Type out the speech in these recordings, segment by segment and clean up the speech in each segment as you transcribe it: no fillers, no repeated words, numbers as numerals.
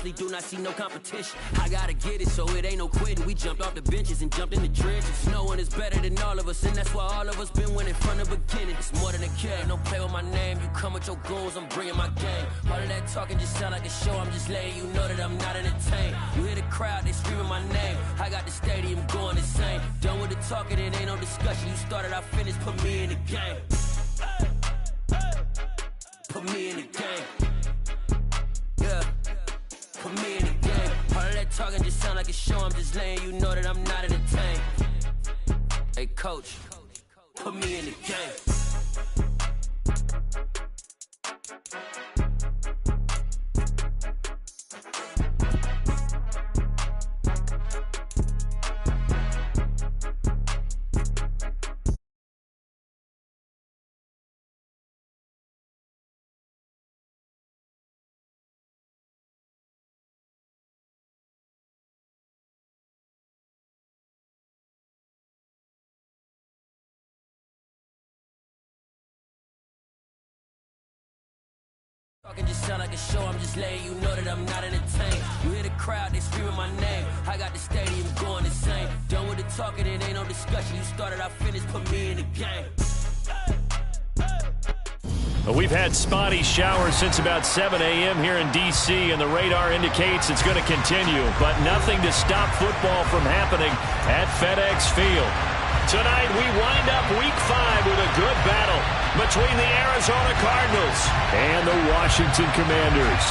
honestly do not see no competition. I gotta get it, so it ain't no quitting. We jumped off the benches and jumped in the trenches. No one is better than all of us, and that's why all of us been winning from the beginning. It's more than a game, don't play with my name. You come with your goons, I'm bringing my game. All of that talking just sound like a show, I'm just letting you know that I'm not entertained. You hear the crowd, they screaming my name. I got the stadium going insane. Done with the talking, it ain't no discussion. You started, I finished, put me in the game. Put me in the game. Yeah. Put me in the game. All of that talking just sound like a show, I'm just letting you know that I'm not entertained. Hey coach, put me in the game. Talking just sound like a show, I'm just letting you know that I'm not entertained. You hear the crowd, they screaming my name. I got the stadium going insane. Done with the talking, it ain't no discussion. You started, I finished, put me in the game. We've had spotty showers since about 7 a.m. here in D.C., and the radar indicates it's going to continue, but nothing to stop football from happening at FedEx Field. Tonight, we wind up Week 5 with a good battle between the Arizona Cardinals and the Washington Commanders.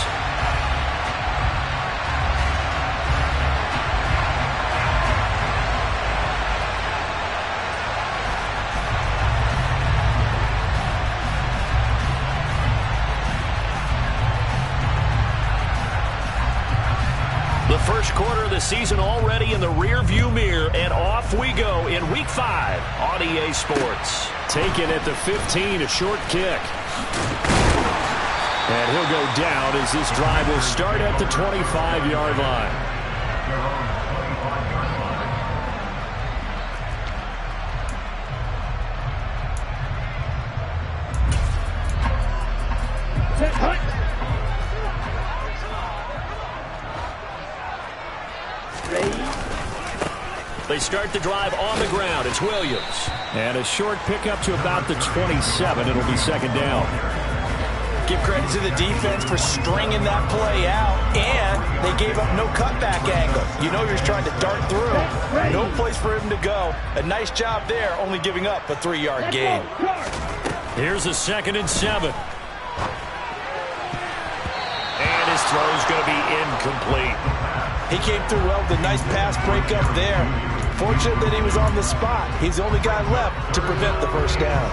The first quarter of the season already in the rear-view mirror, and off we go in Week 5 on EA Sports. Taken at the 15, a short kick. And he'll go down as this drive will start at the 25-yard line. They start the drive on the ground. It's Williams. And a short pickup to about the 27. It'll be second down. Give credit to the defense for stringing that play out, and they gave up no cutback angle. You know you're trying to dart through. No place for him to go. A nice job there, only giving up a 3-yard gain. Here's a 2nd and 7. And his throw's going to be incomplete. He came through well with a nice pass breakup there. Fortunate that he was on the spot. He's the only guy left to prevent the first down.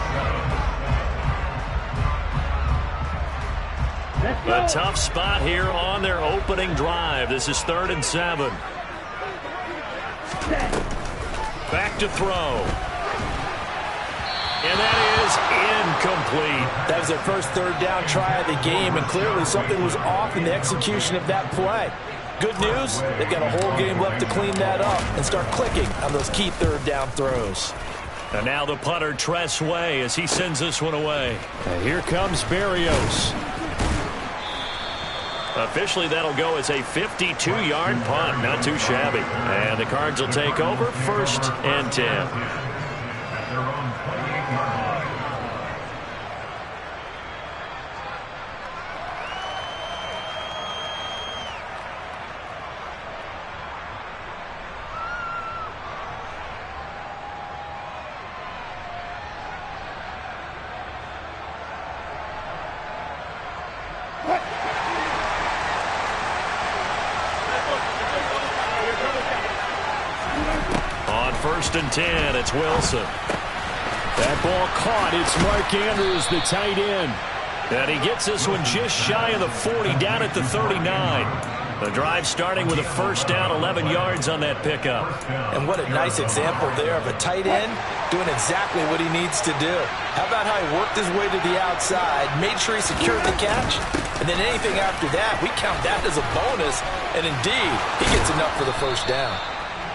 A tough spot here on their opening drive. This is 3rd and 7. Back to throw. And that is incomplete. That was their first 3rd down try of the game, and clearly something was off in the execution of that play. Good news, they've got a whole game left to clean that up and start clicking on those key 3rd down throws. And now the punter, Tress Way, as he sends this one away. And here comes Berrios. Officially, that'll go as a 52-yard punt. Not too shabby. And the Cards will take over 1st and 10. On 1st and 10, it's Wilson. That ball caught. It's Mark Andrews, the tight end. And he gets this one just shy of the 40, down at the 39. The drive starting with a first down, 11 yards on that pickup. And what a nice example there of a tight end doing exactly what he needs to do. How about how he worked his way to the outside, made sure he secured the catch, and then anything after that, we count that as a bonus. And indeed, he gets enough for the first down.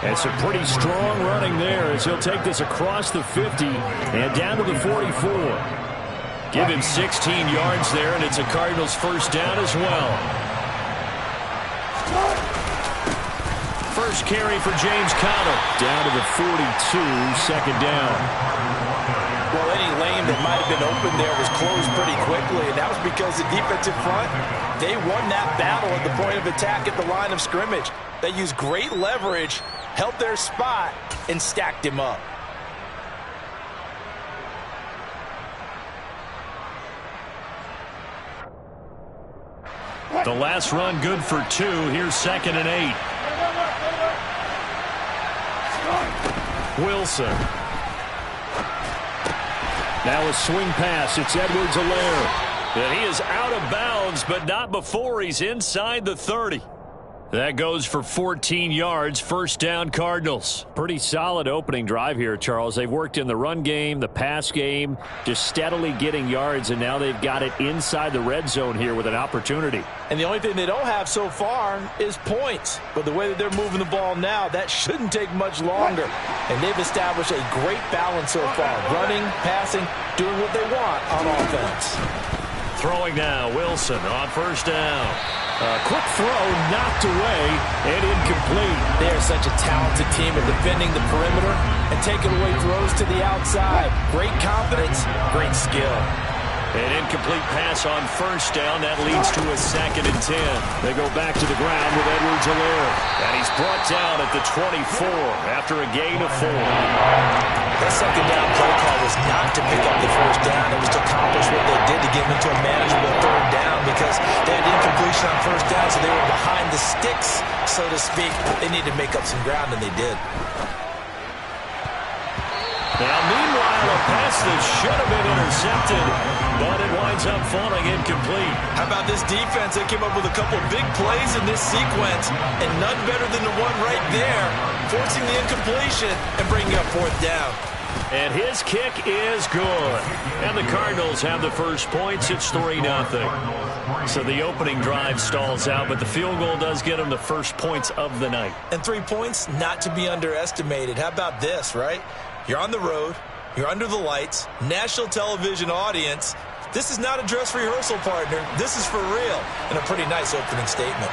And some pretty strong running there as he'll take this across the 50 and down to the 44. Give him 16 yards there, and it's a Cardinals first down as well. first carry for James Conner. Down to the 42, second down. Well, any lane that might have been open there was closed pretty quickly, and that was because the defensive front, they won that battle at the point of attack at the line of scrimmage. They used great leverage, held their spot, and stacked him up. The last run good for 2. Here's 2nd and 8. Wilson. Now a swing pass. It's Edwards-Helaire. And he is out of bounds, but not before he's inside the 30. That goes for 14 yards. First down, Cardinals. Pretty solid opening drive here, Charles. They've worked in the run game, the pass game, just steadily getting yards, and now they've got it inside the red zone here with an opportunity. And the only thing they don't have so far is points. But the way that they're moving the ball now, that shouldn't take much longer. And they've established a great balance so far. Running, passing, doing what they want on offense. Throwing now, Wilson on first down. A quick throw knocked away and incomplete. They are such a talented team at defending the perimeter and taking away throws to the outside. Great confidence, great skill. An incomplete pass on first down. That leads to a 2nd and 10. They go back to the ground with Edwards-Helaire. And he's brought down at the 24 after a gain of 4. That second down play call was not to pick up the first down. It was to accomplish what they did to get them into a manageable third down because they had incompletion on first down, so they were behind the sticks, so to speak. They needed to make up some ground, and they did. Now, meanwhile, a pass that should have been intercepted, but it winds up falling incomplete. How about this defense? They came up with a couple big plays in this sequence, and none better than the one right there, forcing the incompletion and bringing up fourth down. And his kick is good. And the Cardinals have the first points. It's 3-0. So the opening drive stalls out, but the field goal does get them the first points of the night. And 3 points, not to be underestimated. How about this, right? You're on the road. You're under the lights. National television audience. This is not a dress rehearsal, partner. This is for real. And a pretty nice opening statement.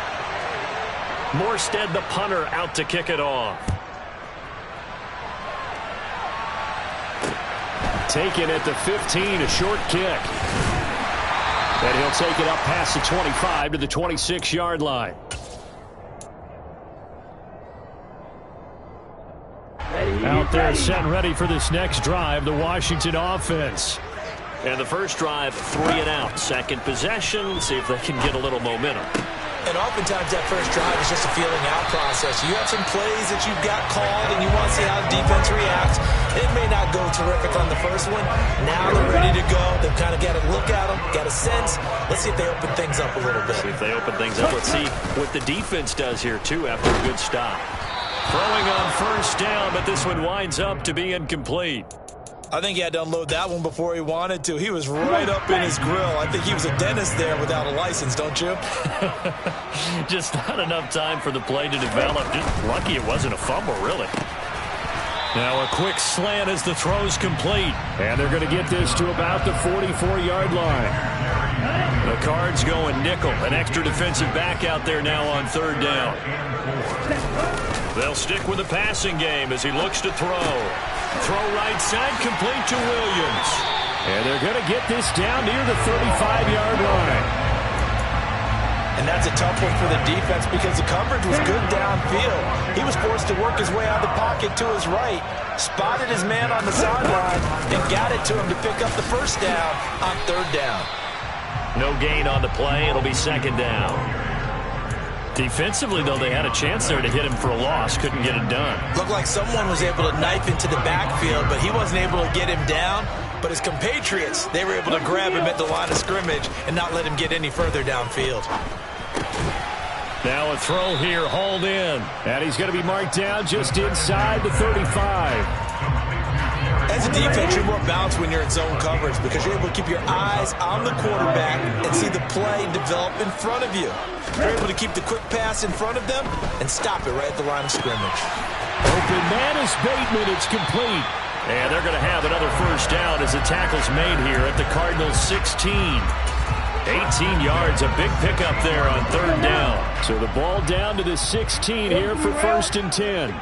Morstead, the punter, out to kick it off. Taken at the 15, a short kick. And he'll take it up past the 25 to the 26-yard line. Out there set and ready for this next drive, the Washington offense. And the first drive, 3 and out. Second possession, see if they can get a little momentum. And oftentimes that first drive is just a feeling out process. You have some plays that you've got called and you want to see how the defense reacts. It may not go terrific on the first one. Now they're ready to go. They've kind of got to look at them, got a sense. Let's see if they open things up a little bit. See if they open things up. Let's see what the defense does here, too, after a good stop. Throwing on first down, but this one winds up to be incomplete. I think he had to unload that one before he wanted to. He was right up in his grill. I think he was a dentist there without a license, don't you? Just not enough time for the play to develop. Just lucky it wasn't a fumble, really. Now a quick slant as the throw's complete. And they're going to get this to about the 44-yard line. The Cards going nickel. An extra defensive back out there now on third down. They'll stick with the passing game as he looks to throw. Throw right side, complete to Williams. And they're going to get this down near the 35-yard line. And that's a tough one for the defense because the coverage was good downfield. He was forced to work his way out of the pocket to his right, spotted his man on the sideline, and got it to him to pick up the first down on third down. No gain on the play. It'll be second down. Defensively, though, they had a chance there to hit him for a loss. Couldn't get it done. Looked like someone was able to knife into the backfield, but he wasn't able to get him down. But his compatriots, they were able to grab him at the line of scrimmage and not let him get any further downfield. Now a throw here, hauled in. And he's going to be marked down just inside the 35. As a defense, you're more balanced when you're in zone coverage because you're able to keep your eyes on the quarterback and see the play develop in front of you. You're able to keep the quick pass in front of them and stop it right at the line of scrimmage. Open man is Bateman. It's complete. And they're going to have another first down as the tackle's made here at the Cardinals 16. 18 yards, a big pickup there on third down. So the ball down to the 16 here for 1st and 10.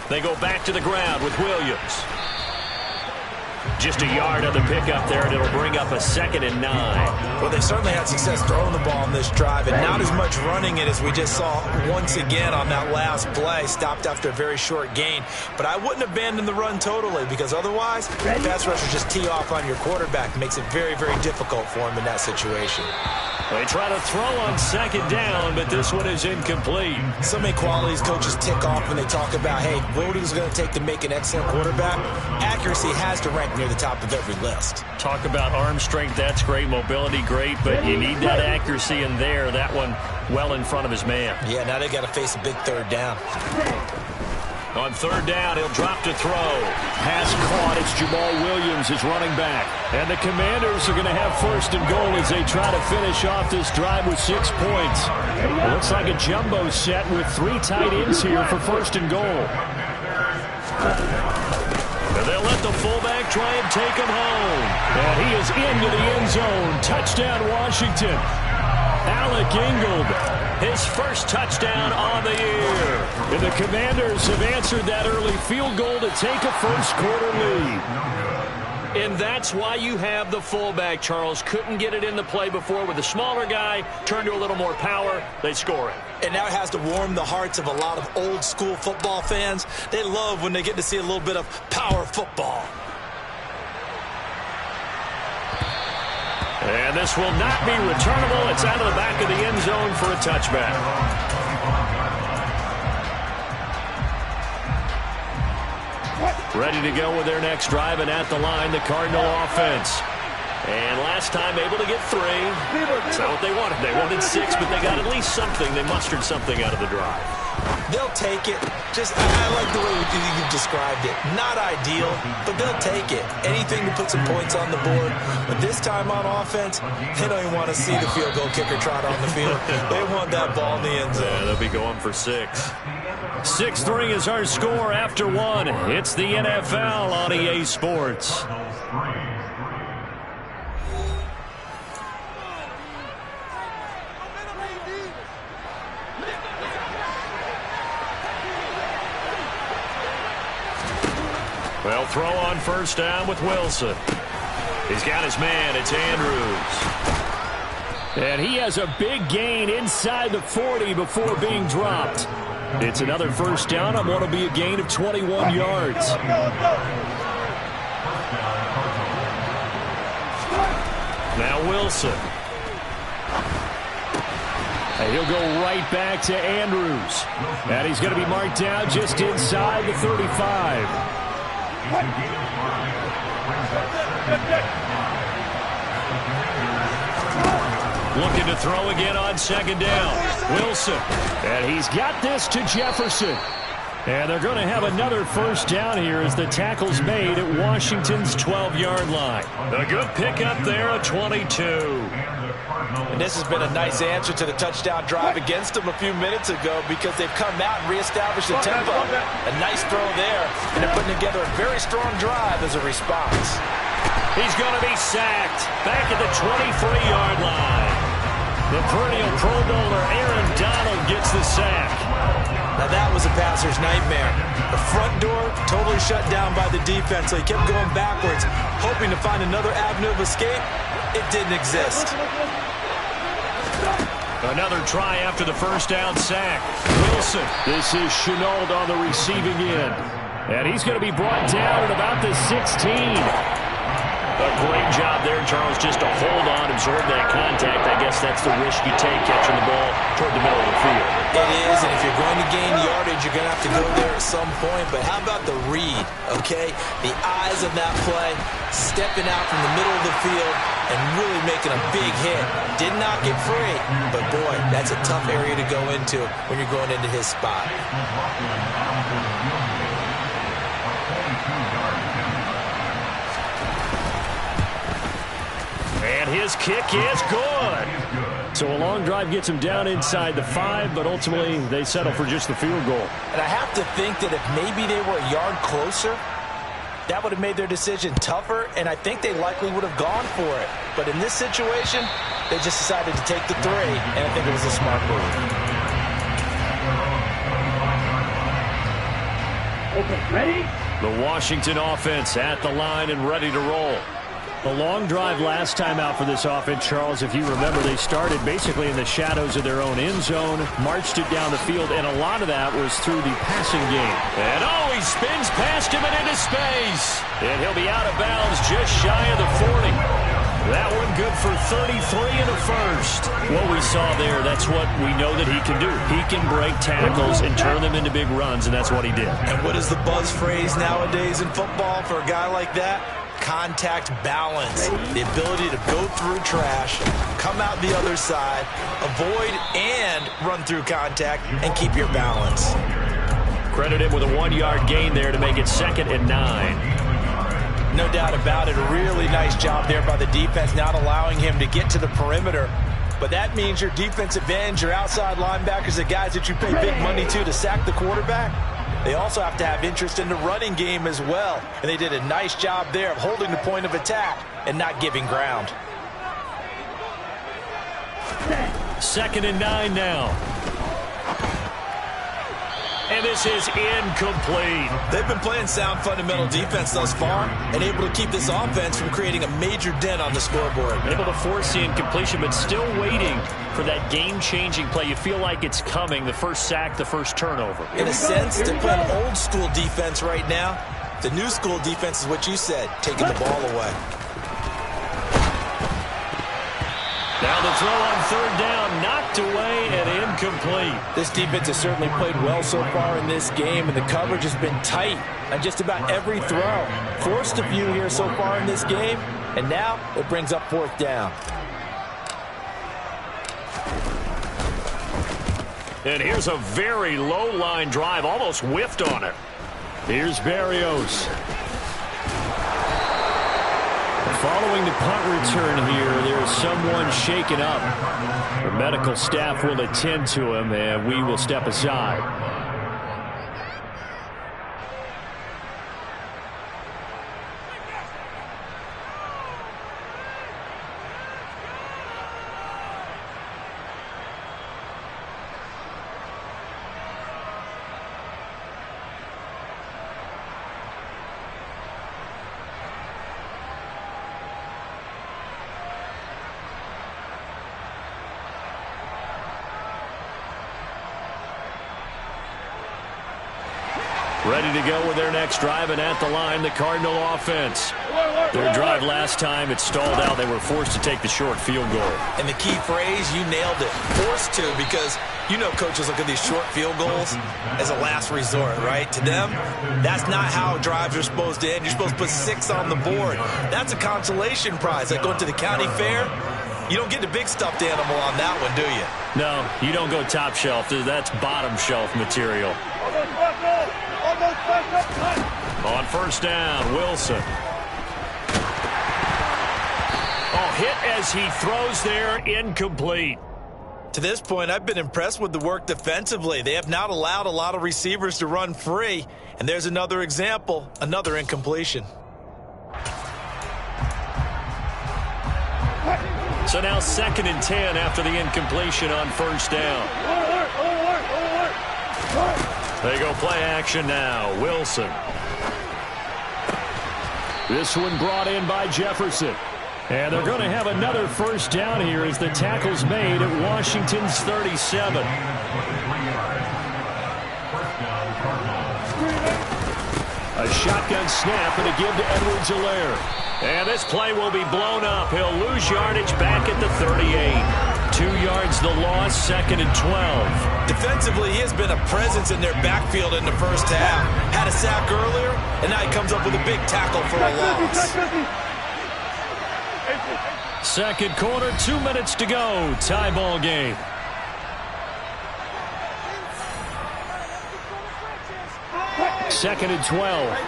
They go back to the ground with Williams. Just a yard on the pickup there, and it'll bring up a 2nd and 9. Well, they certainly had success throwing the ball on this drive, and not as much running it as we just saw once again on that last play. Stopped after a very short gain. But I wouldn't abandon the run totally, because otherwise, pass rushers just tee off on your quarterback. It makes it very, very difficult for him in that situation. They try to throw on 2nd down, but this one is incomplete. So many qualities coaches tick off when they talk about, hey, what is it going to take to make an excellent quarterback? Accuracy has to rank near the top of every list. Talk about arm strength, that's great. Mobility, great, but you need that accuracy in there. That one well in front of his man. Yeah, now they got to face a big 3rd down. On 3rd down, he'll drop to throw. Pass caught. It's Jamal Williams, his running back. And the Commanders are going to have 1st and goal as they try to finish off this drive with 6 points. It looks like a jumbo set with 3 tight ends here for 1st and goal. And they'll let the fullback try and take him home. And he is into the end zone. Touchdown, Washington. Alec Ingold, his first touchdown on the year. And the Commanders have answered that early field goal to take a first-quarter lead. And that's why you have the fullback, Charles. Couldn't get it in the play before with the smaller guy. Turned to a little more power. They score it. And now it has to warm the hearts of a lot of old-school football fans. They love when they get to see a little bit of power football. And this will not be returnable. It's out of the back of the end zone for a touchback. Ready to go with their next drive, and at the line, the Cardinal offense. And last time able to get 3. It's not what they wanted. They wanted 6, but they got at least something. They mustered something out of the drive. They'll take it. I like the way you described it. Not ideal, but they'll take it. Anything to put some points on the board. But this time on offense, they don't even want to see the field goal kicker trot on the field. They want that ball in the end zone. Yeah, they'll be going for 6. 6-3 is our score after 1. It's the NFL on EA Sports. Well, throw on 1st down with Wilson. He's got his man. It's Andrews. And he has a big gain inside the 40 before being dropped. It's another 1st down on what will be a gain of 21 yards. Now Wilson. And he'll go right back to Andrews. And he's going to be marked down just inside the 35. Looking to throw again on 2nd down. Wilson. And he's got this to Jefferson. And they're going to have another 1st down here as the tackle's made at Washington's 12-yard line. A good pickup there at 22. And this has been a nice answer to the touchdown drive against them a few minutes ago because they've come out and reestablished the tempo. A nice throw there, and they're putting together a very strong drive as a response. He's going to be sacked back at the 23-yard line. The perennial Pro Bowler Aaron Donald gets the sack. Now that was a passer's nightmare. The front door totally shut down by the defense, so he kept going backwards, hoping to find another avenue of escape. It didn't exist. Another try after the 1st down sack. Wilson. This is Shenault on the receiving end. And he's going to be brought down at about the 16. A great job there, Charles, just to hold on, absorb that contact. I guess that's the risk you take catching the ball toward the middle of the field. It is, and if you're going to gain yardage, you're going to have to go there at some point. But how about the read, okay? The eyes of that play, stepping out from the middle of the field and really making a big hit. Did not get free, but boy, that's a tough area to go into when you're going into his spot. And his kick is good. So a long drive gets him down inside the 5, but ultimately they settle for just the field goal. And I have to think that if maybe they were a yard closer, that would have made their decision tougher, and I think they likely would have gone for it. But in this situation, they just decided to take the 3, and I think it was a smart move. Okay, ready? The Washington offense at the line and ready to roll. A long drive last time out for this offense, Charles. If you remember, they started basically in the shadows of their own end zone, marched it down the field, and a lot of that was through the passing game. And he spins past him and into space. And he'll be out of bounds just shy of the 40. That one good for 33 and a first. What we saw there, that's what we know that he can do. He can break tackles and turn them into big runs, and that's what he did. And what is the buzz phrase nowadays in football for a guy like that? Contact balance. The ability to go through trash, come out the other side, avoid and run through contact, and keep your balance. Credit him with a 1-yard gain there to make it 2nd and 9. No doubt about it. A really nice job there by the defense, not allowing him to get to the perimeter. But that means your defensive ends, your outside linebackers, the guys that you pay big money to sack the quarterback, they also have to have interest in the running game as well. And they did a nice job there of holding the point of attack and not giving ground. 2nd and 9 now. And this is incomplete. They've been playing sound fundamental defense thus far and able to keep this offense from creating a major dent on the scoreboard. Able to force the incompletion, but still waiting for that game-changing play. You feel like it's coming, the first sack, the first turnover. In a sense, they're playing old-school defense right now. The new-school defense is what you said, taking the ball away. Now the throw on 3rd down, knocked away and incomplete. This defense has certainly played well so far in this game, and the coverage has been tight on just about every throw. Forced a few here so far in this game, and now it brings up 4th down. And here's a very low-line drive, almost whiffed on it. Here's Berrios. Following the punt return here, there's someone shaken up. The medical staff will attend to him, and we will step aside. Ready to go with their next drive, and at the line, the Cardinal offense. Their drive last time, it stalled out. They were forced to take the short field goal. And the key phrase, you nailed it, forced to, because you know coaches look at these short field goals as a last resort, right? To them, that's not how drives are supposed to end. You're supposed to put 6 on the board. That's a consolation prize. Like going to the county fair, you don't get the big stuffed animal on that one, do you? No, you don't go top shelf. That's bottom shelf material. On 1st down, Wilson. Hit as he throws there, incomplete. To this point, I've been impressed with the work defensively. They have not allowed a lot of receivers to run free. And there's another example, another incompletion. So now 2nd and 10 after the incompletion on 1st down. They go play action now. Wilson. This one brought in by Jefferson. And they're going to have another 1st down here as the tackle's made at Washington's 37. A shotgun snap and a give to Edwards-Helaire. And this play will be blown up. He'll lose yardage back at the 38. 2 yards the loss, 2nd and 12. Defensively, he has been a presence in their backfield in the first half. Had a sack earlier, and now he comes up with a big tackle for a loss. 2nd quarter, 2 minutes to go. Tie ball game. Second and 12.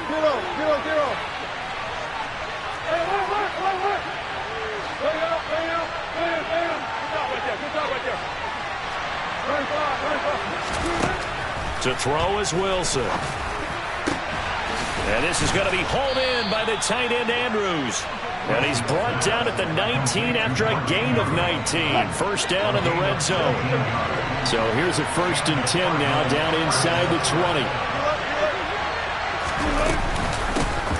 To throw is Wilson. And this is going to be hauled in by the tight end, Andrews. And he's brought down at the 19 after a gain of 19. First down in the red zone. So here's a 1st and 10 now down inside the 20.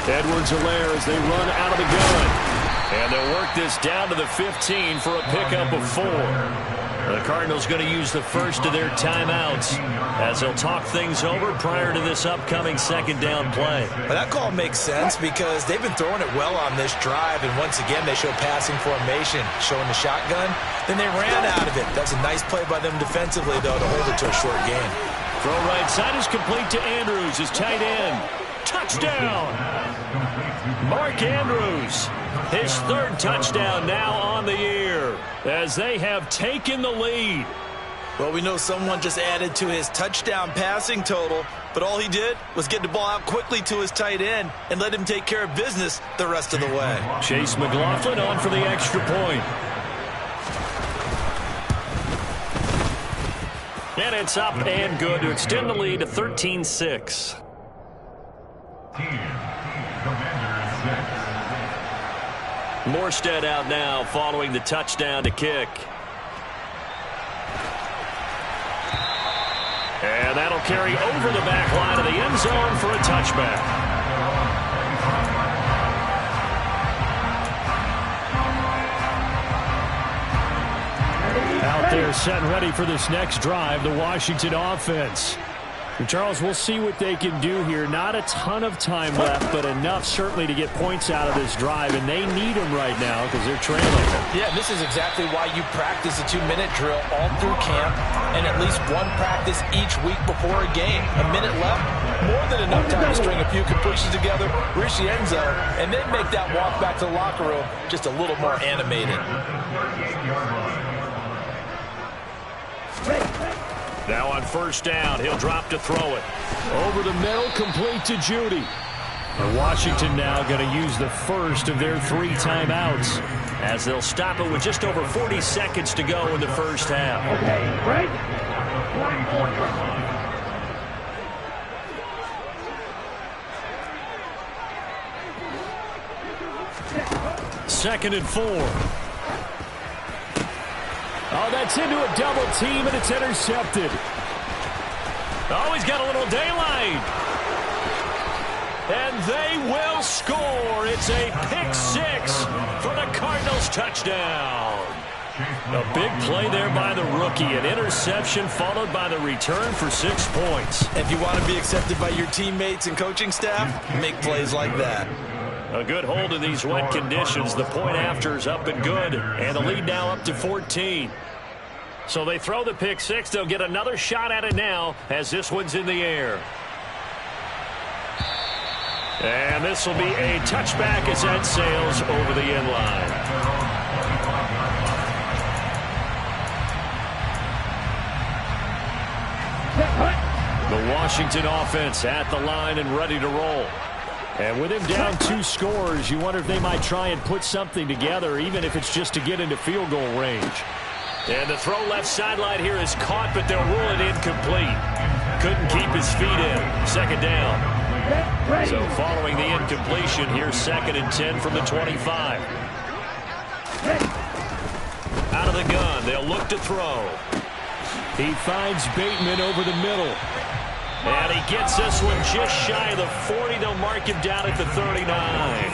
Edwards-Helaire as they run out of the gun. And they'll work this down to the 15 for a pickup of 4. The Cardinals going to use the first of their timeouts as they'll talk things over prior to this upcoming 2nd down play. Well, that call makes sense because they've been throwing it well on this drive, and once again they show passing formation, showing the shotgun. Then they ran out of it. That's a nice play by them defensively, though, to hold it to a short gain. Throw right side is complete to Andrews, his tight end. Touchdown! Mark Andrews, his 3rd touchdown now on the year as they have taken the lead. Well, we know someone just added to his touchdown passing total, but all he did was get the ball out quickly to his tight end and let him take care of business the rest of the way. Chase McLaughlin on for the extra point. And it's up and good to extend the lead to 13-6. Morstead out now following the touchdown to kick. And that'll carry over the back line of the end zone for a touchback. Out there set and ready for this next drive, the Washington offense. And Charles, we'll see what they can do here. Not a ton of time left, but enough certainly to get points out of this drive, and they need them right now because they're trailing. Yeah, this is exactly why you practice a 2-minute drill all through camp and at least one practice each week before a game. A minute left, more than enough time to string a few completions together, reach the end zone, and then make that walk back to the locker room just a little more animated. Now on 1st down, he'll drop to throw it. Over the middle, complete to Judy. And Washington now going to use the first of their 3 timeouts as they'll stop it with just over 40 seconds to go in the first half. Okay, right? 2nd and 4. Oh, that's into a double team, and it's intercepted. Oh, he's got a little daylight. And they will score. It's a pick 6 for the Cardinals touchdown. A big play there by the rookie. An interception followed by the return for 6 points. If you want to be accepted by your teammates and coaching staff, make plays like that. A good hold in these wet conditions. The point after is up and good. And the lead now up to 14. So they throw the pick 6. They'll get another shot at it now as this one's in the air. And this will be a touchback as that sails over the end line. The Washington offense at the line and ready to roll. And with him down 2 scores, you wonder if they might try and put something together, even if it's just to get into field goal range. And the throw left sideline here is caught, but they'll rule it incomplete. Couldn't keep his feet in. 2nd down. So following the incompletion, here's 2nd and 10 from the 25. Out of the gun, they'll look to throw. He finds Bateman over the middle. And he gets this one just shy of the 40. They'll mark him down at the 39.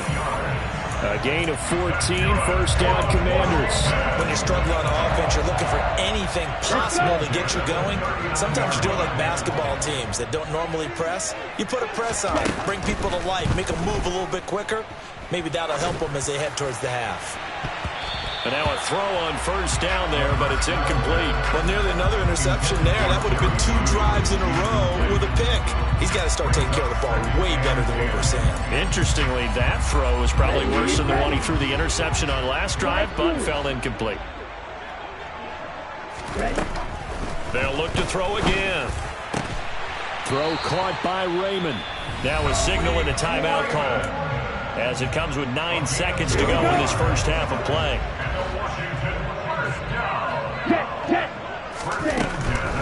A gain of 14, 1st down Commanders. When you're struggling on offense, you're looking for anything possible to get you going. Sometimes you do it like basketball teams that don't normally press. You put a press on, bring people to life, make them move a little bit quicker. Maybe that'll help them as they head towards the half. And now a throw on 1st down there, but it's incomplete. Well, nearly another interception there. That would have been 2 drives in a row with a pick. He's got to start taking care of the ball way better than what we're seeing. Interestingly, that throw was probably worse than the one he threw the interception on last drive, but fell incomplete. They'll look to throw again. Throw caught by Raymond. Now a signal and a timeout call, as it comes with 9 seconds to go in this first half of play.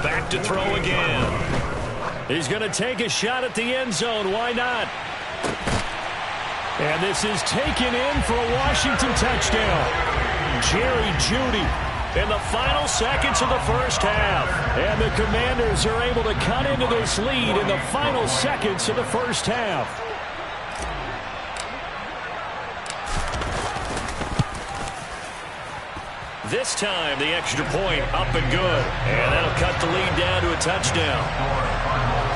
Back to throw again. He's going to take a shot at the end zone. Why not? And this is taken in for a Washington touchdown. Jerry Jeudy in the final seconds of the first half. And the Commanders are able to cut into this lead in the final seconds of the first half. This time, the extra point up and good. And that'll cut the lead down to a touchdown.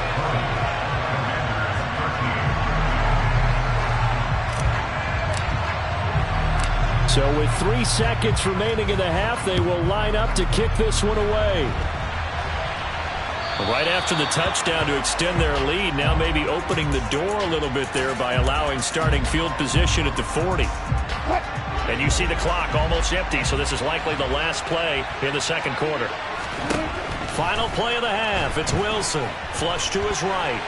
So with 3 seconds remaining in the half, they will line up to kick this one away. Right after the touchdown to extend their lead, now maybe opening the door a little bit there by allowing starting field position at the 40. And you see the clock almost empty, so this is likely the last play in the second quarter. Final play of the half. It's Wilson. Flush to his right.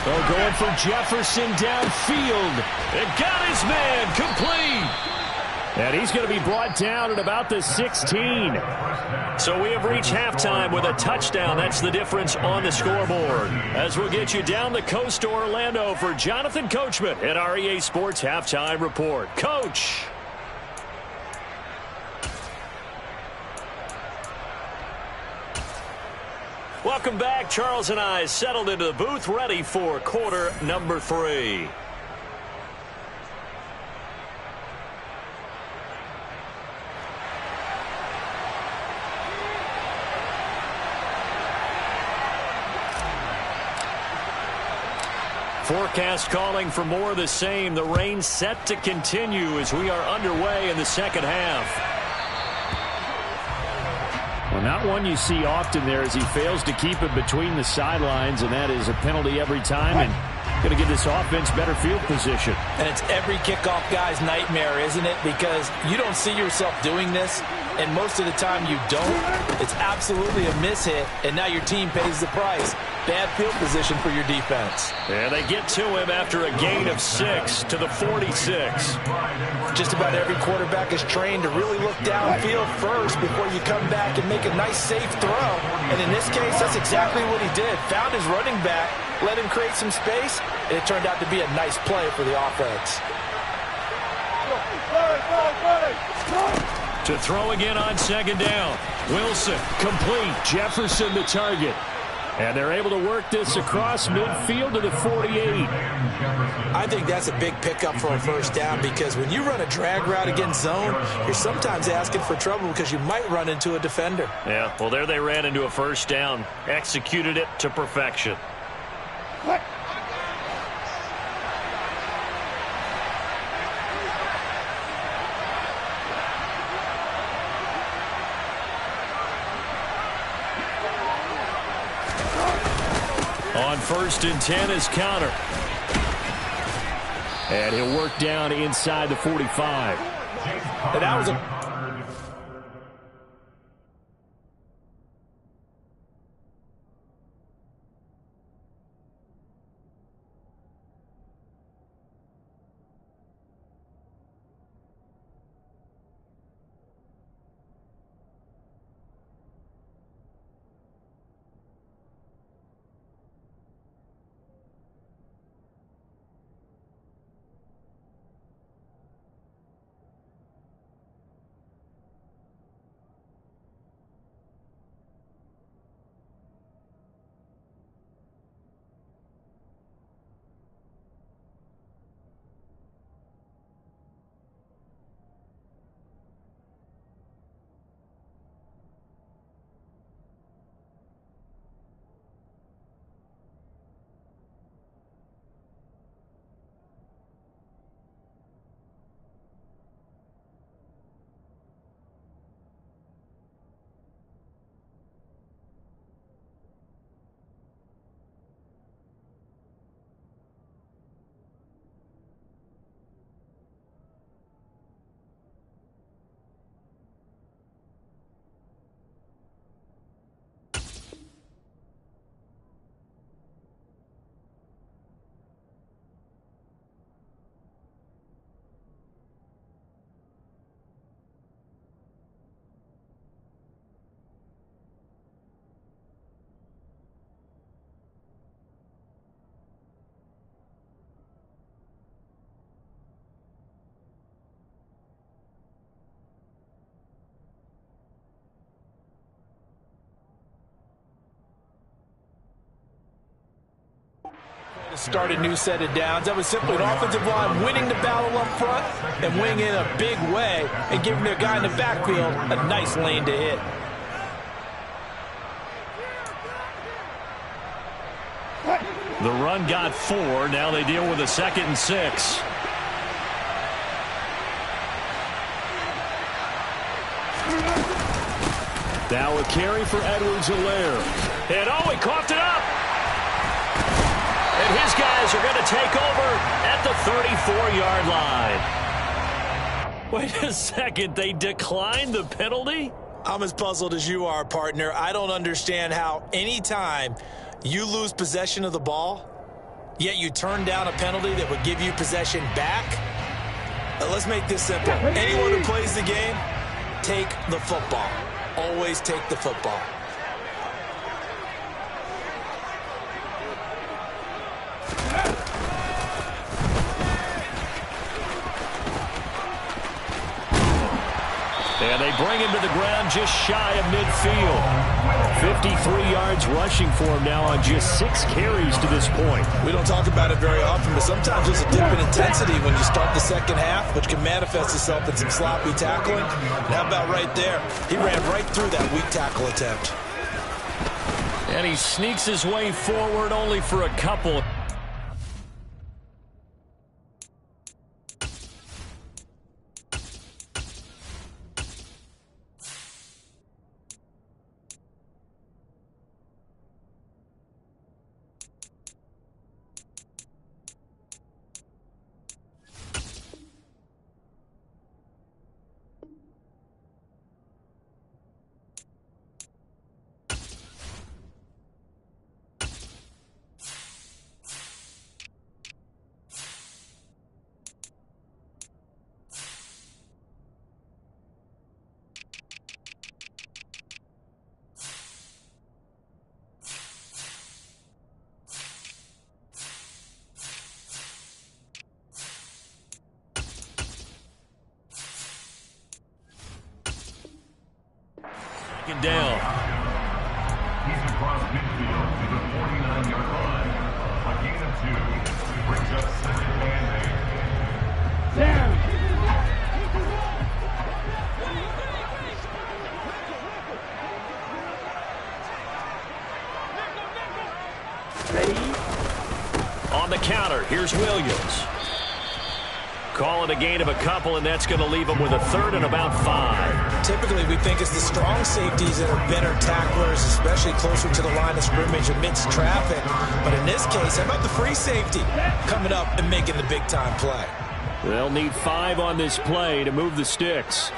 They're going for Jefferson downfield. It got his man complete. And he's going to be brought down at about the 16. So we have reached halftime with a touchdown. That's the difference on the scoreboard. As we'll get you down the coast to Orlando for Jonathan Coachman at our EA Sports Halftime Report. Coach. Welcome back. Charles and I settled into the booth, ready for quarter number 3. Forecast calling for more of the same. The rain set to continue as we are underway in the second half. Well, not one you see often there as he fails to keep it between the sidelines, and that is a penalty every time and going to give this offense better field position. And it's every kickoff guy's nightmare, isn't it? Because you don't see yourself doing this, and most of the time you don't. It's absolutely a mishit, and now your team pays the price. Bad field position for your defense. And they get to him after a gain of 6 to the 46. Just about every quarterback is trained to really look downfield first before you come back and make a nice, safe throw. And in this case, that's exactly what he did. Found his running back, let him create some space, and it turned out to be a nice play for the offense. To throw again on second down. Wilson, complete. Jefferson the target. And they're able to work this across midfield to the 48. I think that's a big pickup for a first down because when you run a drag route against zone, you're sometimes asking for trouble because you might run into a defender. Yeah, well, there they ran into a first down. Executed it to perfection. On 1st and 10 is counter. And he'll work down inside the 45. And that was a... Start a new set of downs. That was simply an offensive line winning the battle up front and winning in a big way and giving their guy in the backfield a nice lane to hit. The run got 4. Now they deal with a 2nd and 6. Now a carry for Edwards-Helaire. And he coughed it up. And his guys are going to take over at the 34-yard line. Wait a second. They declined the penalty? I'm as puzzled as you are, partner. I don't understand how any time you lose possession of the ball, yet you turn down a penalty that would give you possession back. Let's make this simple. Anyone who plays the game, take the football. Always take the football. And they bring him to the ground just shy of midfield. 53 yards rushing for him now on just 6 carries to this point. We don't talk about it very often, but sometimes there's a dip in intensity when you start the second half, which can manifest itself in some sloppy tackling. And how about right there? He ran right through that weak tackle attempt. And he sneaks his way forward only for a couple. Down. He's across midfield to the 49-yard line. A gain of 2 brings up 2nd and 8. Down. Ready? On the counter, here's Williams. Call it a gain of a couple, and that's going to leave them with a 3rd and about 5. Typically, we think it's the strong safeties that are better tacklers, especially closer to the line of scrimmage amidst traffic. But in this case, how about the free safety coming up and making the big-time play? They'll need 5 on this play to move the sticks.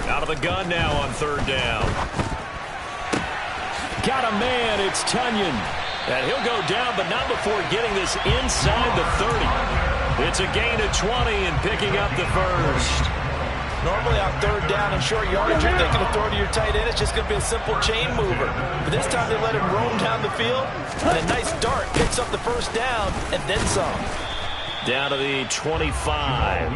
Out of the gun now on 3rd down. Got a man, it's Tunyon. And he'll go down, but not before getting this inside the 30. It's a gain of 20 and picking up the 1st. Normally on 3rd down and short yardage, you're thinking of throw to your tight end. It's just going to be a simple chain mover. But this time they let him roam down the field. And a nice dart picks up the 1st down and then some. Down to the 25.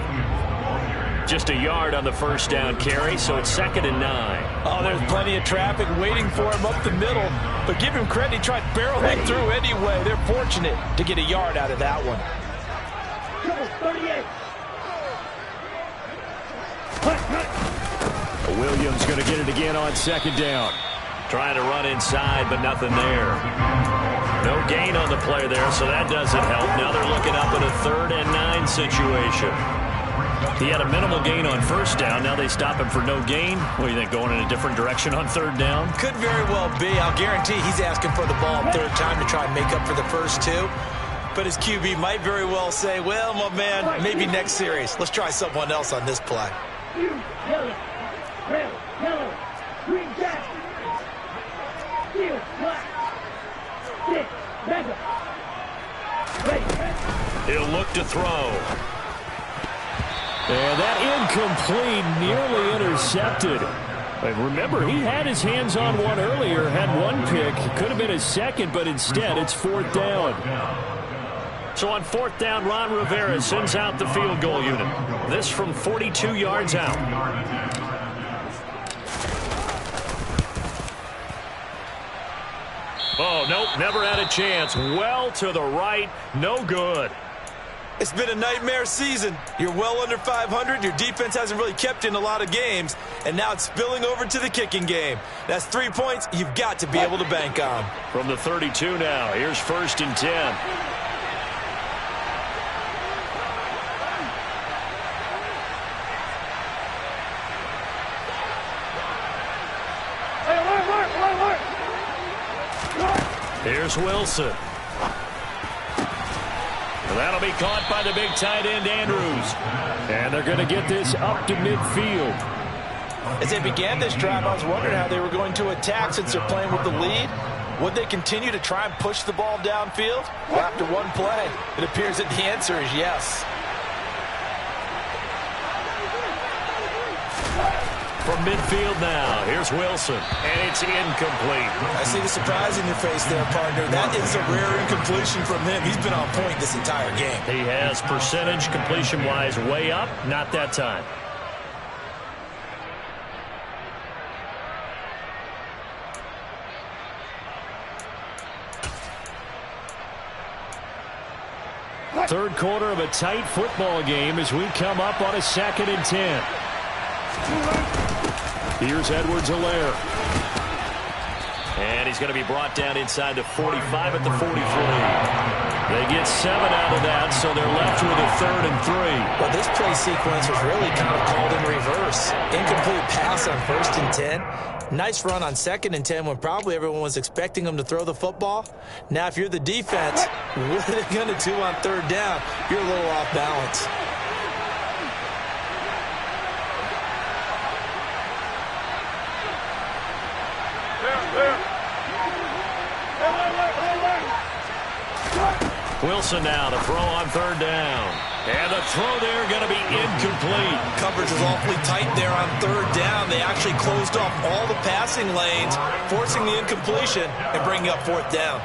Just a yard on the 1st down carry, so it's 2nd and 9. Oh, there's plenty of traffic waiting for him up the middle. But give him credit, he tried barreling through anyway. They're fortunate to get a yard out of that one. 38. Williams going to get it again on 2nd down. Trying to run inside, but nothing there. No gain on the play there, so that doesn't help. Now they're looking up at a 3rd and 9 situation. He had a minimal gain on 1st down. Now they stop him for no gain. What do you think, going in a different direction on 3rd down? Could very well be. I'll guarantee he's asking for the ball 3rd time to try and make up for the first 2. But his QB might very well say, well, my man, maybe next series. Let's try someone else on this play. Yellow, red, yellow, green, jack, steel, black, stick, mega, ready. He'll look to throw. And that incomplete, nearly intercepted. And remember, he had his hands on one earlier, had one pick. Could have been his 2nd, but instead it's 4th down. So on 4th down, Ron Rivera sends out the field goal unit. This from 42 yards out. never had a chance. Well to the right, no good. It's been a nightmare season. You're well under 500. Your defense hasn't really kept you in a lot of games, and now it's spilling over to the kicking game. That's 3 points you've got to be able to bank on. From the 32 now, here's 1st and 10. Here's Wilson. And that'll be caught by the big tight end, Andrews. And they're going to get this up to midfield. As they began this drive, I was wondering how they were going to attack since they're playing with the lead. Would they continue to try and push the ball downfield after one play? It appears that the answer is yes. From midfield now, here's Wilson, and it's incomplete. I see the surprise in your face there, partner. That is a rare incompletion from him. He's been on point this entire game. He has percentage completion-wise way up, not that time. Third quarter of a tight football game as we come up on a 2nd and 10. Here's Edwards-Helaire. And he's going to be brought down inside the 45 at the 43. They get 7 out of that, so they're left with a 3rd and 3. Well, this play sequence was really kind of called in reverse. Incomplete pass on 1st and 10. Nice run on 2nd and 10 when probably everyone was expecting them to throw the football. Now, if you're the defense, what are they going to do on 3rd down? You're a little off balance. Wilson now to throw on 3rd down. And the throw there going to be incomplete. Coverage was awfully tight there on 3rd down. They actually closed off all the passing lanes, forcing the incompletion and bringing up 4th down.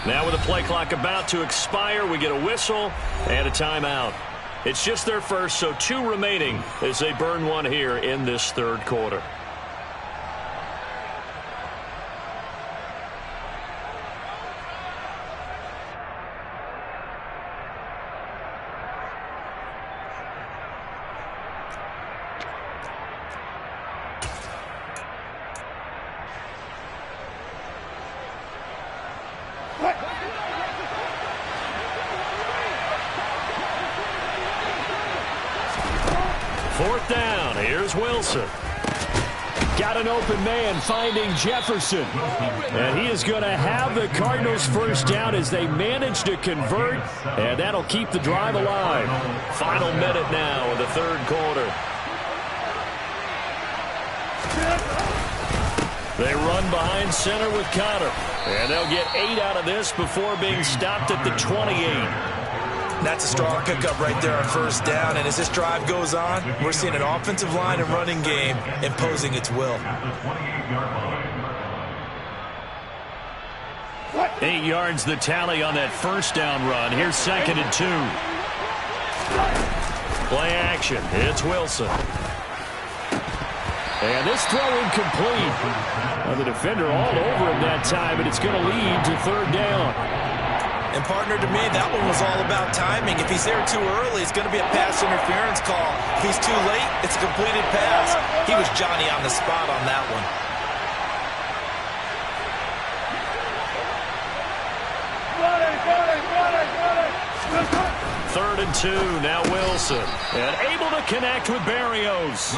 Now with the play clock about to expire, we get a whistle and a timeout. It's just their first, so 2 remaining as they burn one here in this 3rd quarter. Fourth down, here's Wilson. Got an open man finding Jefferson. And he is going to have the Cardinals first down as they manage to convert. And that'll keep the drive alive. Final minute now of the 3rd quarter. They run behind center with Conner. And they'll get 8 out of this before being stopped at the 28. That's a strong pickup right there on 1st down. And as this drive goes on, we're seeing an offensive line and running game imposing its will. 8 yards the tally on that 1st down run. Here's 2nd and 2. Play action. It's Wilson. And this throw incomplete. Well, the defender all over him that time, and it's going to lead to 3rd down. And, partner, to me, that one was all about timing. If he's there too early, it's going to be a pass interference call. If he's too late, it's a completed pass. He was Johnny on the spot on that one. 3rd and 2, now Wilson. And able to connect with Berrios.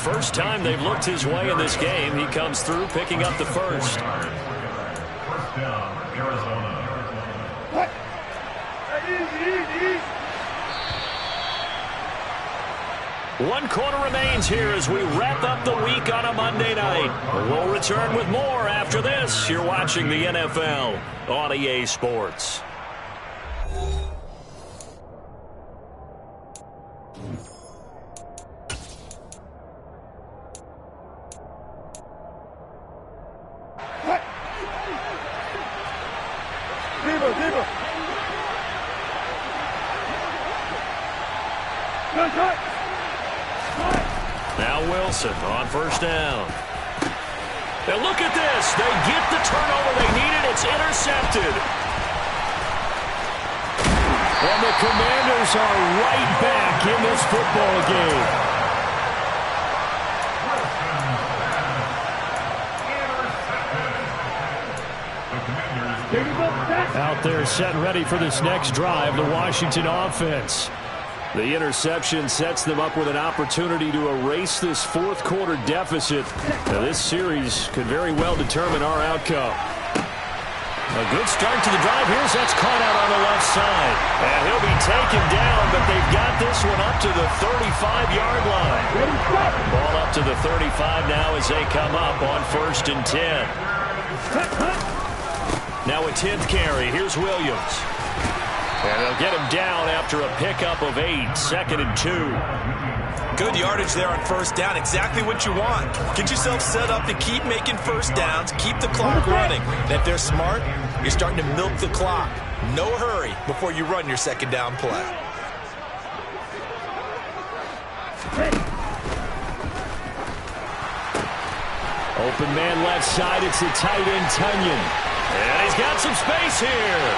First time they've looked his way in this game. He comes through picking up the first. First down, Arizona. 1 quarter remains here as we wrap up the week on a Monday night. We'll return with more after this. You're watching the NFL on EA Sports. Now Wilson on first down. And look at this. They get the turnover they needed. It's intercepted. And the Commanders are right back in this football game. Out there set and ready for this next drive, the Washington offense. The interception sets them up with an opportunity to erase this fourth quarter deficit. Now, this series could very well determine our outcome. A good start to the drive. Here's that's caught out on the left side. And he'll be taken down, but they've got this one up to the 35-yard line. Ball up to the 35 now as they come up on 1st and 10. Now a 10th carry. Here's Williams. And they'll get him down after a pickup of 8, 2nd and 2. Good yardage there on first down. Exactly what you want. Get yourself set up to keep making first downs, keep the clock running. And if they're smart, you're starting to milk the clock. No hurry before you run your second down play. Open man left side. It's the tight end, Tunyon. And he's got some space here.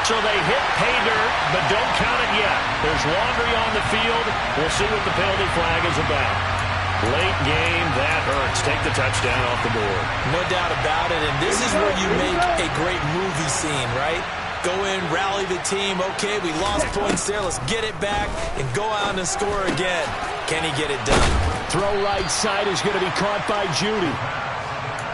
So they hit pay dirt, but don't count it yet. There's laundry on the field. We'll see what the penalty flag is about. Late game, that hurts. Take the touchdown off the board. No doubt about it, and this is where you make a great movie scene, right? Go in, rally the team. Okay, we lost points there. Let's get it back and go out and score again. Can he get it done? Throw right side is going to be caught by Judy.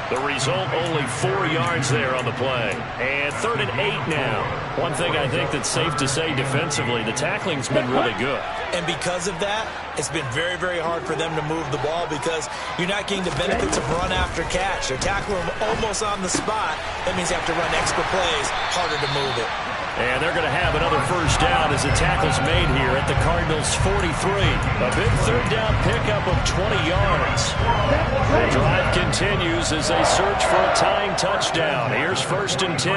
The result, only 4 yards there on the play. And 3rd and 8 now. One thing I think that's safe to say defensively, the tackling's been really good. And because of that, it's been very, very hard for them to move the ball because you're not getting the benefits of run after catch. They're tackling them almost on the spot. That means you have to run extra plays, harder to move it. And they're going to have another first down as the tackle's made here at the Cardinals' 43. A big 3rd down pickup of 20 yards. The drive continues as they search for a tying touchdown. Here's 1st and 10.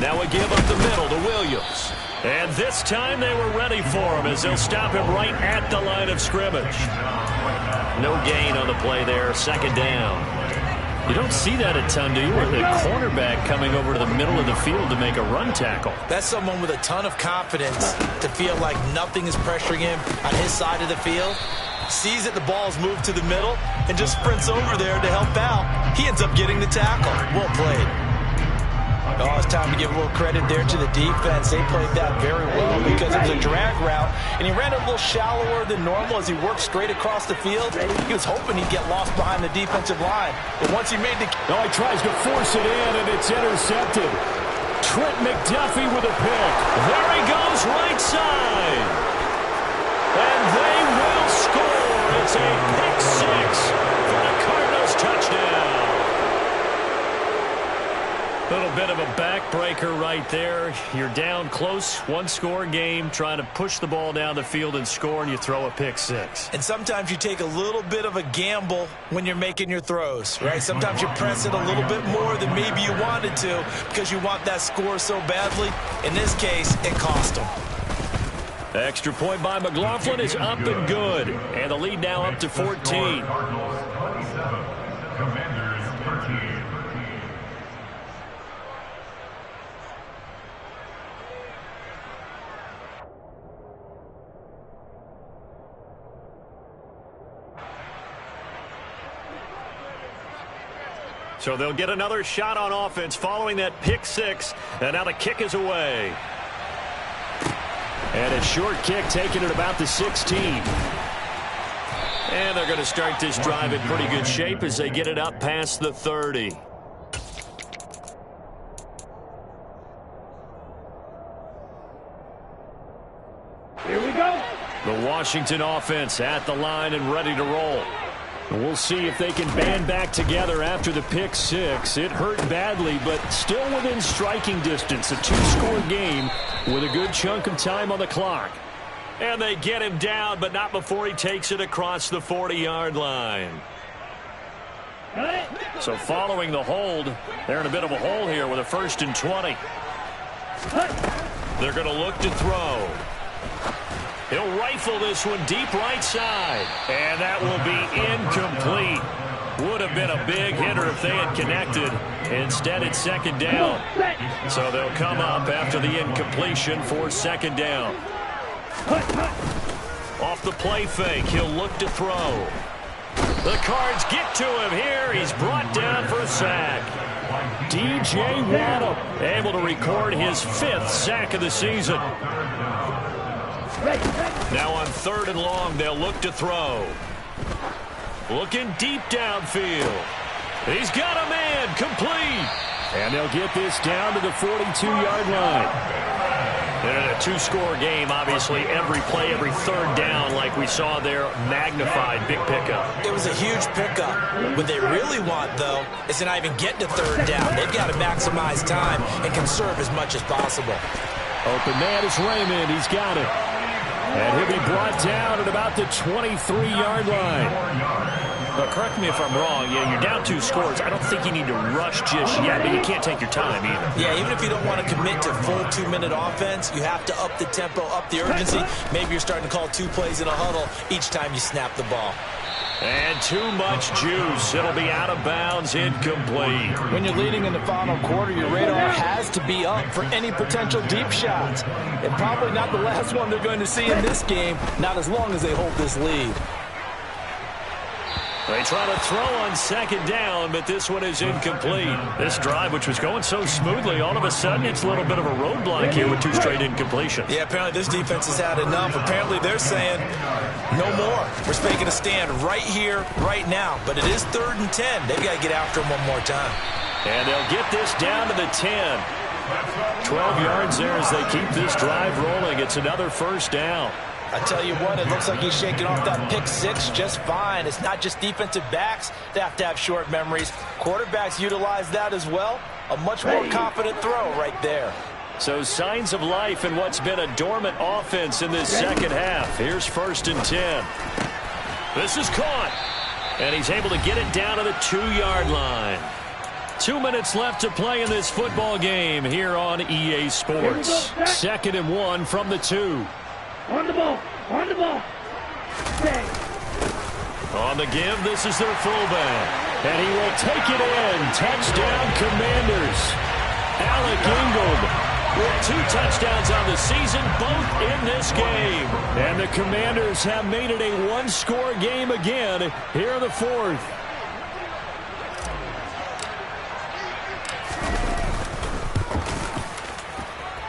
Now we give up the middle to Williams. And this time they were ready for him as they'll stop him right at the line of scrimmage. No gain on the play there, 2nd down. You don't see that a ton, do you? With the cornerback coming over to the middle of the field to make a run tackle. That's someone with a ton of confidence to feel like nothing is pressuring him on his side of the field. Sees that the ball is moved to the middle and just sprints over there to help out. He ends up getting the tackle. Well played. Oh, it's time to give a little credit there to the defense. They played that very well because it was a drag route, and he ran a little shallower than normal as he worked straight across the field. He was hoping he'd get lost behind the defensive line, but once he made the... Oh, he tries to force it in, and it's intercepted. Trent McDuffie with a pick. There he goes, right side. And they will score. It's a pick 6 for the Cardinals touchdown. Little bit of a backbreaker right there. You're down close, 1-score game, trying to push the ball down the field and score, and you throw a pick 6. And sometimes you take a little bit of a gamble when you're making your throws, right? Sometimes you press it a little bit more than maybe you wanted to because you want that score so badly. In this case, it cost them. Extra point by McLaughlin is up and good. And the lead now up to 14. Cardinals 27, Commanders 13. So they'll get another shot on offense following that pick 6. And now the kick is away. And a short kick taken at about the 16. And they're going to start this drive in pretty good shape as they get it up past the 30. The Washington offense at the line and ready to roll. We'll see if they can band back together after the pick six. It hurt badly, but still within striking distance. A two-score game with a good chunk of time on the clock. And they get him down, but not before he takes it across the 40-yard line. So following the hold, they're in a bit of a hole here with a 1st and 20. They're going to look to throw. He'll rifle this one deep right side. And that will be incomplete. Would have been a big hitter if they had connected. Instead, it's 2nd down. So they'll come up after the incompletion for 2nd down. Off the play fake, he'll look to throw. The Cards get to him here. He's brought down for a sack. DJ Waddle able to record his 5th sack of the season. Now on 3rd and long, they'll look to throw. Looking deep downfield. He's got a man, complete. And they'll get this down to the 42-yard line. And in a two-score game, obviously, every play, every 3rd down, like we saw there, magnified, big pickup. It was a huge pickup. What they really want, though, is to not even get to 3rd down. They've got to maximize time and conserve as much as possible. Open man is Raymond. He's got it. And he'll be brought down at about the 23-yard line. But correct me if I'm wrong. Yeah, you're down 2 scores. I don't think you need to rush just yet, but you can't take your time either. Yeah, even if you don't want to commit to full 2-minute offense, you have to up the tempo, up the urgency. Maybe you're starting to call 2 plays in a huddle each time you snap the ball. And too much juice. It'll be out of bounds, incomplete. When you're leading in the final quarter, your radar has to be up for any potential deep shots. And probably not the last one they're going to see in this game, not as long as they hold this lead. They try to throw on 2nd down, but this one is incomplete. This drive, which was going so smoothly, all of a sudden it's a little bit of a roadblock here with 2 straight incompletions. Yeah, apparently this defense has had enough. Apparently they're saying, no more. We're making a stand right here, right now. But it is 3rd and 10. They've got to get after him one more time. And they'll get this down to the 10. 12 yards there as they keep this drive rolling. It's another 1st down. I tell you what, it looks like he's shaking off that pick six just fine. It's not just defensive backs that have short memories. Quarterbacks utilize that as well. A much more confident throw right there. So signs of life in what's been a dormant offense in this second half. Here's 1st and 10. This is caught. And he's able to get it down to the 2-yard line. 2 minutes left to play in this football game here on EA Sports. 2nd and 1 from the 2. On the ball. On the ball. Stay. On the give, this is their fullback. And he will take it in. Touchdown, Commanders. Alec Ingold with 2 touchdowns on the season, both in this game. And the Commanders have made it a 1-score game again here in the 4th.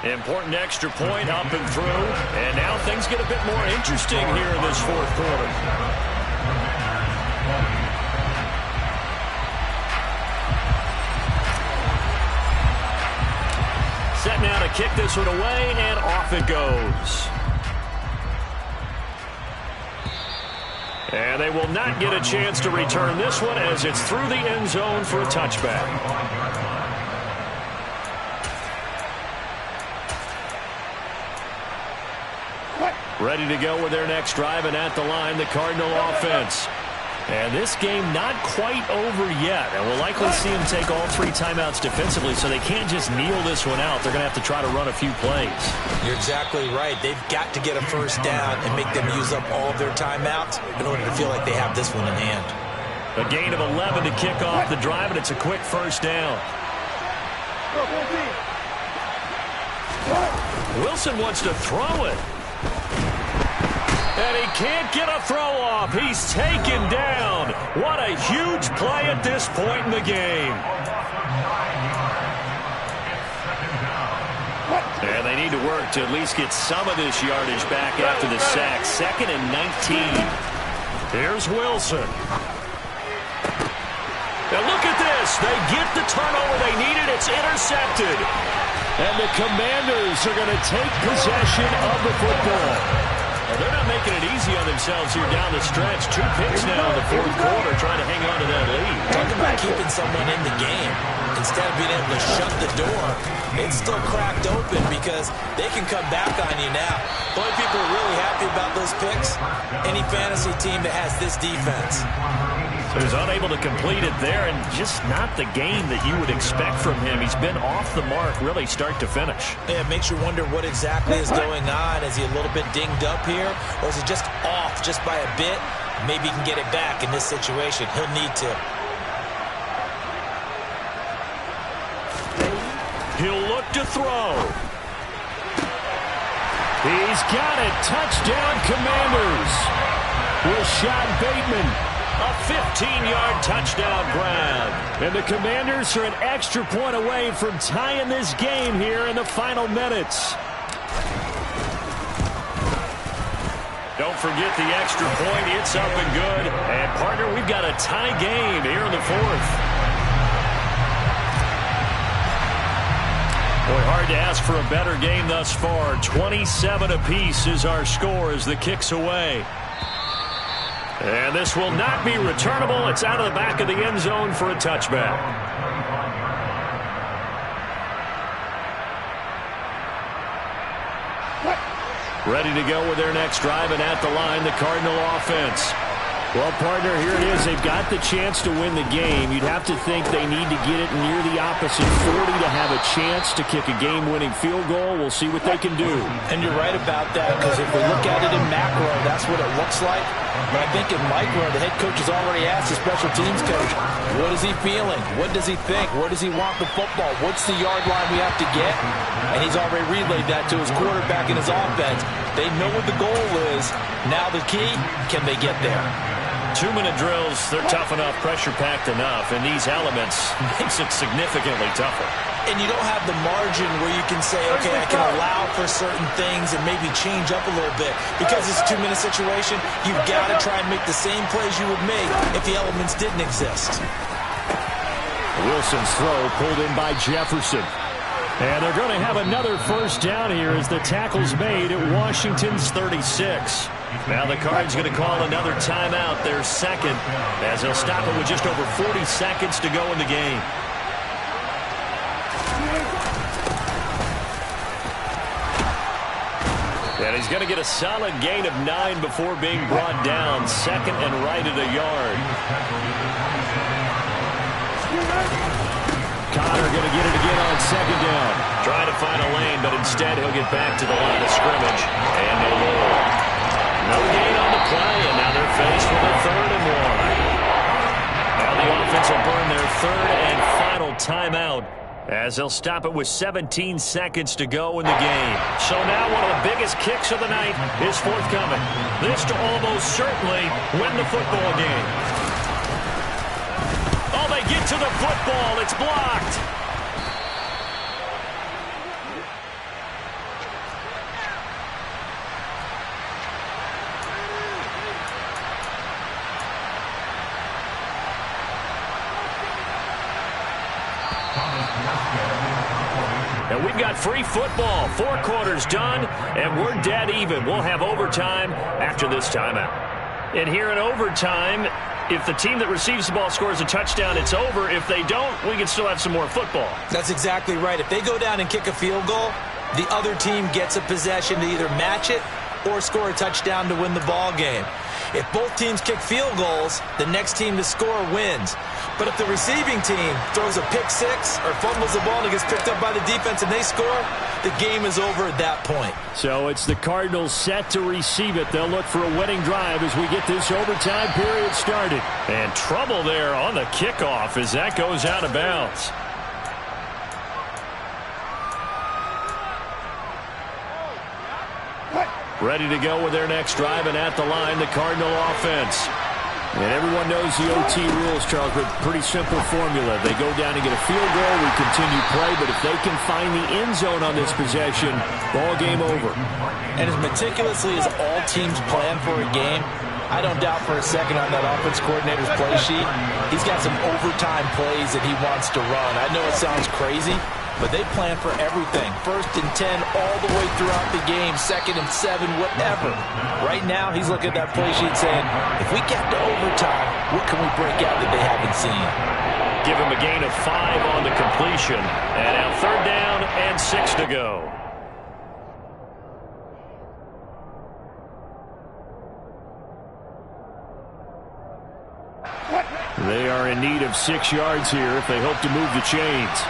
Important extra point up and through. And now things get a bit more interesting here in this 4th quarter. Set now to kick this one away, and off it goes. And they will not get a chance to return this one as it's through the end zone for a touchback. Ready to go with their next drive, and at the line, the Cardinal offense. And this game not quite over yet. And we'll likely see them take all 3 timeouts defensively, so they can't just kneel this one out. They're going to have to try to run a few plays. You're exactly right. They've got to get a 1st down and make them use up all of their timeouts in order to feel like they have this one in hand. A gain of 11 to kick off the drive, and it's a quick 1st down. Wilson wants to throw it. And he can't get a throw off. He's taken down. What a huge play at this point in the game. And they need to work to at least get some of this yardage back after the sack. 2nd and 19. Here's Wilson. Now look at this. They get the turnover they needed. It's intercepted. And the Commanders are going to take possession of the football. They're not making it easy on themselves here down the stretch. 2 picks now in the fourth quarter trying to hang on to that lead. Talking about keeping someone in the game. Instead of being able to shut the door, it's still cracked open because they can come back on you now. The only people who are really happy about those picks, any fantasy team that has this defense. So he's unable to complete it there, and just not the game that you would expect from him. He's been off the mark really start to finish. Yeah, it makes you wonder what exactly is going on. Is he a little bit dinged up here, or is he just off just by a bit? Maybe he can get it back in this situation. He'll need to. He'll look to throw. He's got it. Touchdown, Commanders. Rashad Bateman. A 15-yard touchdown grab. And the Commanders are an extra point away from tying this game here in the final minutes. Don't forget the extra point. It's up and good. And, partner, we've got a tie game here in the fourth. Boy, hard to ask for a better game thus far. 27 apiece is our score as the kick's away. And this will not be returnable. It's out of the back of the end zone for a touchback. Ready to go with their next drive, and at the line, the Cardinal offense. Well, partner, here it is. They've got the chance to win the game. You'd have to think they need to get it near the opposite 40 to have a chance to kick a game-winning field goal. We'll see what they can do. And you're right about that, because if we look at it in macro, that's what it looks like. But I think in micro, the head coach has already asked the special teams coach, what is he feeling? What does he think? Where does he want the football? What's the yard line we have to get? And he's already relayed that to his quarterback and his offense. They know what the goal is. Now the key, can they get there? 2-minute drills, they're tough enough, pressure-packed enough, and these elements makes it significantly tougher. And you don't have the margin where you can say, okay, I can allow for certain things and maybe change up a little bit. Because it's a 2-minute situation, you've got to try and make the same plays you would make if the elements didn't exist. Wilson's throw pulled in by Jefferson. And they're going to have another first down here as the tackle's made at Washington's 36. Now the Cards going to call another timeout, their second, as they'll stop it with just over 40 seconds to go in the game. And he's going to get a solid gain of 9 before being brought down. Second and right at a yard. Connor going to get it again on second down. Trying to find a lane, but instead he'll get back to the line of scrimmage. And they roll. No gain on the play, and now they're faced with a 3rd and 1. Now the offense will burn their 3rd and final timeout as they'll stop it with 17 seconds to go in the game. So now one of the biggest kicks of the night is forthcoming. This to almost certainly win the football game. Oh, they get to the football. It's blocked. And we've got free football. 4 quarters done, and we're dead even. We'll have overtime after this timeout. And here in overtime, if the team that receives the ball scores a touchdown, it's over. If they don't, we can still have some more football. That's exactly right. If they go down and kick a field goal, the other team gets a possession to either match it or score a touchdown to win the ball game. If both teams kick field goals, the next team to score wins. But if the receiving team throws a pick six or fumbles the ball and it gets picked up by the defense and they score, the game is over at that point. So it's the Cardinals set to receive it. They'll look for a winning drive as we get this overtime period started. And trouble there on the kickoff as that goes out of bounds. Ready to go with their next drive, and at the line, the Cardinal offense. And everyone knows the OT rules, Charles, but pretty simple formula. They go down and get a field goal, we continue play, but if they can find the end zone on this possession, ball game over. And as meticulously as all teams plan for a game, I don't doubt for a second on that offense coordinator's play sheet, he's got some overtime plays that he wants to run. I know it sounds crazy, but they plan for everything. 1st and 10 all the way throughout the game, 2nd and 7, whatever. Right now, he's looking at that play sheet saying, if we get to overtime, what can we break out that they haven't seen? Give him a gain of 5 on the completion. And now 3rd down and 6 to go. They are in need of 6 yards here if they hope to move the chains.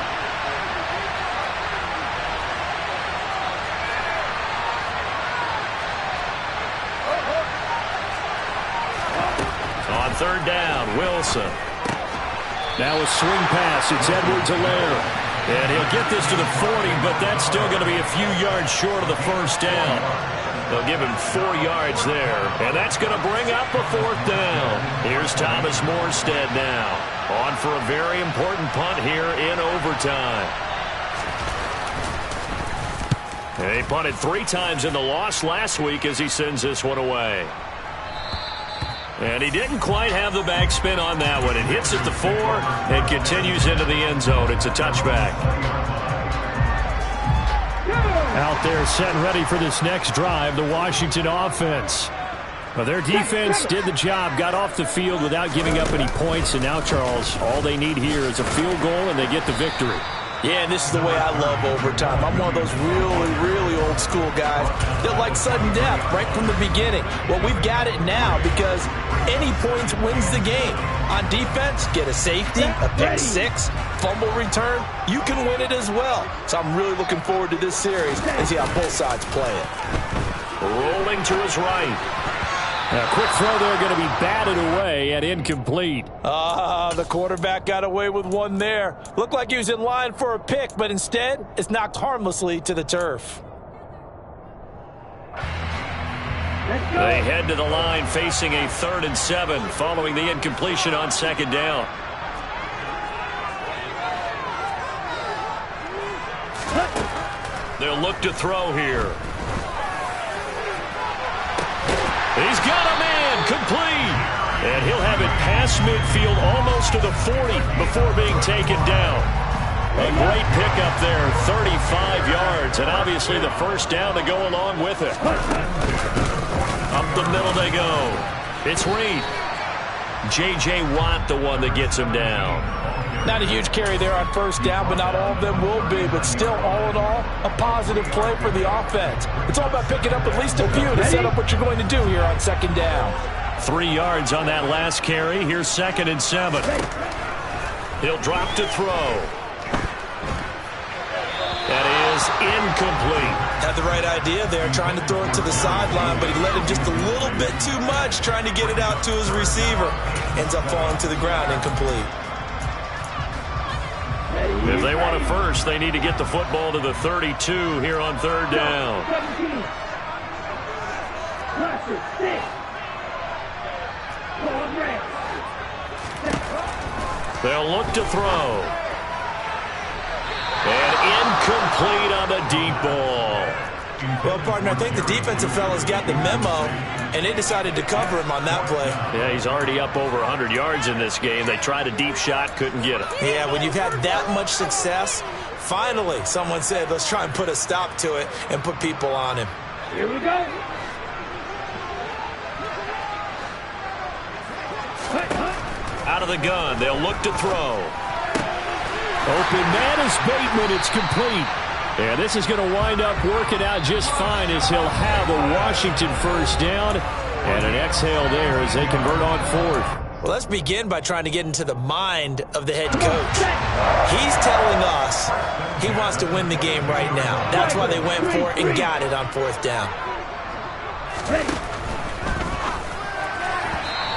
On 3rd down, Wilson. Now a swing pass. It's Edwards-Helaire. And he'll get this to the 40, but that's still going to be a few yards short of the 1st down. They'll give him 4 yards there, and that's going to bring up a 4th down. Here's Thomas Morstead now, on for a very important punt here in overtime. And he punted 3 times in the loss last week as he sends this one away. And he didn't quite have the backspin on that one. It hits at the 4 and continues into the end zone. It's a touchback. Out there set and ready for this next drive, the Washington offense. Well, their defense did the job, got off the field without giving up any points, and now, Charles, all they need here is a field goal, and they get the victory. Yeah, and this is the way I love overtime. I'm one of those really, really old school guys that like sudden death right from the beginning. Well, we've got it now because any points wins the game. On defense, get a safety, a pick 6, fumble return, you can win it as well. So I'm really looking forward to this series and see how both sides play it. Rolling to his right. A quick throw there going to be batted away and incomplete. The quarterback got away with one there. Looked like he was in line for a pick, but instead, it's knocked harmlessly to the turf. They head to the line facing a 3rd and 7 following the incompletion on 2nd down. They'll look to throw here. He's got a man complete. And he'll have it past midfield almost to the 40 before being taken down. A great pickup there, 35 yards, and obviously the 1st down to go along with it. Up the middle they go. It's Reed. J.J. Watt, the one that gets him down. Not a huge carry there on 1st down, but not all of them will be. But still, all in all, a positive play for the offense. It's all about picking up at least a few to set up what you're going to do here on 2nd down. 3 yards on that last carry. Here's 2nd and 7. He'll drop to throw. That is incomplete. Had the right idea there, trying to throw it to the sideline, but he let him just a little bit too much, trying to get it out to his receiver. Ends up falling to the ground, incomplete. If they want it first, they need to get the football to the 32 here on 3rd down. They'll look to throw. And incomplete on the deep ball. Well, partner, I think the defensive fellas got the memo, and they decided to cover him on that play. Yeah, he's already up over 100 yards in this game. They tried a deep shot, couldn't get it. Yeah, when you've had that much success, finally someone said, let's try and put a stop to it and put people on him. Here we go. Out of the gun, they'll look to throw. Open man is Bateman. It's complete. And this is going to wind up working out just fine as he'll have a Washington 1st down. And an exhale there as they convert on 4th. Well, let's begin by trying to get into the mind of the head coach. He's telling us he wants to win the game right now. That's why they went for it and got it on 4th down.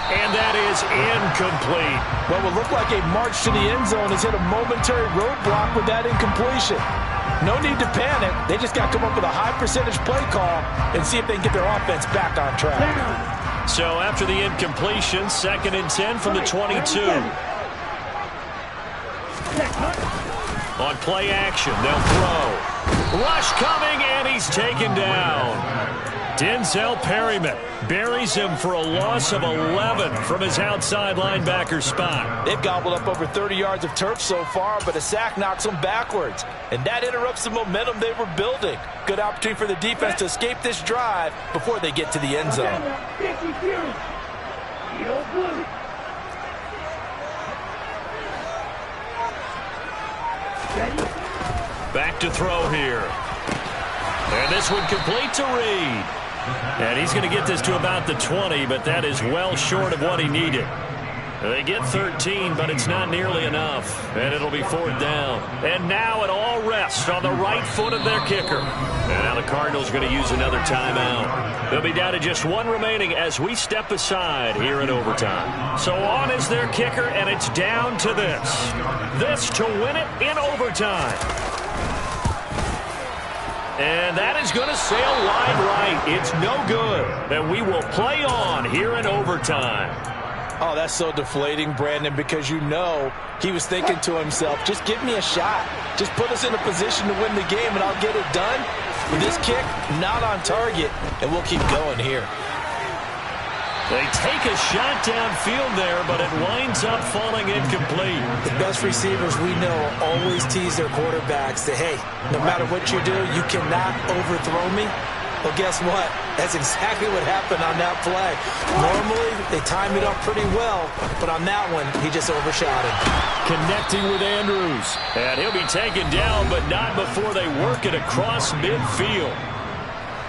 And that is incomplete. What will look like a march to the end zone has hit a momentary roadblock with that incompletion. No need to panic. They just got to come up with a high percentage play call and see if they can get their offense back on track. So after the incompletion, 2nd and 10 from the 22. On play action, they'll throw. Rush coming, and he's taken down. Denzel Perryman buries him for a loss of 11 from his outside linebacker spot. They've gobbled up over 30 yards of turf so far, but a sack knocks them backwards. And that interrupts the momentum they were building. Good opportunity for the defense to escape this drive before they get to the end zone. Back to throw here. And this one complete to Reed. And he's going to get this to about the 20, but that is well short of what he needed. They get 13, but it's not nearly enough. And it'll be 4th down. And now it all rests on the right foot of their kicker. And now the Cardinals are going to use another timeout. They'll be down to just one remaining as we step aside here in overtime. So on is their kicker, and it's down to this. This to win it in overtime. And that is going to sail wide right. It's no good. And we will play on here in overtime. Oh, that's so deflating, Brandon, because you know he was thinking to himself, just give me a shot. Just put us in a position to win the game, and I'll get it done. With this kick, not on target, and we'll keep going here. They take a shot downfield there, but it winds up falling incomplete. The best receivers we know always tease their quarterbacks that, hey, no matter what you do, you cannot overthrow me. Well, guess what? That's exactly what happened on that play. Normally, they time it up pretty well, but on that one, he just overshot it. Connecting with Andrews. And he'll be taken down, but not before they work it across midfield.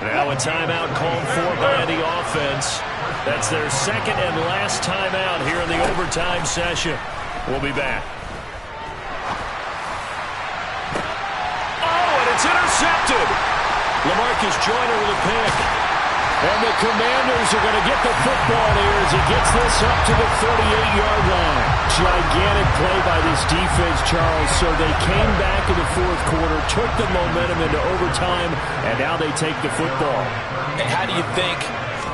Now a timeout called for by the offense. That's their second and last timeout here in the overtime session. We'll be back. Oh, and it's intercepted. LaMarcus Joyner with a pick. And the Commanders are going to get the football here as he gets this up to the 38-yard line. Gigantic play by this defense, Charles. So they came back in the fourth quarter, took the momentum into overtime, and now they take the football. And how do you think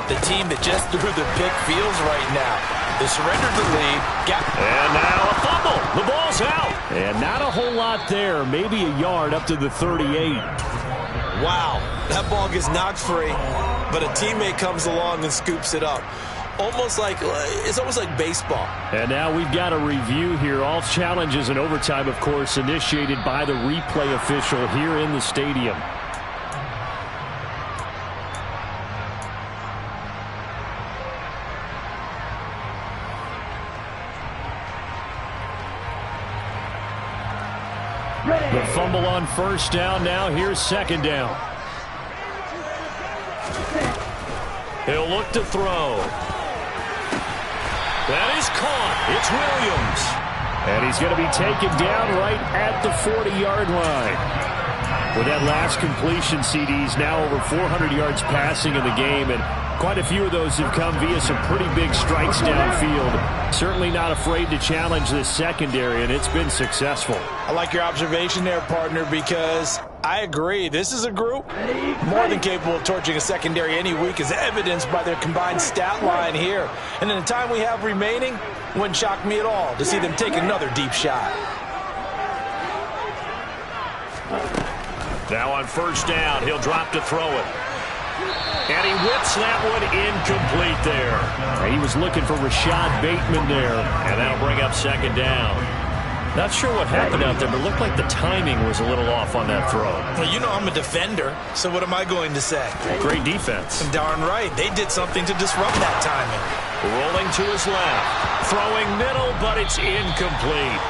the team that just threw the pick feels right now? They surrendered the lead. And now a fumble. The ball's out. And not a whole lot there. Maybe a yard up to the 38. Wow, that ball gets knocked free, but a teammate comes along and scoops it up. It's almost like baseball. And now we've got a review here. All challenges in overtime, of course, initiated by the replay official here in the stadium. The fumble on first down. Now here's second down. He'll look to throw. That is caught. It's Williams. And he's going to be taken down right at the 40-yard line. With that last completion, CD's now over 400 yards passing in the game, and quite a few of those have come via some pretty big strikes downfield. Certainly not afraid to challenge this secondary, and it's been successful. I like your observation there, partner, because I agree. This is a group more than capable of torching a secondary any week, as evidenced by their combined stat line here. And in the time we have remaining, wouldn't shock me at all to see them take another deep shot. Now on first down, he'll drop to throw it. And he whips that one incomplete there. He was looking for Rashad Bateman there, and that'll bring up second down. Not sure what happened out there, but it looked like the timing was a little off on that throw. Well, you know I'm a defender, so what am I going to say? Great defense. Darn right. They did something to disrupt that timing. Rolling to his left. Throwing middle, but it's incomplete.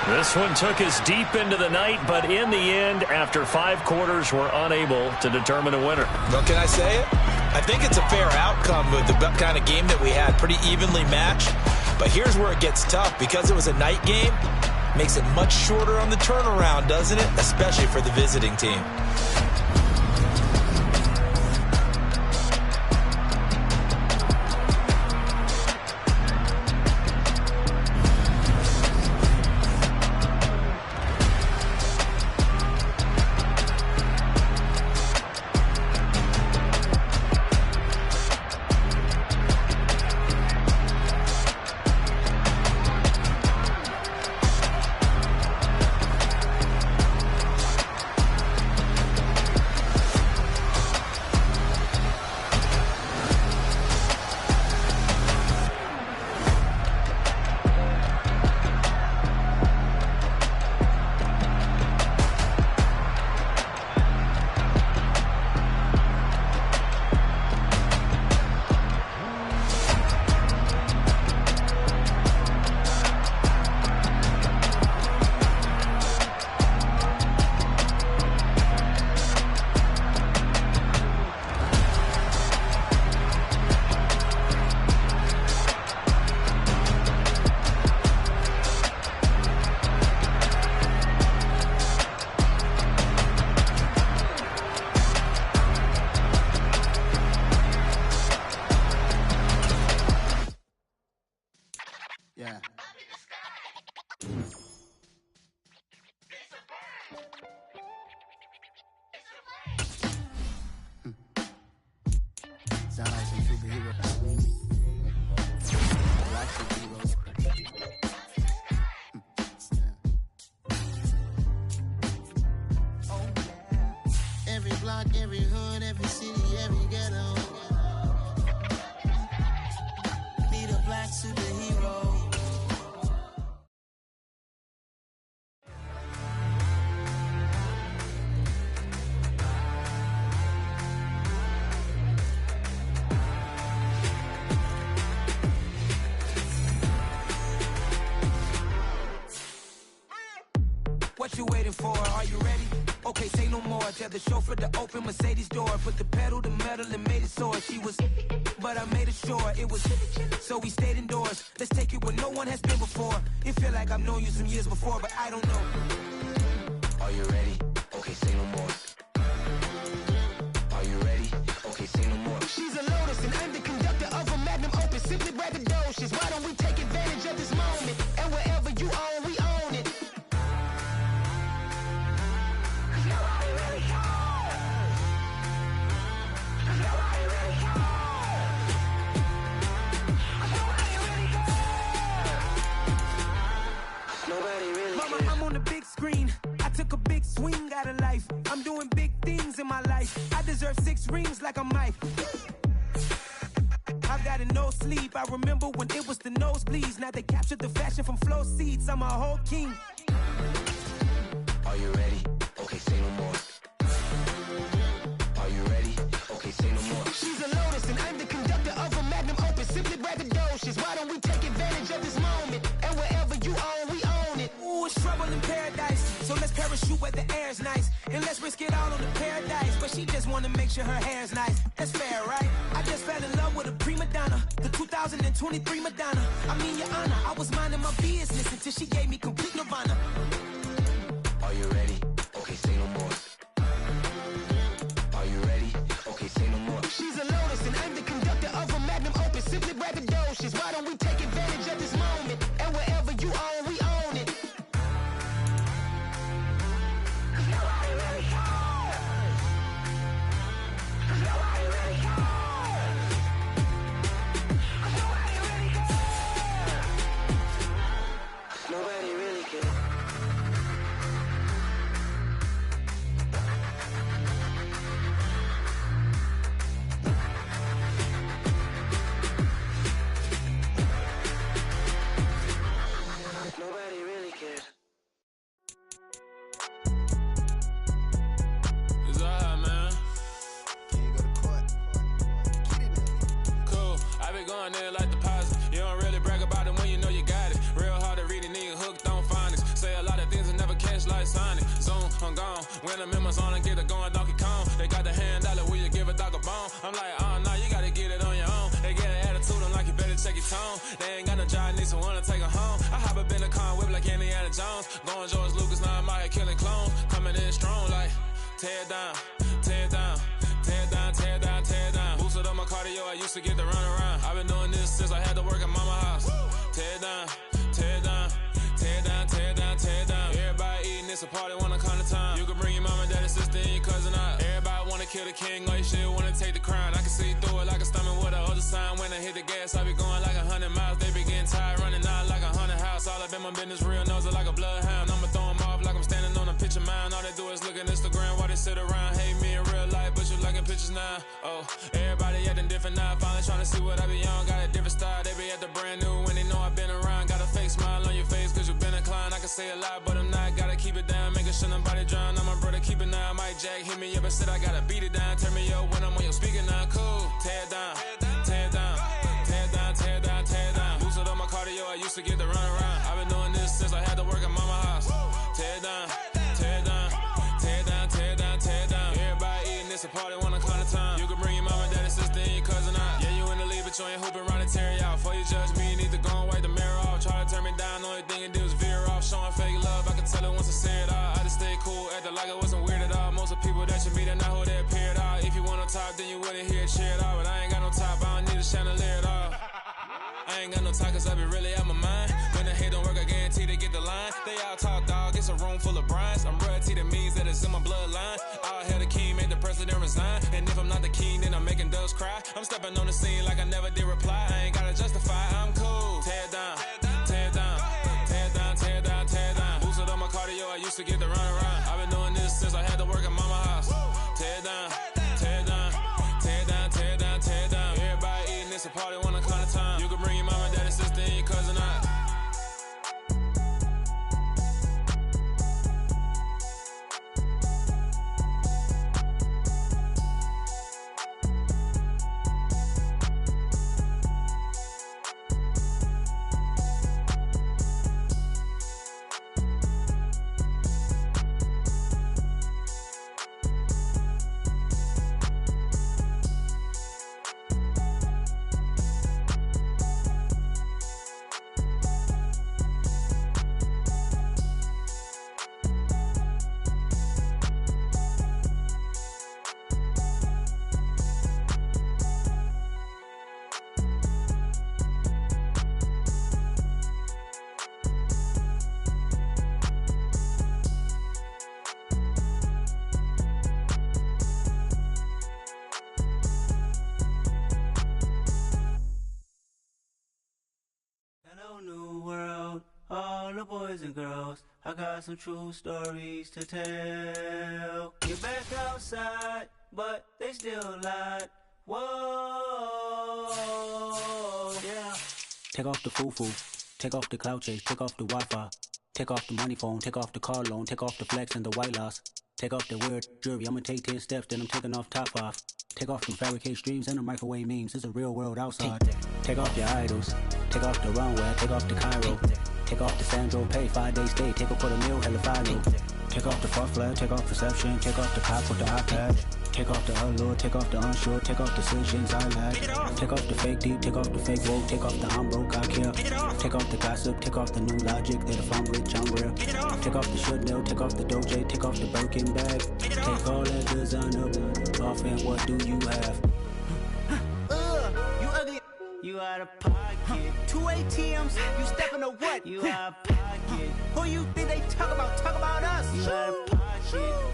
This one took us deep into the night, but in the end, after 5 quarters, we're unable to determine a winner. Well, can I say it? I think it's a fair outcome with the kind of game that we had, pretty evenly matched. But here's where it gets tough. Because it was a night game, makes it much shorter on the turnaround, doesn't it? Especially for the visiting team. waiting for. Are you ready? Okay, say no more. Tell the chauffeur to open Mercedes door. Put the pedal to metal and made it soar. She was, but I made it sure it was. So we stayed indoors. Let's take it where no one has been before. It feel like I've known you some years before, but I don't know. Are you ready? Okay, say no more. Are you ready? Okay, say no more. She's a Lotus and I'm the conductor of a Magnum Opus. Simply braggadocious. Why don't we take advantage of this moment? And wherever you own, we own it. Mama, I'm on the big screen. I took a big swing out of life. I'm doing big things in my life. I deserve 6 rings like I'm Mike. I've got no sleep. I remember when it was the nosebleeds. Now they captured the fashion from flow seats. I'm a whole king. Are you ready? Okay, say no more. Are you ready? Okay, say no more. She's a Lotus and I'm the conductor of a Magnum Opus. Simply braggadocious. Why don't we take advantage of this moment? And wherever you own, we own it. Ooh, it's trouble in paradise. So let's parachute where the air's nice. And let's risk it all on the paradise. But she just wanna make sure her hair's nice. That's fair, right? I just fell in love with a prima donna. The 2023 Madonna. I mean, your honor, I was minding my business until she gave me complete nirvana. Are you ready? Okay, say no more. Are you ready? Okay, say no more. She's a Lotus and I'm the conductor of a Magnum Opus. Simply braggadocious. Why don't we take advantage of this moment? And wherever you own, we own it. Nobody really cares. Nobody really cares. Nobody really cares. Nobody really cares. Nobody really cares. It's alright, man. Can you go to court? Get it now. Cool. I been going there like deposit. You don't really brag about it when you know you got it. Real hard to read a nigga hooked on phonics. Say a lot of things and never catch like Sonic. Zoom, I'm gone. When I'm in my zone, I get it going Donkey Kong. They got the $100, will you give a dog a bone? I'm like, oh no, you gotta get it on your own. They get an attitude, I'm like, you better check your tone. They ain't got no job, need someone to take her home. I hop up in the car, whip like Indiana Jones. Going George Lucas, now I'm out here killing clones. Coming in strong like, tear it down, tear it down. Tear it down, tear it down, tear it down. Boosted up my cardio, I used to get to run around. I've been doing this since I had to work at mama house. Tear it down, tear it down, tear it down, tear it down, tear it down. Everybody eating, it's a party when I come to time. You can bring your mama, daddy, sister, and your cousin out. Everybody wanna kill the king, or you shit wanna take the crown. I can see through it like a stomach with a other sign. When I hit the gas, I be going like 100 miles. They be getting tired, running out like 100 house. All up in my business, real nose it like a bloodhound. I'ma throw 'em off like I'm standing on a picture mound. All they do is look at Instagram while they sit around. Hate me in real life, but you liking pictures now. Oh, everybody acting different now. Finally trying to see what I be on. Got a different style, they be at the brand new when they know I've been around. Got a fake smile on your face cause you been inclined. I can say a lot, but I'm not. Gotta keep it down, making sure nobody drown. I'm my brother, keep it now. Mike Jack hit me up and said I gotta beat it down. Turn me up when I'm on your speaker now. Cool, tear it down, tear it down, tear it down, tear it down, tear it down. Boosted up my cardio, I used to get to run around. I've been doing this since I had to work at mama house. Tear it down, tear it down, tear it down, tear it down, tear it down. Everybody eating, it's a party when I come to time. You can bring your mama, daddy, sister, and your cousin out. Yeah, you in the lead, but you ain't hooping around and tear you out. Before you judge me, you need to go and wipe the mirror off. Try to turn me down, only thing you do is veer off. Showing fake love, I can tell it once I say it all. I just stay cool, acting like it wasn't weird at all. Most of the people that you meet are not who they appear at all. If you want on top, then you wouldn't hear it cheer at all. But I ain't got no top, I don't need a chandelier at all. I ain't got no time cause I be really out my mind. When the hate don't work, I guarantee they get the line. They all talk dog, it's a room full of brines. I'm royalty, that means that it's in my bloodline. All hail the king, made the president resign. And if I'm not the king, then I'm making doves cry. I'm stepping on the scene like I never did reply. I ain't gotta justify, I'm cool. Tear it down, tear it down, tear it down, tear it down, tear it down. Boosted up my cardio, I used to get to run around. I've been doing this since I had to work at mama house. Tear it down, tear it down, tear it down, tear it down, tear it down. Everybody eating, it's a party when I come to time. You can bring your mama, daddy, sister, and your cousin out. the boys and girls, I got some true stories to tell. Get back outside, but they still lied. Whoa, yeah. Take off the foo-foo, take off the cloud chase, take off the Wi-Fi. Take off the money phone, take off the car loan, take off the flex and the white loss. Take off the weird jewelry, I'ma take 10 steps, then I'm taking off top off. Take off the fabricate streams and the microwave memes, it's a real world outside. Take off your idols, take off the runway, take off the Cairo. Take off the Sandro Pay, 5-day stay, take a $250,000, hella final. Take off the far flag, take off perception, take off the cop with the iPad. Take off the allure, take off the unsure, take off decisions I lack. Take off the fake deep, take off the fake woke, take off the I'm broke, I care. Take off the gossip, take off the new logic, that if I'm rich, I'm real. Take off the Chanel, take off the Doja, take off the Birkin bag. Take all that designer off and what do you have? You ugly, you out of pocket. 2 ATMs, you stepping to what? You out of pocket. Who you think they talk about us? You out of pocket.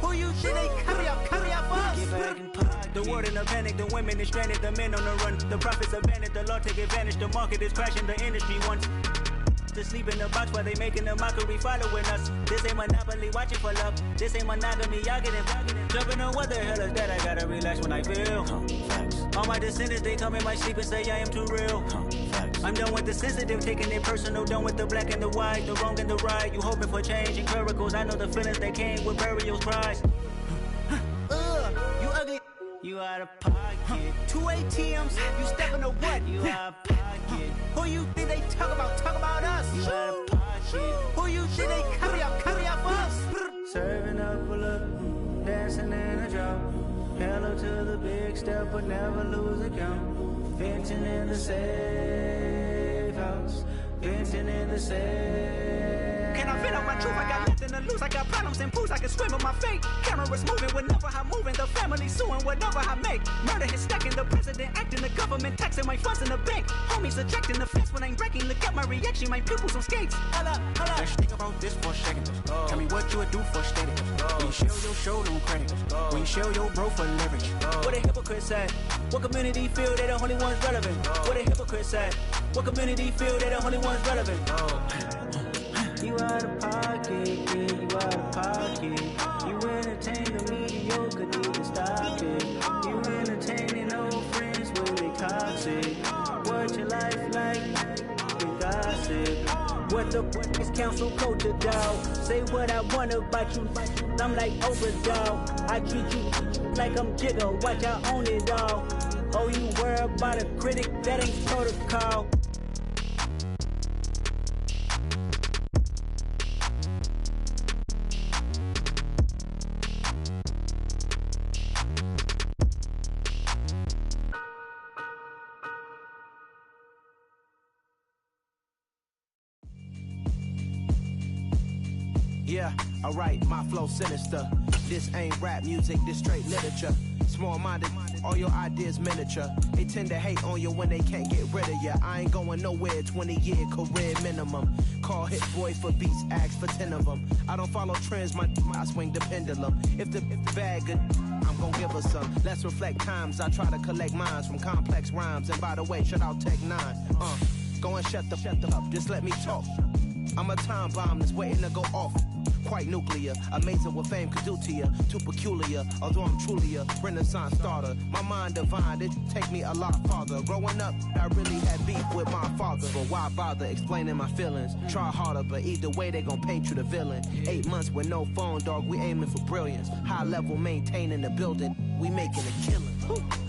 Who you think they carry out for us? Get back in pocket. The world in a panic, the women is stranded, the men on the run. The profits abandoned, the law take advantage, the market is crashing, the industry wants to sleep in the box while they making a mockery following us. This ain't Monopoly, watching for love. This ain't monogamy, y'all getting jumping on what the hell is that? I gotta relax when I feel. All my descendants, they come in my sleep and say I am too real. I'm done with the sensitive, taking it personal. Done with the black and the white, the wrong and the right. You hoping for change and miracles. I know the feelings that came with burial cries. You ugly. You out of pocket. 2 ATMs, you stepping to what? You out of pocket. Who you think they talk about us? You out of pocket. Who you think they carry out for us? Serving up a look, dancing in a drop. Hello to the big step, but never lose a count. Venting in the safe house. Venting in the safe. Can I vent out my truth? I got nothing to lose. I got problems and pools. I can swim with my fate. Cameras moving whenever I'm moving. The family suing whatever I make. Murder is stacking. The president acting. The government taxing my funds in the bank. Homies ejecting the fence when I'm breaking. Look at my reaction. My pupils on skates. Hold up. Let's think about this for a second. Tell me what you would do for steady. When you show your show, no credit. When you show your bro for leverage. What a hypocrite said. What community feel they the only ones relevant? What a hypocrite said. What community feel they the only ones relevant? You out of pocket, yeah, you out of pocket. You entertain the mediocre, need to stop it. You entertaining old friends when they toxic. What your life like? You gossip. What the is council culture, dog? Say what I want about you. I'm like overdog. I treat you like I'm Jigga. Watch I own it all. Oh, you worry about a critic? That ain't protocol. Yeah, alright, my flow sinister. This ain't rap music, this straight literature. Small-minded, all your ideas miniature. They tend to hate on you when they can't get rid of you. I ain't going nowhere, 20-year career minimum. Call Hit Boy for beats, ask for 10 of them. I don't follow trends, I swing the pendulum. If the bag good, I'm gon' give her some. Let's reflect times, I try to collect minds from complex rhymes. And by the way, shout out Tech 9. Go and shut the up, just let me talk. I'm a time bomb that's waiting to go off. Quite nuclear, amazing what fame could do to you. Too peculiar, although I'm truly a renaissance starter. My mind divine, it take me a lot farther. Growing up, I really had beef with my father. But why bother explaining my feelings? Try harder, but either way they gon' paint you the villain. 8 months with no phone, dog, we aiming for brilliance. High level maintaining the building, we making a killing.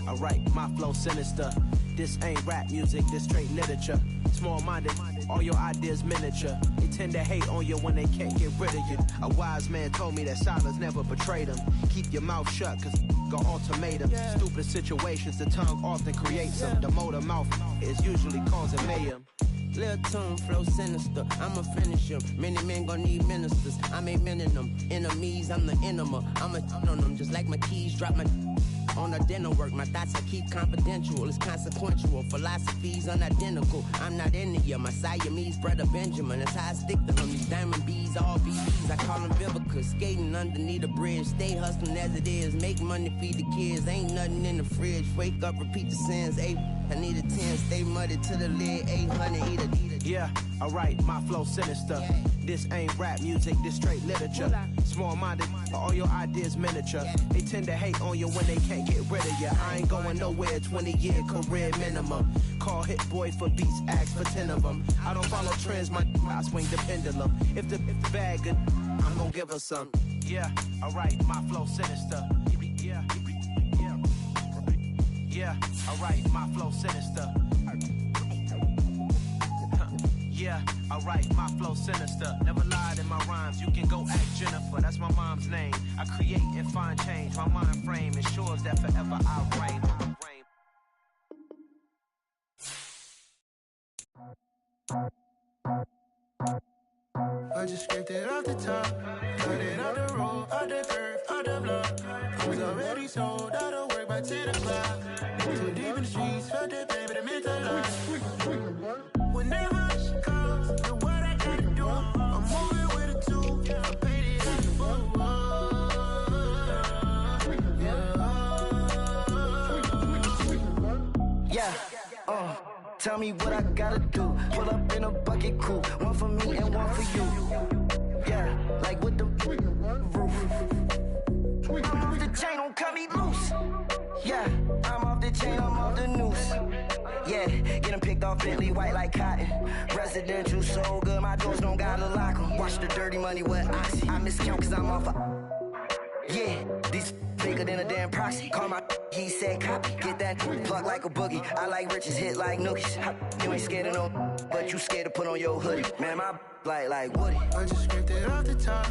Alright, my flow sinister. This ain't rap music, this straight literature. Small-minded, all your ideas miniature. They tend to hate on you when they can't get rid of you. A wise man told me that silence never betrayed them. Keep your mouth shut, cause got ultimatum. Stupid situations, the tongue often creates them. The motor mouth is usually causing mayhem. Lil' tune, flow sinister, I'ma finish him. Many men gon' need ministers, I'm aiming them. Enemies, I'm the enema. I'ma on them just like my keys, drop my on the dinner work. My thoughts I keep confidential, it's consequential. Philosophies unidentical, I'm not India. My Siamese brother Benjamin, that's how I stick to them. These diamond bees, all BBs, I call them Vivica. Skating underneath the bridge, stay hustling as it is. Make money, feed the kids, ain't nothing in the fridge. Wake up, repeat the sins, I need a 10, stay muddy to the lid, 800, eat a. Yeah, alright, my flow sinister. This ain't rap music, this straight literature. Small-minded, all your ideas miniature. They tend to hate on you when they can't get rid of you. I ain't going nowhere, 20-year career minimum. Call Hit Boy for beats, ask for 10 of them. I don't follow trends, I swing the pendulum. If the bag good, I'm gonna give her some. Yeah, alright, my flow sinister. Yeah, alright, my flow sinister. Yeah, alright, my flow sinister. Never lied in my rhymes, you can go ask Jennifer, that's my mom's name. I create and find change, my mind frame ensures that forever I reign. I just scraped it off the top, cut it out the road, out the curve, out the block. I was already sold, out of work by 10 o'clock. Too deep in the streets, felt that baby, the mental lie. Whenever she calls, the what I gotta do, I'm moving with a two, I paid it out the book. Yeah, tell me what I gotta do. Pull up in a bucket crew, one for me and one for you. Yeah, like with the roof. I'm off the chain, don't cut me loose. Yeah, I'm off the chain, I'm off the noose. Yeah, getting picked off Bentley, white like cotton. Residential, so good, my doors don't gotta lock them. Watch the dirty money with oxy. I miscount cause I'm off a... Yeah, these bigger than a damn proxy. Call my he said copy. Get that plug like a boogie. I like riches, hit like nookies. You ain't scared of no, but you scared to put on your hoodie. Man, my like Woody. I just scraped it off the top,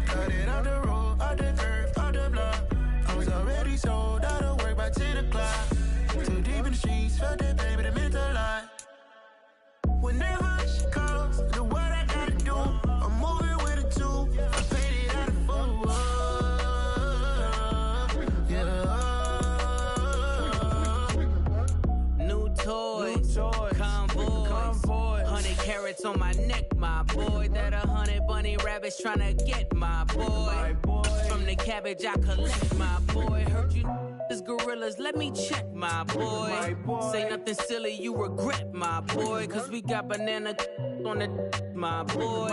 cut it out the road, out the curve, out the block. I was already sold, out of work by 10 o'clock. Too deep in the streets, felt that baby, the mental lie. Whenever she calls, the what I gotta do, I'm moving with a two, I paid it out of full. New toys, convoys, 100 carats on my neck, my boy. That 100 bunny rabbits tryna get my boy. From the cabbage I collect, my boy. Heard you is gorillas, let me check, my boy. Say nothing silly, you regret, my boy. Cause we got banana on the my boy.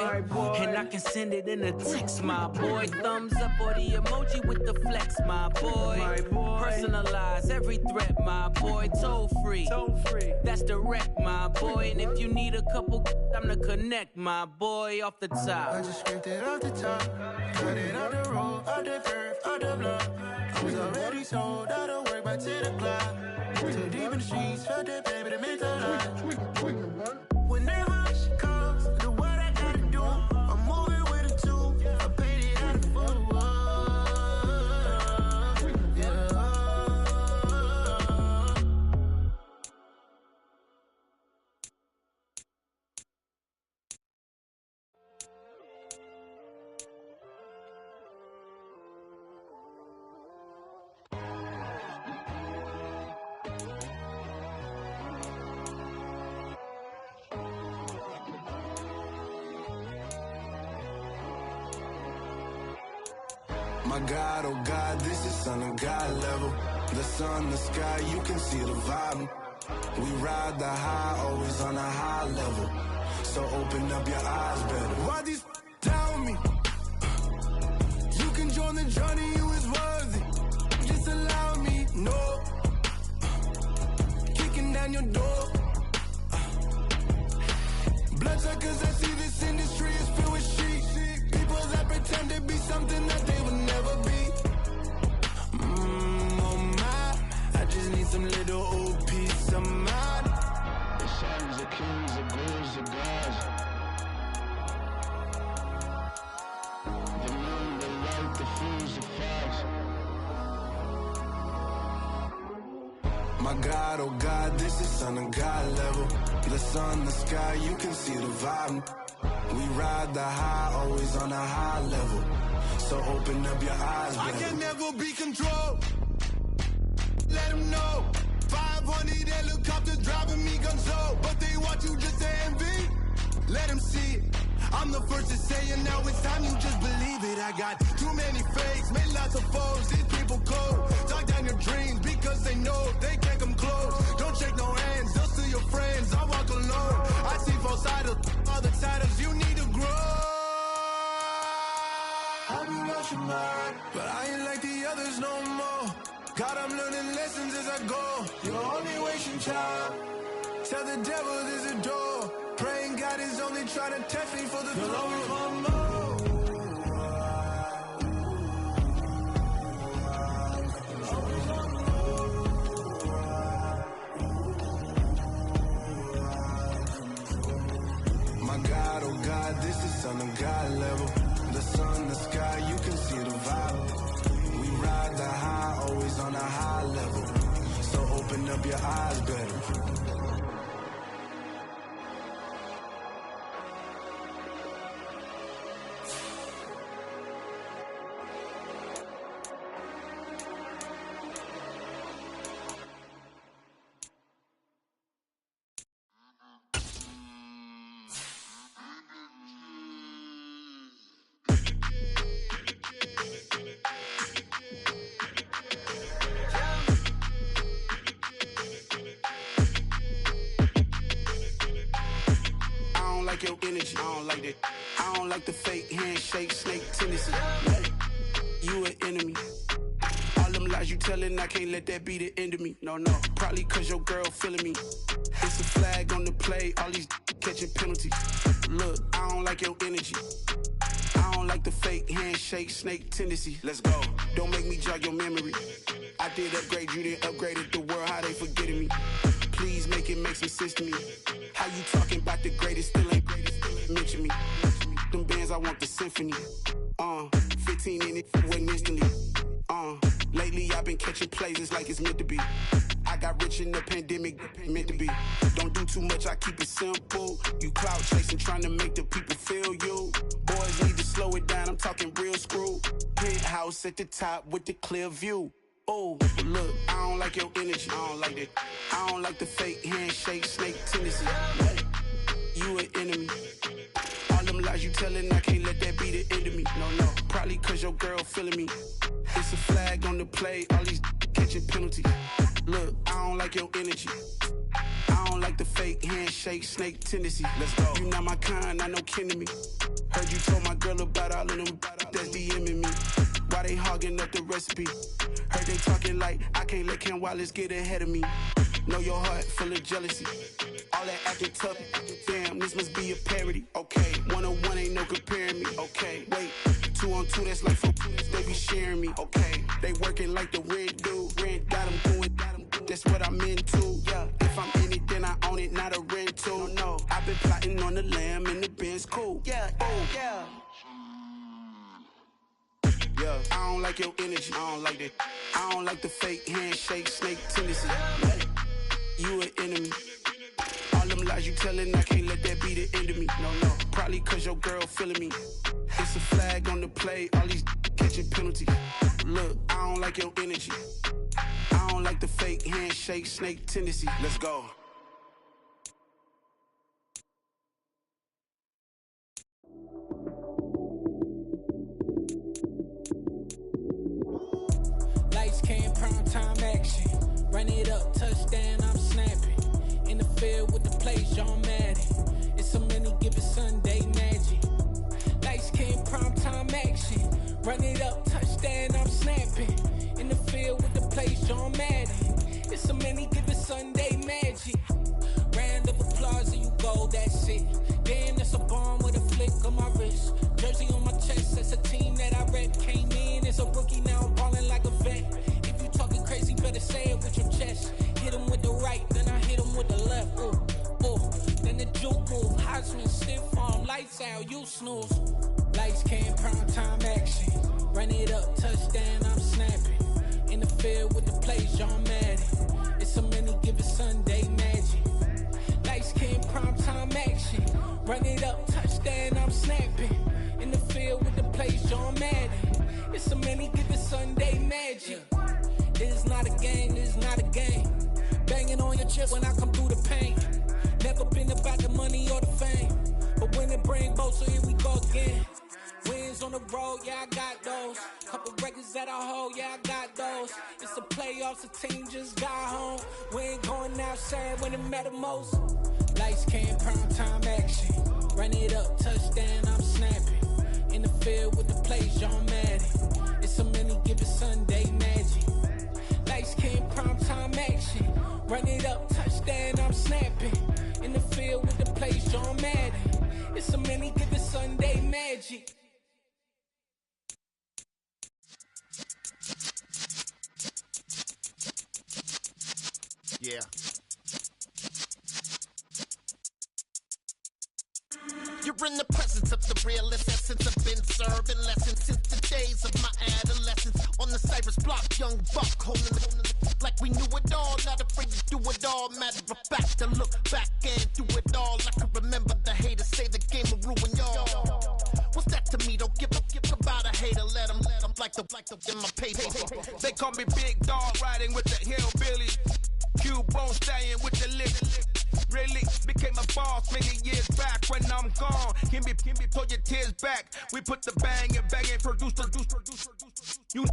And I can send it in a text, my boy. Thumbs up or the emoji with the flex, my boy. Personalize every threat, my boy. Toll free, that's direct, my boy. And if you need a couple, I'm the connect, my boy. Off the top, I just scraped it off the top, cut it out the road, out the curve, out the block. I was already sold, out of work by 10 o'clock. Too deep in the streets, felt that baby, the mental lie. Whenever she calls, the what I gotta do, I'm moving with a two, I paid it out of full. My God, oh God, this is Son of God level. The sun, the sky, you can see the vibe. We ride the high, always on a high level. So open up your eyes better. Why these tell me? You can join the journey, you is worthy. Just allow me, no. Kicking down your door. Bloodsuckers, I see this industry is filled with sheep. People that pretend to be something that they would never be. Oh my, I just need some little old peace of mind. The sons of kings, the ghouls, the gods. The moon, the light, the fools, the facts. My God, oh God, this is Son of God level. The sun, the sky, you can see the vibe. We ride the high, always on a high level. So open up your eyes, baby. I can never be controlled. Let them know. 500 helicopters driving me gonzo. But they want you just to envy. Let them see it. I'm the first to say it, now it's time you just believe it. I got too many fakes, made lots of foes. These people cold. Talk down your dreams because they know they can't come close. Don't shake no hands, they'll steal your friends. I walk alone. I see both sides of all the let go. You're only wasting time. Tell the devil there's a door. Praying God is only trying to test me for the glory. Oh God, this is Son of God level. The sun, the sky, you can see the vibe. We ride the high, always on a high level. So open up your eyes better. Your energy, I don't like that. I don't like the fake handshake, snake tendency. You an enemy. All them lies you telling, I can't let that be the end of me. No, probably cause your girl feeling me. It's a flag on the play, all these catching penalties. Look, I don't like your energy. I don't like the fake handshake, snake tendency. Let's go. Don't make me jog your memory. I did upgrade, you didn't upgrade it. The world, how they forgetting me. Please make it make some sense to me. How you talking about the greatest, still ain't greatest, mention me. Them bands, I want the symphony. 15 in it, wasn't instantly. Lately I've been catching plays, it's like it's meant to be. I got rich in the pandemic, meant to be. Don't do too much, I keep it simple. You clout chasing, trying to make the people feel you. Boys need to slow it down, I'm talking real screw. Penthouse at the top with the clear view. Oh, look, I don't like your energy, I don't like that. I don't like the fake handshake, snake tendency. You an enemy. All them lies you telling, I can't let that be the end of me. No, probably cause your girl feeling me. It's a flag on the play, all these catching penalties. Look, I don't like your energy. I don't like the fake handshake, snake tendency. Let's go. You not my kind, I know kin to me. Heard you told my girl about all of them that's DMing me. Why they hogging up the recipe? Heard they talking like I can't let Ken Wallace get ahead of me. Know your heart full of jealousy. All that acting tough, damn, this must be a parody. Okay, 1-on-1 ain't no comparing me. Okay, wait, 2-on-2, that's like 4, they be sharing me. Okay, they working like the rent dude. Rent got them doing, that's what I'm into. Yeah, if I'm in it, then I own it, not a rental. No, I've been plotting on the lamb and the Benz cool. Yeah, oh, yeah. Yeah, I don't like your energy, I don't like that. I don't like the fake handshake, snake tendency. You an enemy. All them lies you telling, I can't let that be the end of me. No, probably cause your girl feeling me. It's a flag on the play, all these catching penalties. Look, I don't like your energy. I don't like the fake handshake, snake tendency. Let's go. Time action, run it up, touchdown, I'm snapping. In the field with the plays, John Madden. It's so many, give it Sunday magic. Lights came prime time action, run it up, touchdown, I'm snapping. In the field with the plays, John Madden. It's so many, give it Sunday magic. Round of applause and you go, that's it. Damn, that's a bomb with a flick on my wrist. Jersey on my chest, that's a team that I rep. Came in as a rookie, now I'm balling like a vet. Talking crazy, better say it with your chest. Hit him with the right, then I hit him with the left. Then the juke move, Heisman, stiff arm, lights out, you snooze. Lights came, prime time action. Run it up, touchdown, I'm snapping. In the field with the plays, John Madden. It's so many, give it Sunday magic. Lights came, prime time action. Run it up, touchdown, I'm snapping. In the field with the plays, John Madden. It's so many, give it Sunday magic. This is not a game, this is not a game. Banging on your chest when I come through the pain. Never been about the money or the fame. But when it bring both, so here we go again. Wins on the road, yeah, I got those. Couple records that I hold, yeah, I got those. It's the playoffs, the team just got home. We ain't going outside when it matter most. Lights came, prime time action. Run it up, touchdown, I'm snapping. In the field with the plays, John Madden. It's so many, give it Sunday magic. Lights came, prime time action. Run it up, touchdown, I'm snapping. In the field with the plays, John Madden. It's so many, give it Sunday magic. Yeah. You're in the presence of the realest essence. I've been serving lessons since the days of my adolescence. On the Cypress block, young buck holding it like we knew it all. Not afraid to do it all. Matter of fact, to look back and do it all. I can remember the haters say the game will ruin y'all. What's that to me? Don't give about a hater. Let them like the in my paper. They call me Big Dog, riding with the hillbillies. Cubone stallion with the lick. Really became a boss many years back. When I'm gone, can be pull your tears back. We put the bang and produce. You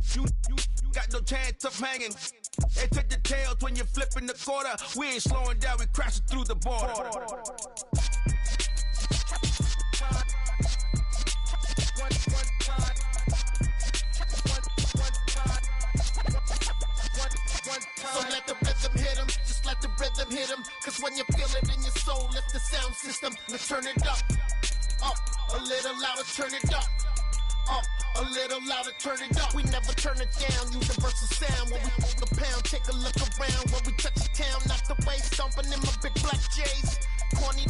got no chance of hanging. They take the tails when you're flipping the quarter. We ain't slowing down, we crashing through the border. So let the rhythm hit him, just let the rhythm hit him. Cause when you feel it in your soul, lift the sound system. Let's turn it up, a little louder, turn it up. A little louder, turn it up. We never turn it down, universal sound. When we move the pound, take a look around. When we touch the town, knock the way, stomping in my big black J's. Corny,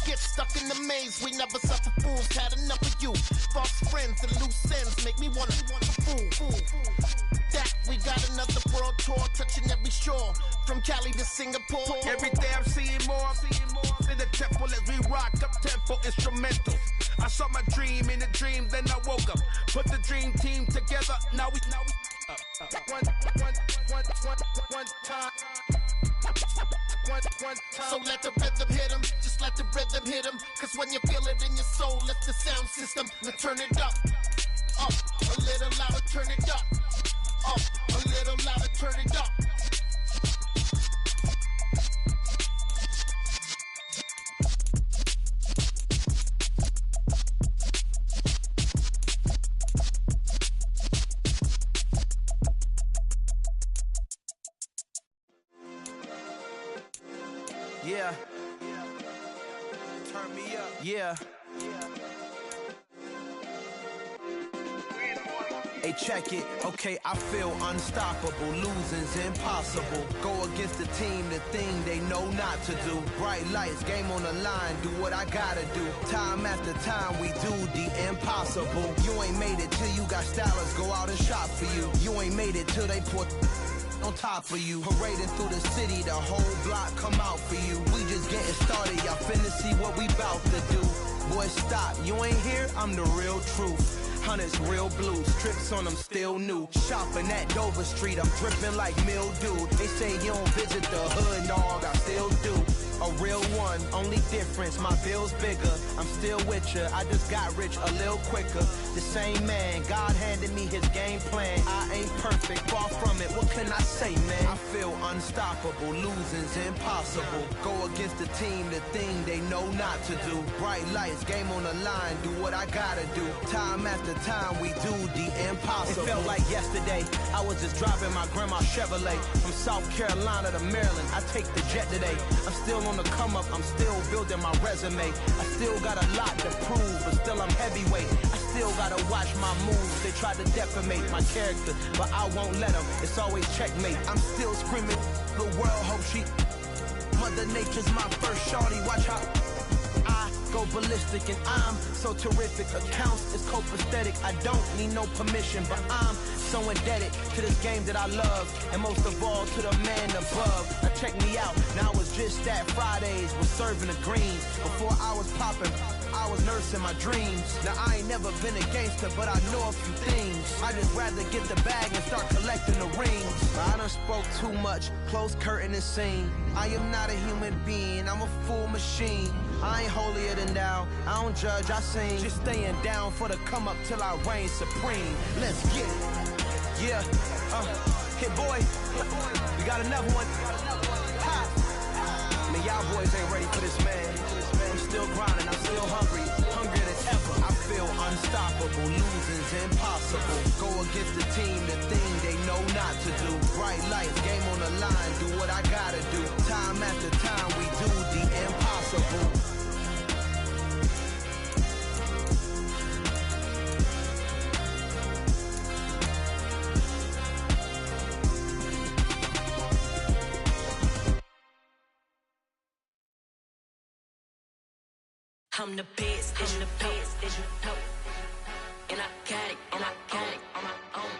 get stuck in the maze. We never suffer fools, had enough of you. False friends and loose ends make me wanna fool. That we got another world tour, touching every shore, from Cali to Singapore. Every day I'm seeing more in the temple as we rock up tempo instrumentals. I saw my dream in a dream, then I woke up. Put the dream team together, now we one time. So let the rhythm hit him, just let the rhythm hit him. Cause when you feel it in your soul, lift the sound system. Now turn it up, a little louder, turn it up. A little louder, turn it up. Yeah. Turn me up. Yeah. Hey, check it. Okay, I feel unstoppable. Losing's impossible. Go against the team, the thing they know not to do. Bright lights, game on the line. Do what I gotta do. Time after time, we do the impossible. You ain't made it till you got stylers go out and shop for you. You ain't made it till they put on top of you. Parading through the city, the whole block come out for you. We just getting started, y'all finna see what we bout to do. Boy, stop, you ain't here, I'm the real truth. Hunters, real blue, strips on them still new. Shopping at Dover Street, I'm dripping like mildew. They say you don't visit the hood, dog, I still do. A real one, only difference, my bill's bigger. I'm still with ya, I just got rich a little quicker. The same man, God handed me his game plan. I ain't perfect, far from it, what can I say, man? I feel unstoppable, losing's impossible. Go against the team, the thing they know not to do. Bright lights, game on the line, do what I gotta do. Time after time, we do the impossible. It felt like yesterday, I was just driving my grandma's Chevrolet. From South Carolina to Maryland, I take the jet today. I'm still on the come up, I'm still building my resume. I still got a lot to prove, but still I'm heavyweight. I still gotta watch my moves. They try to defamate my character, but I won't let them. It's always checkmate. I'm still screaming, the world hope she. Mother Nature's my first shorty, watch how I go ballistic and I'm so terrific. Accounts is copacetic, I don't need no permission, but I'm so indebted to this game that I love, and most of all to the man above. Now check me out, now it was just that Fridays was serving the greens. Before I was popping, I was nursing my dreams. Now I ain't never been a gangster, but I know a few things. I just rather get the bag and start collecting the rings. I done spoke too much, close curtain and scene. I am not a human being, I'm a full machine. I ain't holier than thou, I don't judge, I sing. Just staying down for the come up till I reign supreme. Let's get it. Yeah, hey boy, we got another one. Ha. Man, y'all boys ain't ready for this, man. I'm still grinding, I'm still hungry, hungrier than ever. I feel unstoppable, losing's impossible. Go against the team, the thing they know not to do. Bright lights, game on the line, do what I gotta do. I'm the best, I'm the best, as you know. And I got it, and I got it on my own.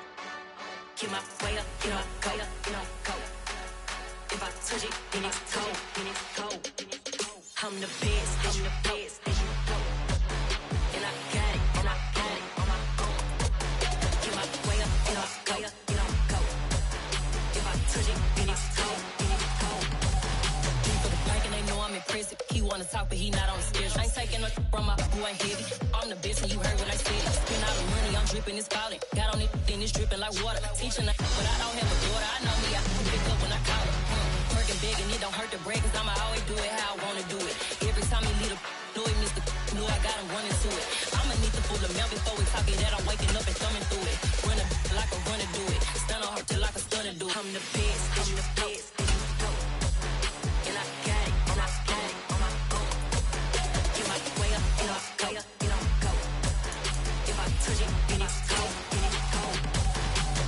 Get my way up, get my go, get my go. If I touch it, then it's cold, then it's cold. I'm the best, as you know. And I got it, and I got it on my own. Get my way up, get my go, get my go. If I touch it, then it's cold, then it's cold. People the bank and they know I'm in prison. He wanna talk, but he not on the schedule. I ain't taking no from my boy heavy. I'm the best and you heard what I said. Spend all the money, I'm dripping, it's falling. Got on it, then it's dripping like water. Teaching but I don't have a daughter. I know me, I can pick up when I call her. Working big and it don't hurt to break, cause I'ma always do it how I wanna do it. Every time he lead a know he missed the know I got him running to it. I'ma need to pull the mail before we talk it that I'm waking up and thumbing through it. Run a like a runner do it. Stun on her till like a stunner do it. I'm the best, I'm the best. And I got it, and I got it on my own. Get my way up, and I go, and I go. If I touch it, then it's cold, then it's cold.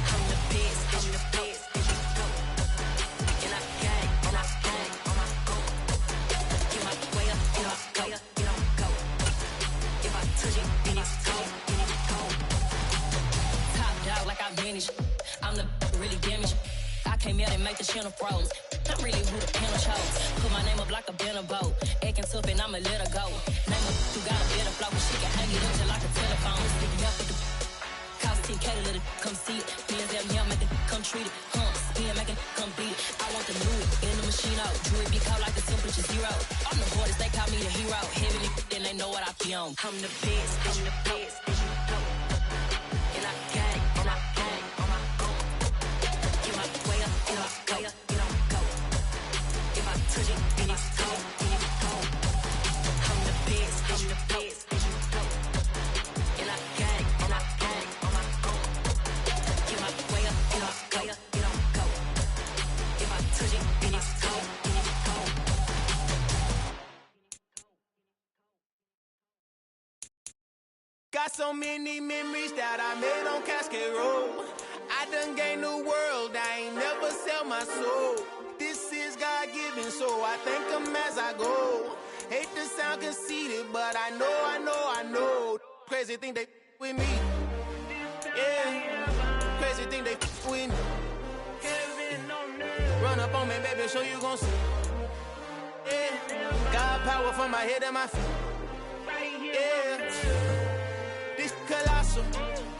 I'm the best, I'm the best. And I got it, and I got it on my own. Get my way up, and I go, and I go. If I touch it, then it's cold, then it's cold. Top dog like I vanished. I'm the really damaged. I came out and make the channel froze. I'm really who the panel chose. Put my name up like a banner boat. Acting tough and I'ma let her go. Name her who got a better flow, but she can hang it up just like a telephone. Sticking up with the cost 10K to let it come see it. Bands out here, make it come treat it. Spin, make it come beat it. I want the new it in the machine out. Jewelry be caught like the temperature zero. I'm the hardest, they call me the hero. Heavy then they know what I be on. I'm the best, I'm the best. And I got it, and I got it on my own. Get my way up, and I go, and I go. If I touch it, then it's cold, then it's cold. I'm the best, I'm the best. And I got it, and I got it on my own. Get my way up, and I go, and I go. If I touch it, then it's cold, then it's cold. Got so many memories that I made on Cascade Road. I done gained the world, I ain't never sell my soul. This is God-given, so I thank him as I go. Hate to sound conceited, but I know. Crazy thing they with me. Yeah, crazy thing they with me. Run up on me, baby, so you gon' see. Yeah, got power from my head and my feet. Yeah. This colossal,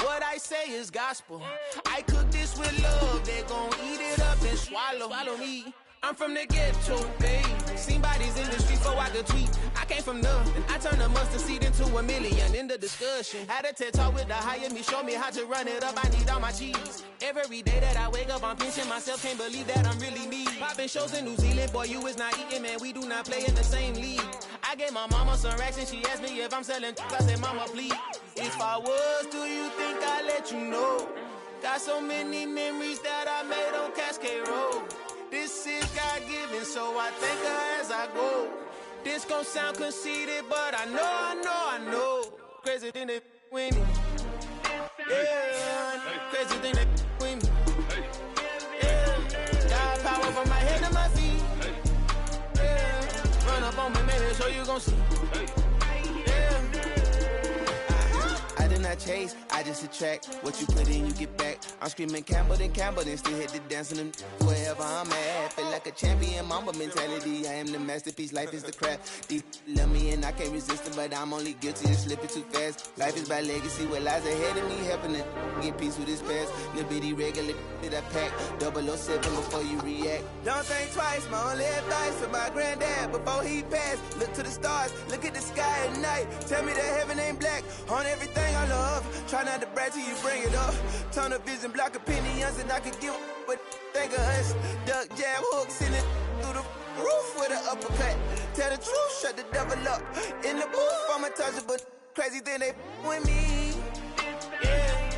what I say is gospel. I cook this with love, they gon' eat it up and swallow me. I'm from the ghetto, babe. Seen bodies in the street before I could tweet. I came from nothing, I turned a mustard seed into a million. In the discussion, had a TED talk with the higher me, show me how to run it up. I need all my cheese. Every day that I wake up, I'm pinching myself, can't believe that I'm really me. Popping shows in New Zealand, boy, you is not eating, man. We do not play in the same league. I gave my mama some racks and she asked me if I'm selling. I said, mama, please. If I was, do you think I'd let you know? Got so many memories that I made on Cascade Road. This is God-given, so I thank her as I go. This gon' sound conceited, but I know. Crazy thing they with me. Yeah, crazy thing they with me. Yeah, got power from my head to my feet. Yeah, run up on me, maybe, so you gon' see. I did not chase, I just attract. What you put in, you get back. I'm screaming Campbell, then still hit the dancing and wherever I'm at. Feel like a champion, mamba mentality. I am the masterpiece, life is the craft. Deep love me and I can't resist it, but I'm only guilty of slipping too fast. Life is by legacy, what lies ahead of me, helping to get peace with this past. Little bitty regular that I pack, 007 before you react. Don't think twice, my only advice for my granddad before he passed. Look to the stars, look at the sky at night. Tell me that heaven ain't black on everything I love. Try not to brag till you bring it up. Tunnel vision, block opinions, and I could give but think of us. Duck jab hooks in it through the roof with an uppercut. Tell the truth, shut the devil up. In the booth, I'm untouchable. Crazy thing they with me. Yeah,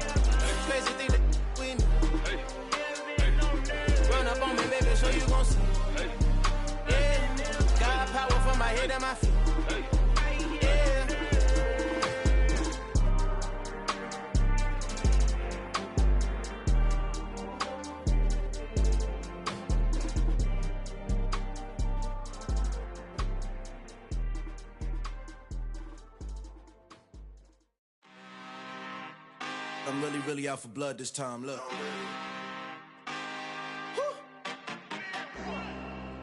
crazy thing they with me. Run up on me, baby, so you gon' see. Yeah, got power from my head and my feet. Yeah. I'm really, really out for blood this time. Look.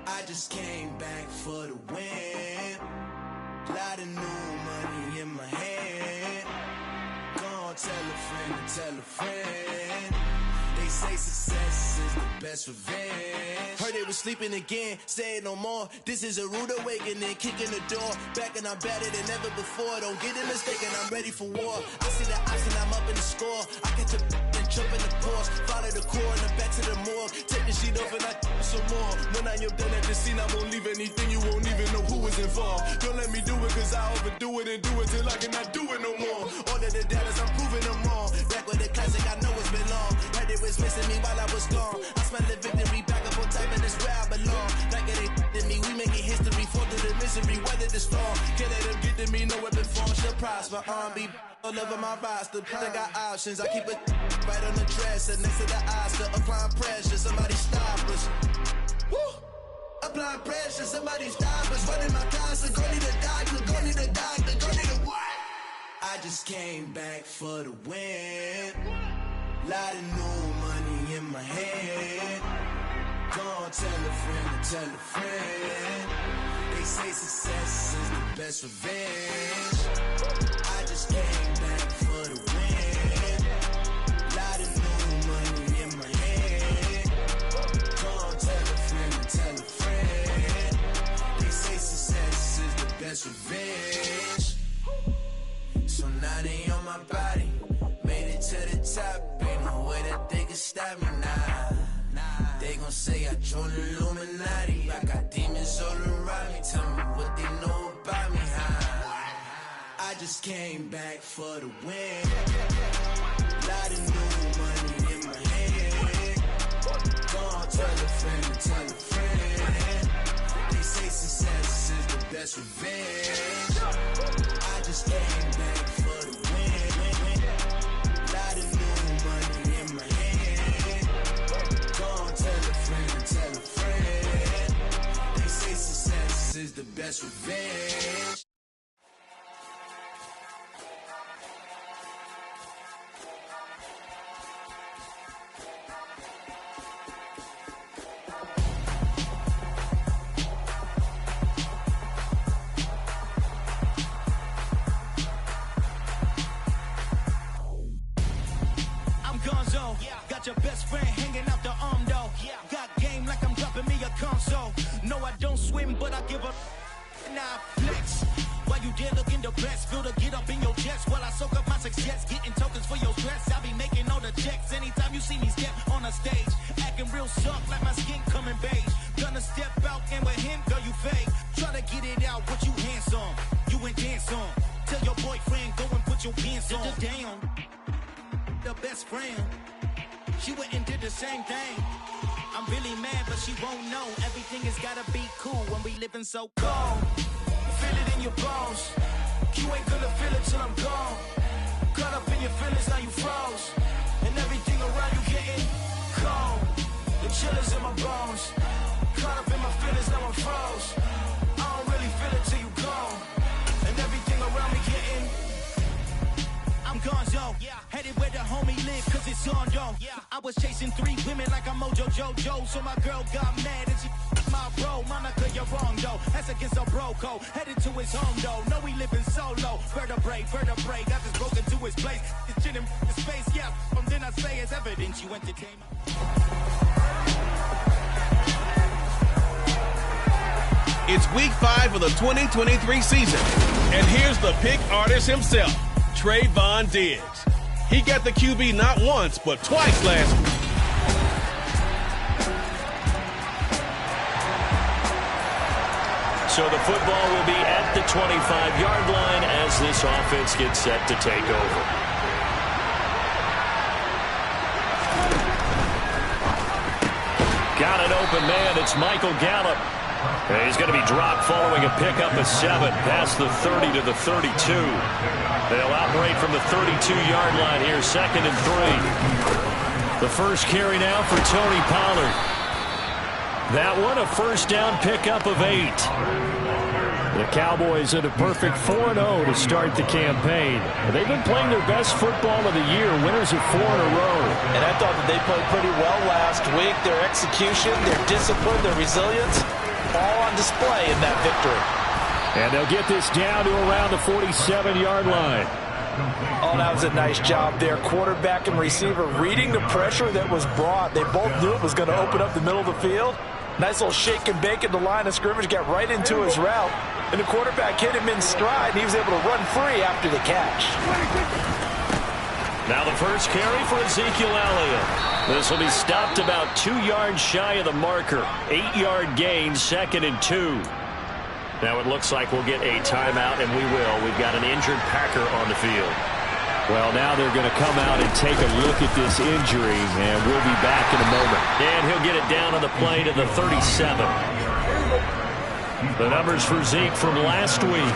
I just came back for the win. Lot of new money in my hand. Gonna tell a friend to tell a friend. They say success is the best revenge. Heard they was sleeping again, say it no more. This is a rude awakening, kicking the door. Back and I'm better than ever before. Don't get it mistaken, I'm ready for war. I see the option, I'm up in the score. I catch a and jump in the course. Follow the core and then back to the morgue. Take the sheet off and I some more. When I am done at the scene, I won't leave anything. You won't even know who was involved. Don't let me do it, cause I overdo it and do it till I cannot do it no more. All of the doubters, I'm proving them wrong. Back with the classic, I know it's been long. Heard it was missing me while I was gone. I smell the victory, back up on time, and it's where I belong. Like it ain't to me, we making history. Fall through the misery, weather the storm. Can't let them get to me, no weapon form shall prosper. R&B all over my roster. I got options, I keep it right on the dresser. Next to the Oscar, applying pressure, somebody stop us. Woo! Applying pressure, somebody stop us. Running my closet, go need a doctor, go need a doctor, go need a what? I just came back for the win. Lot of new money in my hand. Gonna tell a friend to tell a friend. They say success is the best revenge. I just came back for the win. Lot of new money in my hand. Gonna tell a friend to tell a friend. They say success is the best revenge. So now they on my body. Made it to the top, ain't no way that they can stop me now. They gon' say I joined the Illuminati. I got demons all around me, tell me what they know about me, huh? I just came back for the win. Lot of new money in my hand. Gonna tell a friend to tell a friend. They say success is the best revenge. I just came back for the win. Lot of new money in my hand. Gonna tell a friend to tell a friend. They say success is the best revenge. Your best friend hanging out the arm though. Got game like I'm dropping me a console. No, I don't swim, but I give a nah flex. While you there looking depressed, feel to get up in your chest while I soak up my success, getting tokens for your stress. I be making all the checks anytime you see me step on a stage, acting real soft like my skin coming beige. Gonna step out and with him, girl, you fake. Try to get it out, what you handsome, you ain't dance on. Tell your boyfriend go and put your pants on. Down, the best friend. She went and did the same thing. I'm really mad, but she won't know. Everything has gotta be cool when we living so cold. Feel it in your bones. You ain't gonna feel it till I'm gone. Caught up in your feelings, now you froze. And everything around you getting cold. The chill is in my bones. Caught up in my feelings, now I'm froze. I don't really feel it till you gone. And everything around me getting I'm gonzo, headed where the homie live, cause it's on though. I was chasing 3 women like I'm Mojo Jojo, so my girl got mad and she my bro. Monica, you're wrong though, that's against a bro code. Headed to his home though, no we living solo. Vertebrae, got this broken to his place. This shit in the space, yeah, from then I say it's evidence you entertain It's week 5 of the 2023 season, and here's the pick artist himself, Trayvon Diggs. He got the QB not once, but twice last week. So the football will be at the 25-yard line as this offense gets set to take over. Got an open man. It's Michael Gallup. And he's going to be dropped following a pickup of 7 past the 30 to the 32. They'll operate from the 32-yard line here, 2nd and 3. The first carry now for Tony Pollard. That one, a first down pickup of 8. The Cowboys at a perfect 4-0 to start the campaign. They've been playing their best football of the year, winners of 4 in a row. And I thought that they played pretty well last week. Their execution, their discipline, their resilience, all on display in that victory. And they'll get this down to around the 47-yard line. Oh, that was a nice job there. Quarterback and receiver reading the pressure that was brought. They both knew it was going to open up the middle of the field. Nice little shake and bake at the line of scrimmage, got right into his route. And the quarterback hit him in stride, and he was able to run free after the catch. Now the first carry for Ezekiel Elliott. This will be stopped about 2 yards shy of the marker. 8-yard gain, 2nd and 2. Now it looks like we'll get a timeout, and we will. We've got an injured Packer on the field. Well, now they're going to come out and take a look at this injury, and we'll be back in a moment. And he'll get it down on the play to the 37. The numbers for Zeke from last week,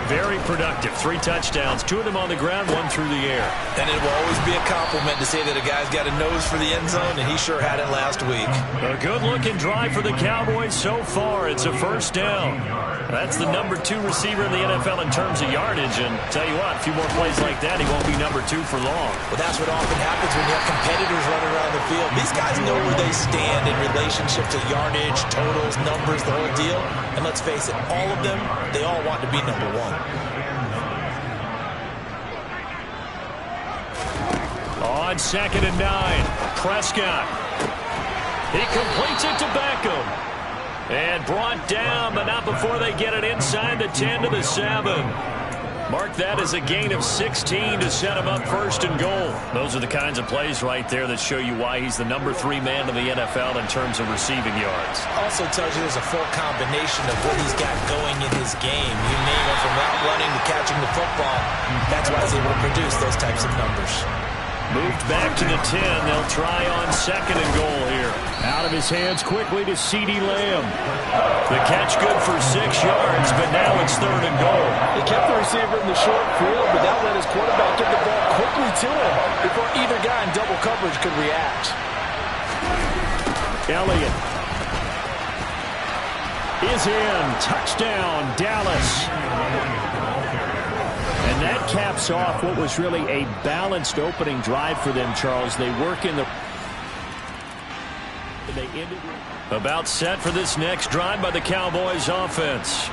very productive. 3 touchdowns, 2 of them on the ground, 1 through the air. And it will always be a compliment to say that a guy's got a nose for the end zone, and he sure had it last week. A good-looking drive for the Cowboys so far. It's a first down. That's the number 2 receiver in the NFL in terms of yardage. And tell you what, a few more plays like that, he won't be number 2 for long. Well, that's what often happens when you have competitors running around the field. These guys know where they stand in relationship to yardage, totals, numbers, the whole deal. And let's face it, all of them, they all want to be number 1. On 2nd and 9, Prescott. He completes it to Beckham. And brought down, but not before they get it inside the 10 to the 7. Mark that as a gain of 16 to set him up 1st and goal. Those are the kinds of plays right there that show you why he's the number 3 man in the NFL in terms of receiving yards. Also tells you there's a full combination of what he's got going in his game. You name it, from route running to catching the football. That's why he's able to produce those types of numbers. Moved back to the 10. They'll try on 2nd and goal here. Out of his hands quickly to CeeDee Lamb. The catch good for 6 yards, but now it's 3rd and goal. He kept the receiver in the short field, but that let his quarterback get the ball quickly to him before either guy in double coverage could react. Elliott is in. Touchdown, Dallas. And that caps off what was really a balanced opening drive for them, Charles. They work in the... They ended about set for this next drive by the Cowboys offense.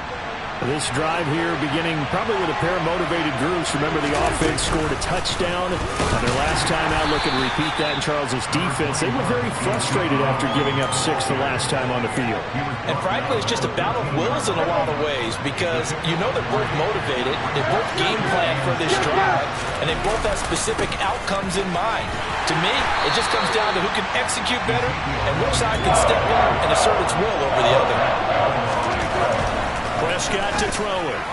This drive here beginning probably with a pair of motivated groups. Remember, the offense scored a touchdown on their last time out. Looking to repeat that in Charles's defense. They were very frustrated after giving up 6 the last time on the field. And frankly, it's just a battle of wills in a lot of ways, because you know they're both motivated. They both game plan for this drive, and they both have specific outcomes in mind. To me, it just comes down to who can execute better and which side can step up and assert its will over the other. Prescott to throw it.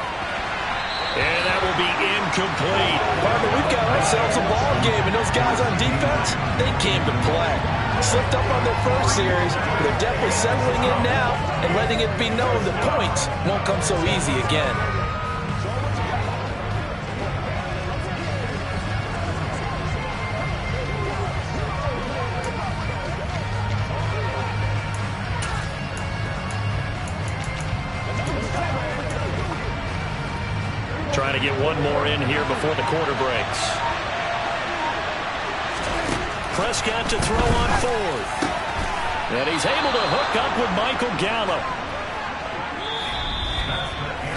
And that will be incomplete. Harvey, we've got ourselves a ball game, and those guys on defense, they came to play. Slipped up on their first series, but they're definitely settling in now and letting it be known that points won't come so easy again. Trying to get one more in here before the quarter breaks. Prescott to throw on 4th. And he's able to hook up with Michael Gallup.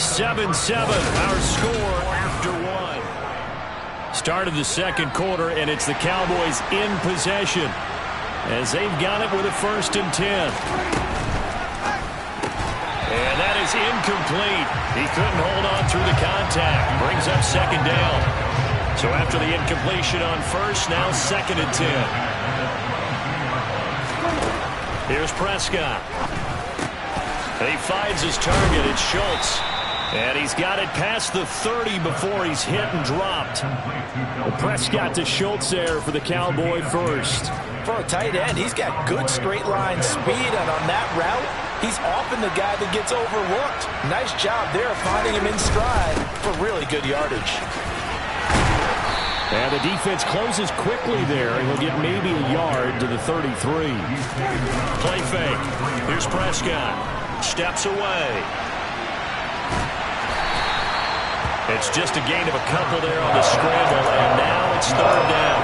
7-7, our score after 1. Start of the 2nd quarter, and it's the Cowboys in possession as they've got it with a 1st and 10. And that is incomplete. He couldn't hold on through the contact. Brings up 2nd down. So after the incompletion on 1st, now 2nd and 10. Here's Prescott. He finds his target. It's Schultz. And he's got it past the 30 before he's hit and dropped. Prescott to Schultz there for the Cowboy first. For a tight end, he's got good straight line speed, and on that route, he's often the guy that gets overlooked. Nice job there of finding him in stride for really good yardage. And the defense closes quickly there, and he'll get maybe a yard to the 33. Play fake. Here's Prescott. Steps away. It's just a gain of a couple there on the scramble, and now it's third down.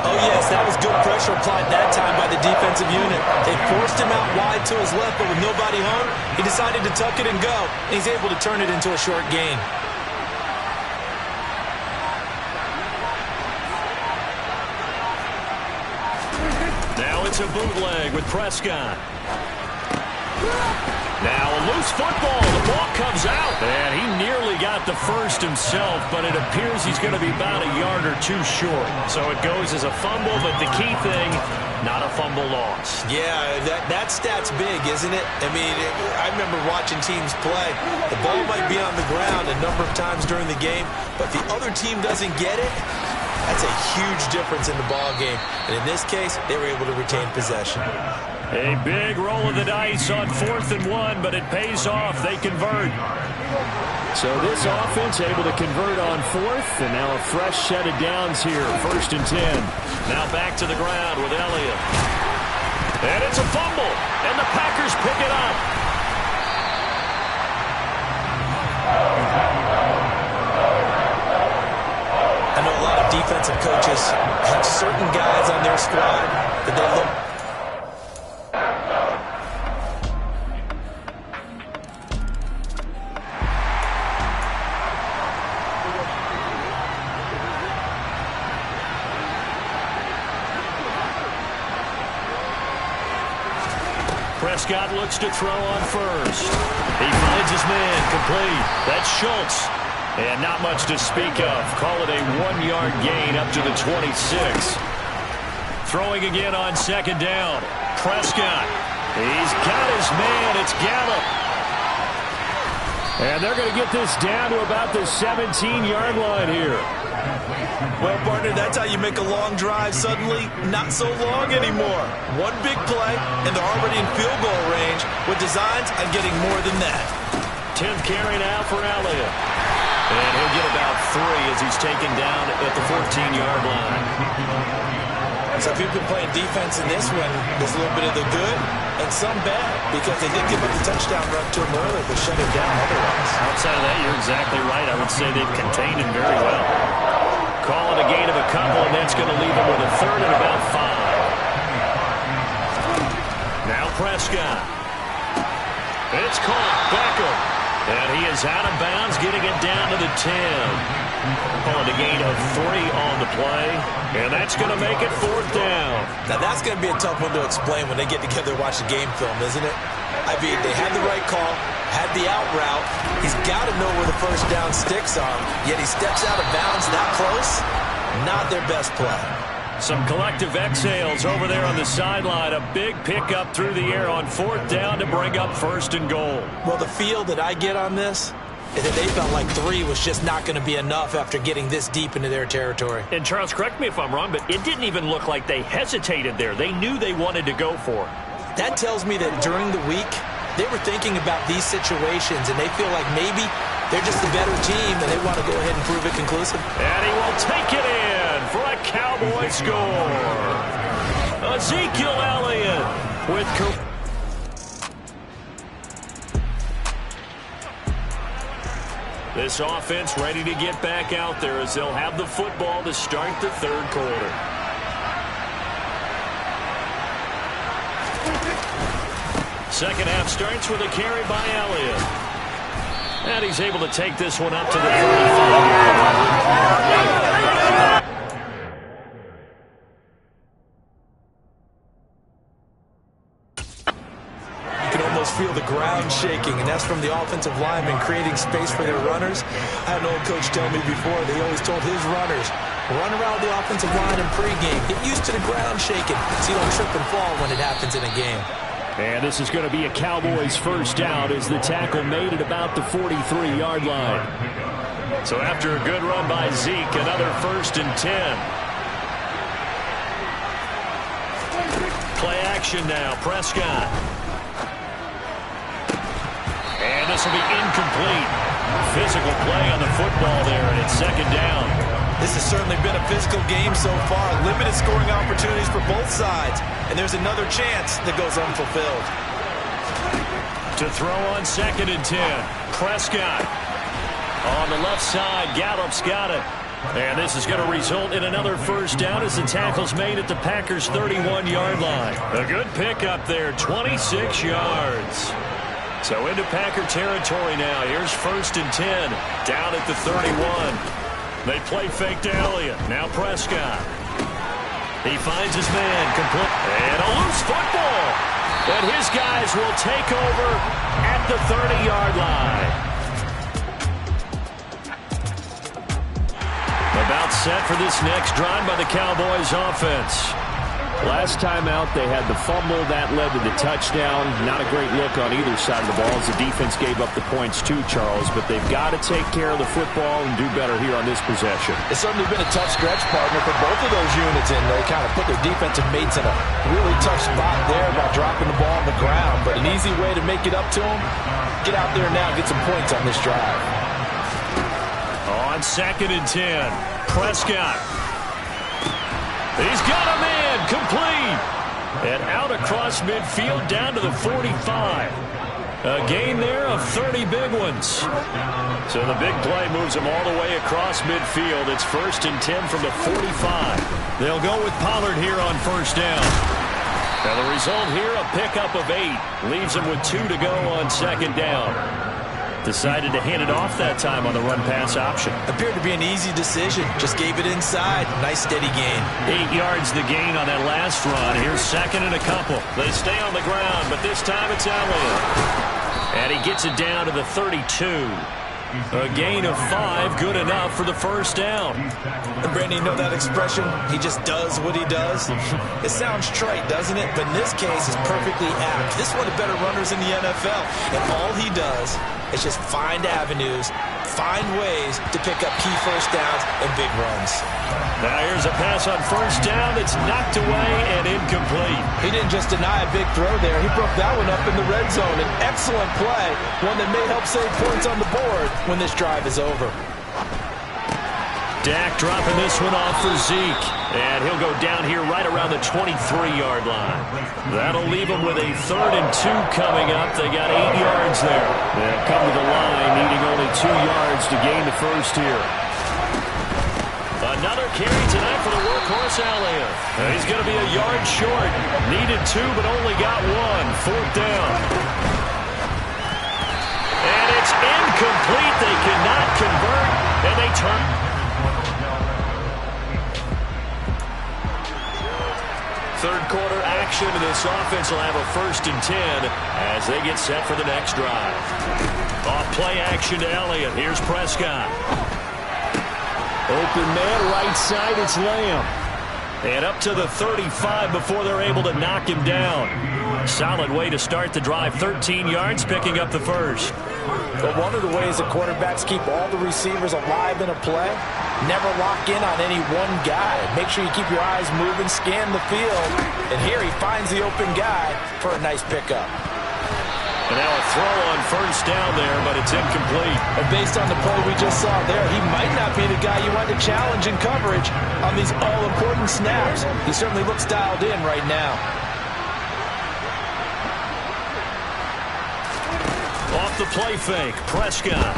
Oh, yes, that was good pressure applied that time by the defensive unit. They forced him out wide to his left, but with nobody home, he decided to tuck it and go. And he's able to turn it into a short gain. Now it's a bootleg with Prescott. Now a loose football. The ball comes out. And he nearly got the first himself, but it appears he's going to be about a yard or two short. So it goes as a fumble, but the key thing, not a fumble loss. Yeah, that stat's big, isn't it? I mean, I remember watching teams play. The ball might be on the ground a number of times during the game, but the other team doesn't get it. That's a huge difference in the ball game. And in this case, they were able to retain possession. A big roll of the dice on 4th and 1, but it pays off. They convert. So this offense able to convert on 4th, and now a fresh set of downs here. 1st and 10. Now back to the ground with Elliott. And it's a fumble, and the Packers pick it up. I know a lot of defensive coaches have certain guys on their squad that they look. Prescott looks to throw on first. He finds his man complete. That's Schultz. And not much to speak of. Call it a 1-yard gain up to the 26. Throwing again on 2nd down. Prescott. He's got his man. It's Gallup. And they're going to get this down to about the 17-yard line here. Well, partner, that's how you make a long drive suddenly not so long anymore. One big play, and they're already in field goal range with designs on getting more than that. 10th carry now for Elliott. And he'll get about 3 as he's taken down at the 14-yard line. So if you've been playing defense in this one, there's a little bit of the good and some bad, because they did give up the touchdown run to him earlier, but shut him down otherwise. Outside of that, you're exactly right. I would say they've contained him very well. Call it a gain of a couple, and that's going to leave him with a 3rd and about 5. Now Prescott. It's caught. Beckham. And he is out of bounds, getting it down to the 10. Call it a gain of 3 on the play. And that's going to make it 4th down. Now that's going to be a tough one to explain when they get together and watch the game film, isn't it? I mean, they had the right call, had the out route. He's got to know where the first down sticks are, yet he steps out of bounds that close. Not their best play. Some collective exhales over there on the sideline. A big pickup through the air on 4th down to bring up 1st and goal. Well, the feel that I get on this is that they felt like 3 was just not going to be enough after getting this deep into their territory. And Charles, correct me if I'm wrong, but it didn't even look like they hesitated there. They knew they wanted to go for it. That tells me that during the week, they were thinking about these situations, and they feel like maybe they're just the better team, and they want to go ahead and prove it conclusive. And he will take it in for a Cowboy score. Ezekiel Elliott with... This offense ready to get back out there as they'll have the football to start the 3rd quarter. Second half starts with a carry by Elliott. And he's able to take this one up to the 35. You can almost feel the ground shaking, and that's from the offensive linemen creating space for their runners. I had an old coach tell me before, they always told his runners, run around the offensive line in pregame. Get used to the ground shaking so you don't trip and fall when it happens in a game. And this is going to be a Cowboys first down as the tackle made at about the 43-yard line. So after a good run by Zeke, another 1st and 10. Play action now, Prescott. And this will be incomplete. Physical play on the football there, and it's 2nd down. This has certainly been a physical game so far. Limited scoring opportunities for both sides. And there's another chance that goes unfulfilled. To throw on 2nd and 10. Prescott. On the left side, Gallup's got it. And this is going to result in another first down as the tackle's made at the Packers' 31-yard line. A good pickup there, 26 yards. So into Packer territory now. Here's 1st and 10, down at the 31. They play fake to Elliott. Now Prescott. He finds his man, complete, and a loose football. And his guys will take over at the 30-yard line. About set for this next drive by the Cowboys offense. Last time out, they had the fumble. That led to the touchdown. Not a great look on either side of the ball as the defense gave up the points too, Charles. But they've got to take care of the football and do better here on this possession. It's certainly been a tough stretch, partner, for both of those units, and they kind of put their defensive mates in a really tough spot there by dropping the ball on the ground. But an easy way to make it up to them, get out there now and get some points on this drive. On 2nd and 10, Prescott. He's got a man, complete. And out across midfield down to the 45. A gain there of 30 big ones. So the big play moves them all the way across midfield. It's 1st and 10 from the 45. They'll go with Pollard here on first down. Now the result here, a pickup of 8. Leaves them with 2 to go on 2nd down. Decided to hand it off that time on the run-pass option. Appeared to be an easy decision. Just gave it inside. Nice steady gain. 8 yards the gain on that last run. Here's 2nd and a couple. They stay on the ground, but this time it's Elliott. And he gets it down to the 32. A gain of 5, good enough for the first down. And Brandon, you know that expression? He just does what he does? It sounds trite, doesn't it? But in this case, it's perfectly apt. This is one of the better runners in the NFL. And all he does is just find avenues, find ways to pick up key first downs and big runs. Now here's a pass on first down. It's knocked away and incomplete. He didn't just deny a big throw there. He broke that one up in the red zone. An excellent play, one that may help save points on the board when this drive is over. Dak dropping this one off for Zeke. And he'll go down here right around the 23-yard line. That'll leave them with a 3rd and 2 coming up. They got 8 yards there. They'll come to the line, needing only 2 yards to gain the first here. Another carry tonight for the workhorse Elliott. He's going to be a yard short. Needed 2, but only got 1. 4th down. And it's incomplete. They cannot convert, and they turn. Third quarter action, and this offense will have a 1st and 10 as they get set for the next drive. Off play action to Elliott. Here's Prescott. Open man, right side, it's Lamb. And up to the 35 before they're able to knock him down. Solid way to start the drive. 13 yards, picking up the first. But one of the ways the quarterbacks keep all the receivers alive in a play, never lock in on any one guy. Make sure you keep your eyes moving, scan the field. And here he finds the open guy for a nice pickup. And now a throw on first down there, but it's incomplete. And based on the play we just saw there, he might not be the guy you want to challenge in coverage on these all-important snaps. He certainly looks dialed in right now. Off the play fake, Prescott.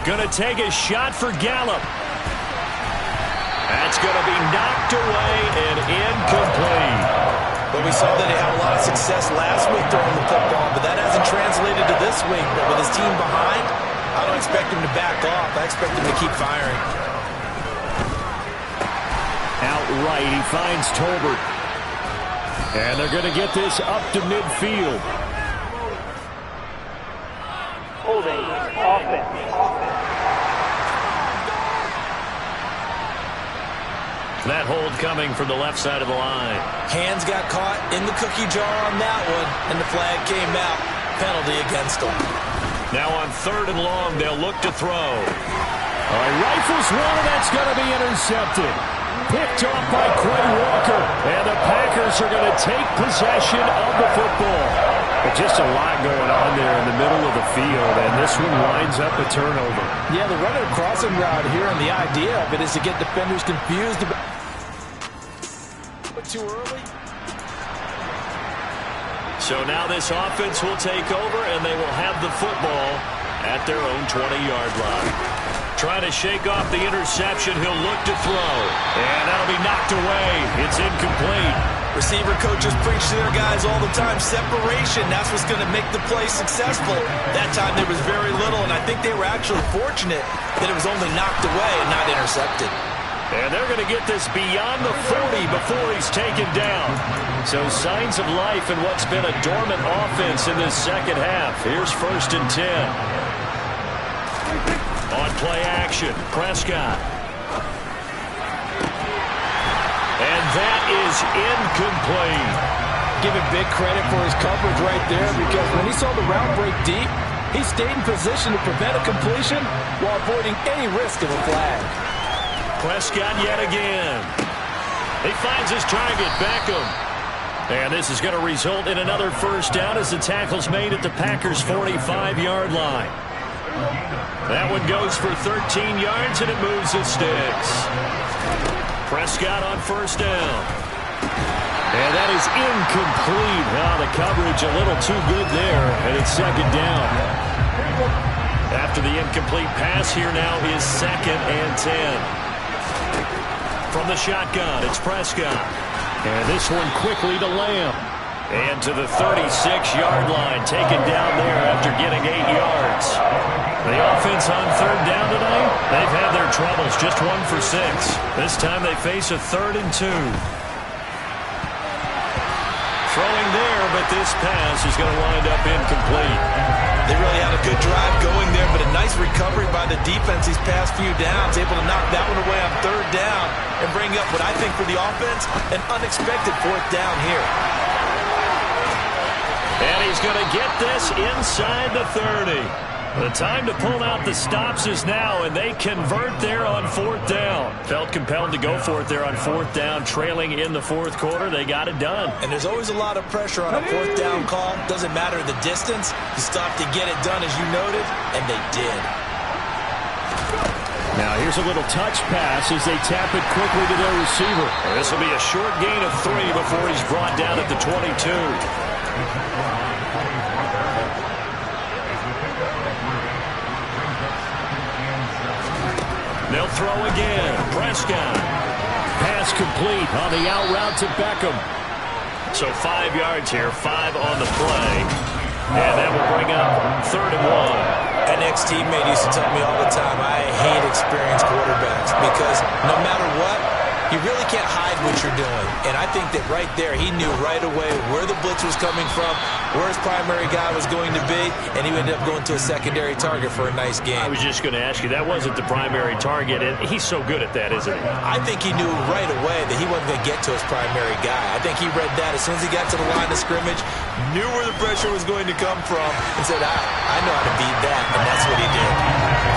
Gonna take a shot for Gallup. That's gonna be knocked away and incomplete. But we saw that he had a lot of success last week throwing the football, but that hasn't translated to this week. But with his team behind, I don't expect him to back off. I expect him to keep firing. Outright, he finds Tolbert. And they're going to get this up to midfield. Holding offense. That hold coming from the left side of the line. Hands got caught in the cookie jar on that one, and the flag came out. Penalty against them. Now on 3rd and long, they'll look to throw. All right, rifles one, and that's going to be intercepted. Picked off by Quay Walker, and the Packers are going to take possession of the football. But just a lot going on there in the middle of the field, and this one winds up a turnover. Yeah, the running crossing route here, and the idea of it is to get defenders confused about too early. So now this offense will take over, and they will have the football at their own 20-yard line. Trying to shake off the interception. He'll look to throw. And that'll be knocked away. It's incomplete. Receiver coaches preach to their guys all the time. Separation, that's what's going to make the play successful. That time there was very little, and I think they were actually fortunate that it was only knocked away and not intercepted. And they're going to get this beyond the 40 before he's taken down. So signs of life in what's been a dormant offense in this second half. Here's 1st and 10. On play action, Prescott. And that is incomplete. Give him big credit for his coverage right there, because when he saw the route break deep, he stayed in position to prevent a completion while avoiding any risk of a flag. Prescott yet again. He finds his target, Beckham. And this is going to result in another first down as the tackle's made at the Packers' 45-yard line. That one goes for 13 yards, and it moves the sticks. Prescott on first down. And that is incomplete. The coverage a little too good there, and it's second down. After the incomplete pass, here now is 2nd and 10. From the shotgun, it's Prescott. And this one quickly to Lamb. And to the 36-yard line, taken down there after getting 8 yards. The offense on third down tonight, they've had their troubles, just 1 for 6. This time they face a 3rd and 2. Throwing there, but this pass is going to wind up incomplete. They really had a good drive going there, but a nice recovery by the defense these past few downs, able to knock that one away on third down and bring up what I think for the offense, an unexpected 4th down here. And he's going to get this inside the 30. The time to pull out the stops is now, and they convert there on 4th down. Felt compelled to go for it there on 4th down, trailing in the 4th quarter. They got it done. And there's always a lot of pressure on a 4th down call. Doesn't matter the distance. You stop to get it done, as you noted, and they did. Now here's a little touch pass as they tap it quickly to their receiver. This will be a short gain of 3 before he's brought down at the 22. They'll throw again. Prescott. Pass complete on the out route to Beckham. So 5 yards here, 5 on the play. And that will bring up 3rd and 1. An ex-teammate used to tell me all the time, I hate experienced quarterbacks because no matter what, you really can't hide what you're doing. And I think that right there, he knew right away where the blitz was coming from, where his primary guy was going to be, and he ended up going to a secondary target for a nice game. I was just going to ask you, that wasn't the primary target, and he's so good at that, isn't he? I think he knew right away that he wasn't going to get to his primary guy. I think he read that as soon as he got to the line of scrimmage, knew where the pressure was going to come from, and said, I know how to beat that, and that's what he did.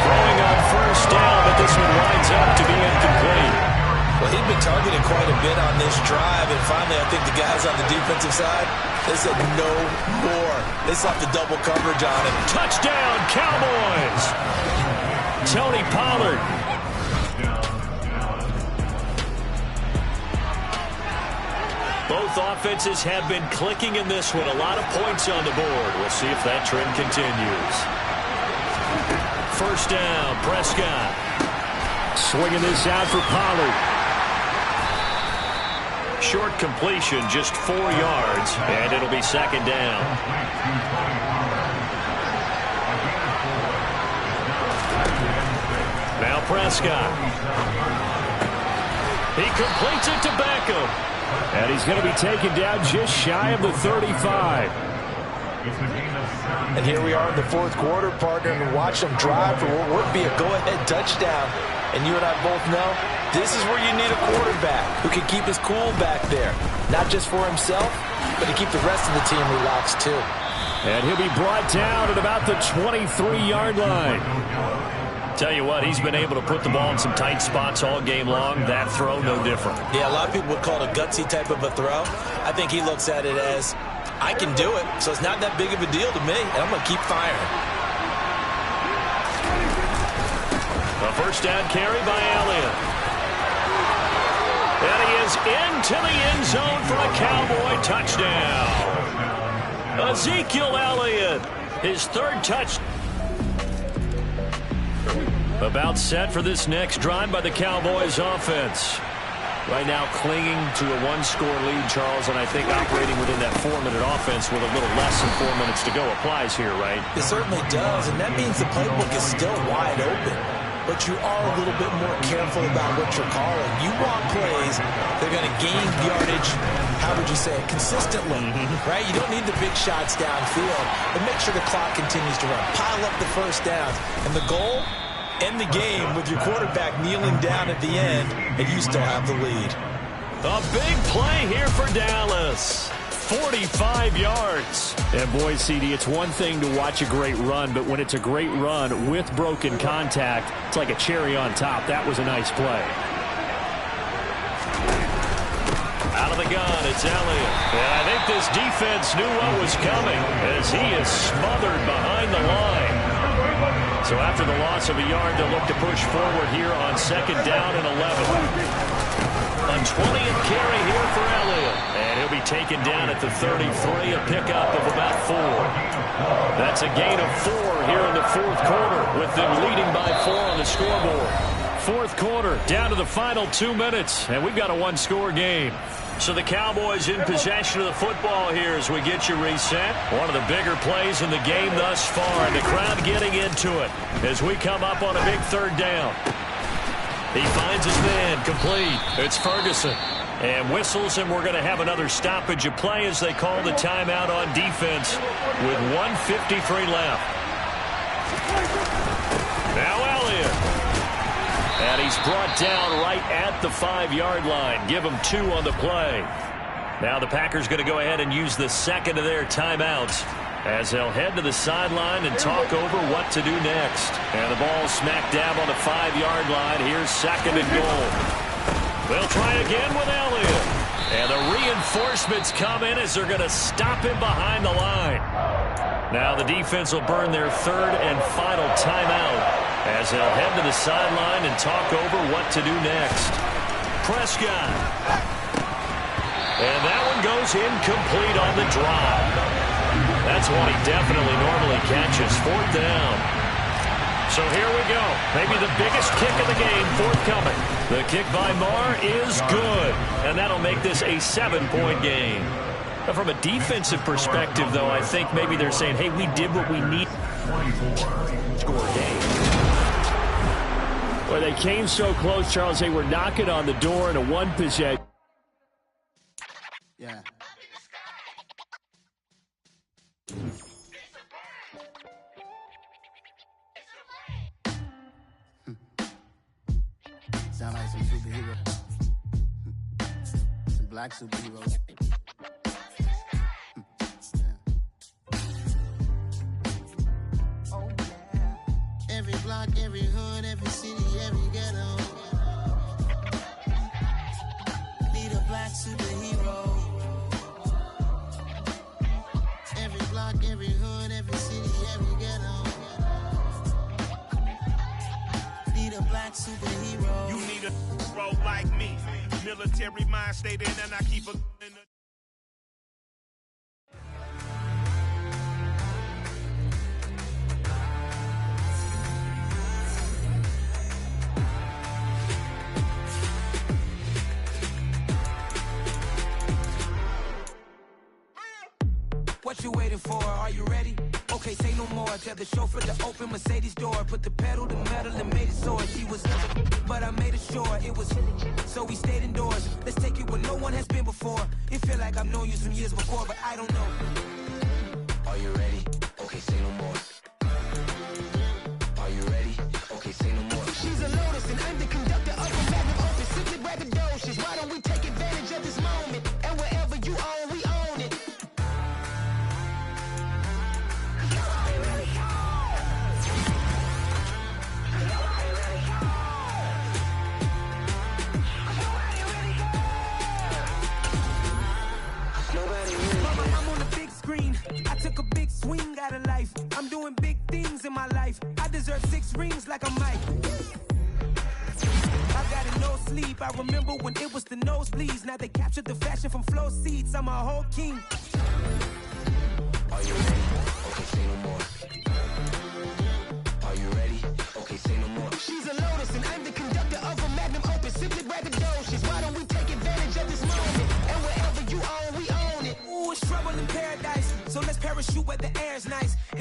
Throwing on first down, but this one winds up to be incomplete. Well, he'd been targeted quite a bit on this drive, and finally I think the guys on the defensive side, they said no more. They sought the double coverage on him. Touchdown, Cowboys! Tony Pollard. Both offenses have been clicking in this one. A lot of points on the board. We'll see if that trend continues. First down, Prescott. Swinging this out for Pollard. Short completion, just 4 yards, and it'll be 2nd down. Now Prescott. He completes it to Beckham. And he's going to be taken down just shy of the 35. And here we are in the 4th quarter, partner, and watch them drive for what would be a go-ahead touchdown. And you and I both know this is where you need a quarterback who can keep his cool back there. Not just for himself, but to keep the rest of the team relaxed too. And he'll be brought down at about the 23-yard line. Tell you what, he's been able to put the ball in some tight spots all game long. That throw, no different. Yeah, a lot of people would call it a gutsy type of a throw. I think he looks at it as, I can do it, so it's not that big of a deal to me, and I'm going to keep firing. A first down carry by Elliott. And he is into the end zone for a Cowboy touchdown. Ezekiel Elliott, his 3rd touch. About set for this next drive by the Cowboys offense. Right now clinging to a one-score lead, Charles, and I think operating within that 4-minute offense with a little less than 4 minutes to go applies here, right? It certainly does, and that means the playbook is still wide open. But you are a little bit more careful about what you're calling. You want plays that are going to gain yardage, how would you say it, consistently, right? You don't need the big shots downfield, but make sure the clock continues to run. Pile up the first downs. And the goal? End the game with your quarterback kneeling down at the end, and you still have the lead. A big play here for Dallas. 45 yards. And boy, CD, it's one thing to watch a great run, but when it's a great run with broken contact, it's like a cherry on top. That was a nice play. Out of the gun, it's Elliott. And I think this defense knew what was coming as he is smothered behind the line. So after the loss of a yard, they'll look to push forward here on 2nd down and 11. A 20th carry here for Elliott. And he'll be taken down at the 33, a pickup of about 4. That's a gain of 4 here in the 4th quarter, with them leading by 4 on the scoreboard. 4th quarter, down to the final 2 minutes, and we've got a one-score game. So the Cowboys in possession of the football here as we get you reset. One of the bigger plays in the game thus far, and the crowd getting into it as we come up on a big 3rd down. He finds his man, complete. It's Ferguson. And whistles, and we're going to have another stoppage of play as they call the timeout on defense with 1:53 left. Now Elliott. And he's brought down right at the 5-yard line. Give him 2 on the play. Now the Packers going to go ahead and use the second of their timeouts as they'll head to the sideline and talk over what to do next. And the ball smack dab on the 5-yard line. Here's 2nd and goal. They'll try again with Elliott. And the reinforcements come in as they're going to stop him behind the line. Now the defense will burn their 3rd and final timeout as they'll head to the sideline and talk over what to do next. Prescott. And that one goes incomplete on the drive. That's one he definitely normally catches. 4th down. So here we go. Maybe the biggest kick of the game forthcoming. The kick by Marr is good. And that'll make this a 7-point game. Now, from a defensive perspective, though, I think maybe they're saying, hey, we did what we need. Score game. Well, they came so close, Charles. They were knocking on the door in a 1-possession. Yeah. Sound like some superheroes. Some black superheroes. Every block, every hood, every city, every ghetto. Need a black superhero. Every block, every hood, every city, every ghetto. Need a black superhero. You need a role like me. Military mind state in, and I keep a in the What you waiting for? Are you ready? Okay, say no more. Tell the chauffeur to open Mercedes door. Put the pedal to metal and made it soar. She was, but I made it sure it was. So we stayed indoors. Let's take it where no one has been before. It feel like I've known you some years before, but I don't know. Are you ready? Okay, say no more. Are you ready? Okay, say no more. She's a Lotus and I'm the conductor of a magnum opus. Simply braggadocious. Why don't we take advantage of this moment? And wherever you own, we own it. I took a big swing out of life. I'm doing big things in my life. I deserve 6 rings like a Mike. I got a no sleep. I remember when it was the nosebleeds. Now they captured the fashion from flow seats. I'm a whole king. Are you ready? Okay, say no more. Are you ready? Okay, say no more.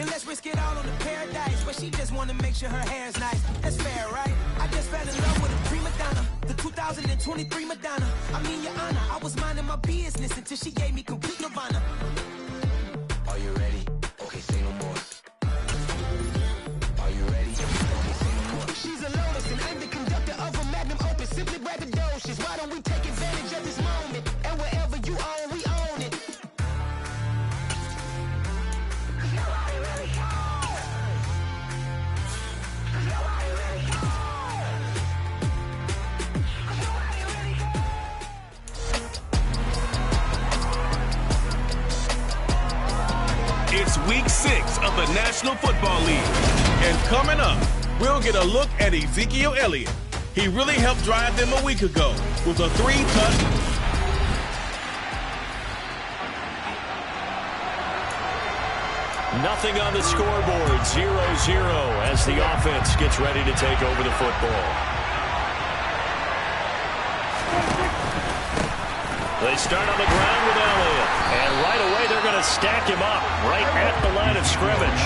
And let's risk it all on the paradise. But she just wanna make sure her hair's nice. That's fair, right? I just fell in love with a prima donna, the 2023 Madonna. I mean, Your Honor, I was minding my business until she gave me complete nirvana. Are you ready? Okay, say no more. Are you ready? Okay, say no more. She's a lotus and I'm the conductor of a magnum opus. Simply braggadocious. Why don't we take advantage of this moment? And wherever you own, we own it. It's week 6 of the National Football League. And coming up, we'll get a look at Ezekiel Elliott. He really helped drive them a week ago with a 3-touchdown. Nothing on the scoreboard, 0-0 as the offense gets ready to take over the football. They start on the ground with Elliott, and right away they're going to stack him up right at the line of scrimmage.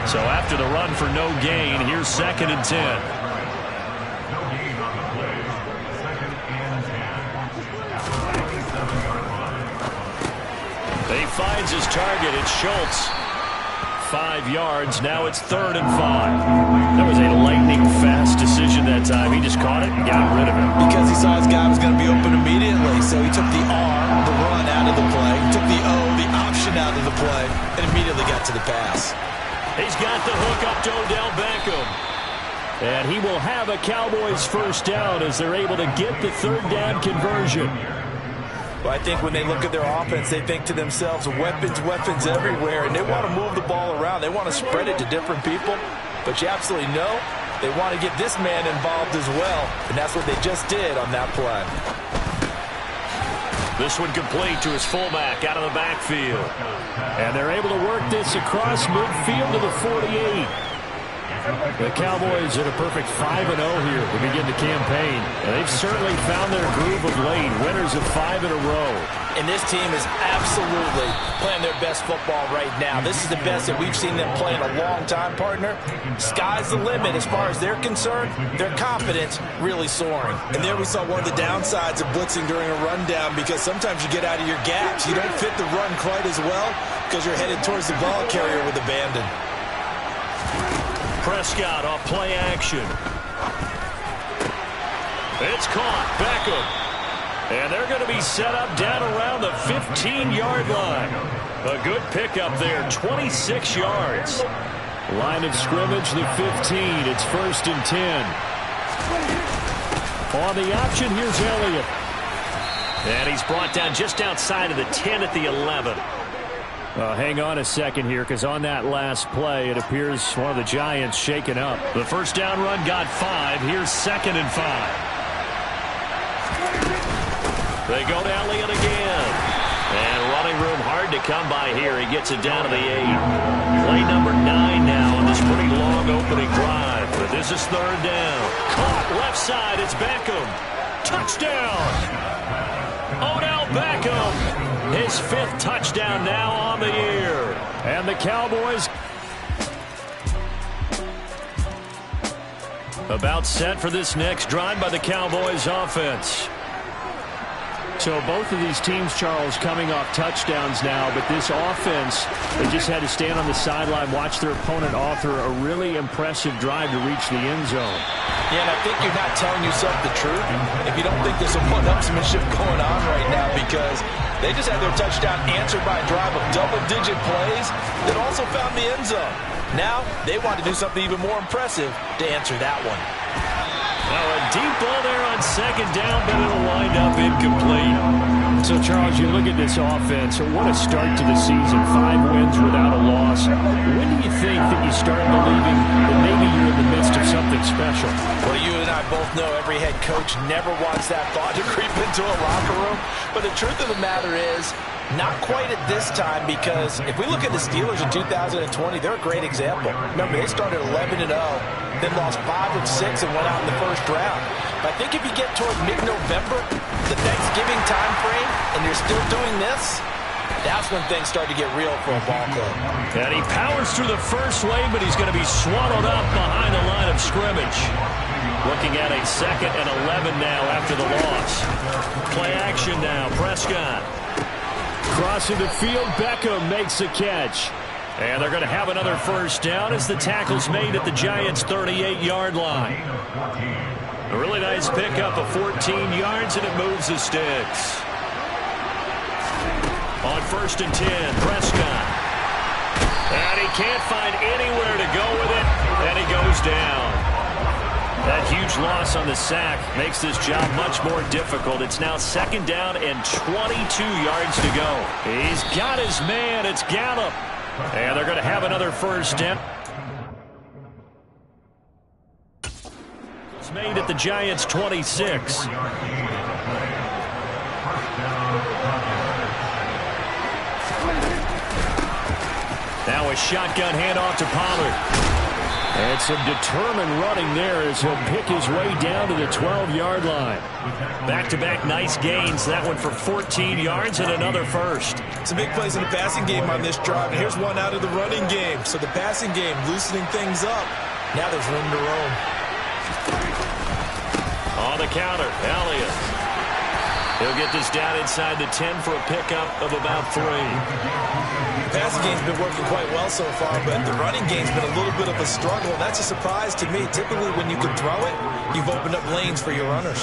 So after the run for no gain, here's 2nd and 10. He finds his target. It's Schultz. 5 yards. Now it's 3rd and 5. That was a lightning-fast decision that time. He just caught it and got rid of it. Because he saw his guy was going to be open immediately, so he took the R, the run, out of the play. He took the O, the option, out of the play, and immediately got to the pass. He's got the hook up to Odell Beckham. And he will have a Cowboys first down as they're able to get the 3rd down conversion. Well, I think when they look at their offense, they think to themselves, weapons everywhere, and they want to move the ball around. They want to spread it to different people, but you absolutely know they want to get this man involved as well, and that's what they just did on that play. This one complete to his fullback out of the backfield. And they're able to work this across midfield to the 48. The Cowboys at a perfect 5-0 here to begin the campaign. And they've certainly found their groove of late, winners of 5 in a row. And this team is absolutely playing their best football right now. This is the best that we've seen them play in a long time, partner. Sky's the limit as far as they're concerned. Their confidence really soaring. And there we saw one of the downsides of blitzing during a rundown, because sometimes you get out of your gaps. You don't fit the run quite as well because you're headed towards the ball carrier with abandon. Prescott off play action. It's caught. Beckham. And they're going to be set up down around the 15-yard line. A good pickup there, 26 yards. Line of scrimmage, the 15. It's 1st and 10. On the option, here's Elliott. And he's brought down just outside of the 10 at the 11. Hang on a second here, because on that last play, it appears one of the Giants shaken up. The first down run got 5. Here's 2nd and 5. They go to Elliott again. And running room hard to come by here. He gets it down to the 8. Play number 9 now on this pretty long opening drive. But this is 3rd down. Caught left side. It's Beckham. Touchdown. Odell Beckham. His 5th touchdown now on the year. And the Cowboys about set for this next drive by the Cowboys offense. So both of these teams, Charles, coming off touchdowns now, but this offense, they just had to stand on the sideline, watch their opponent author a really impressive drive to reach the end zone. Yeah, and I think you're not telling yourself the truth if you don't think there's some one-upsmanship going on right now, because they just had their touchdown answered by a drive of double-digit plays that also found the end zone. Now they want to do something even more impressive to answer that one. Now a deep ball there on 2nd down, but it'll wind up incomplete. So, Charles, you look at this offense, what a start to the season. 5 wins without a loss. When do you think that you start believing that maybe you're in the midst of something special? Well, you and I both know every head coach never wants that thought to creep into a locker room. But the truth of the matter is, not quite at this time, because if we look at the Steelers in 2020, they're a great example. Remember, they started 11-0, then lost 5 of 6 and went out in the first round. But I think if you get toward mid-November, the Thanksgiving time frame, and you're still doing this, That's when things start to get real for a ball club. And he powers through the first wave, but he's going to be swallowed up behind the line of scrimmage. Looking at a 2nd and 11 now after the loss. Play action now. Prescott. Crossing the field, Beckham makes the catch. And they're going to have another first down as the tackle's made at the Giants' 38-yard line. A really nice pickup of 14 yards, and it moves the sticks. On 1st and 10, Prescott. And he can't find anywhere to go with it, and he goes down. That huge loss on the sack makes this job much more difficult. It's now 2nd down and 22 yards to go. He's got his man. It's Gallup. And they're going to have another first down. It's made at the Giants' 26. Now a shotgun handoff to Pollard. And some determined running there as he'll pick his way down to the 12-yard line. Back-to-back nice gains. That one for 14 yards and another first. Some big plays in the passing game on this drive. And here's one out of the running game. So the passing game loosening things up. Now there's room to roam. On the counter, Elliott. He'll get this down inside the 10 for a pickup of about 3. The passing game's been working quite well so far, but the running game's been a little bit of a struggle. That's a surprise to me. Typically, when you can throw it, you've opened up lanes for your runners.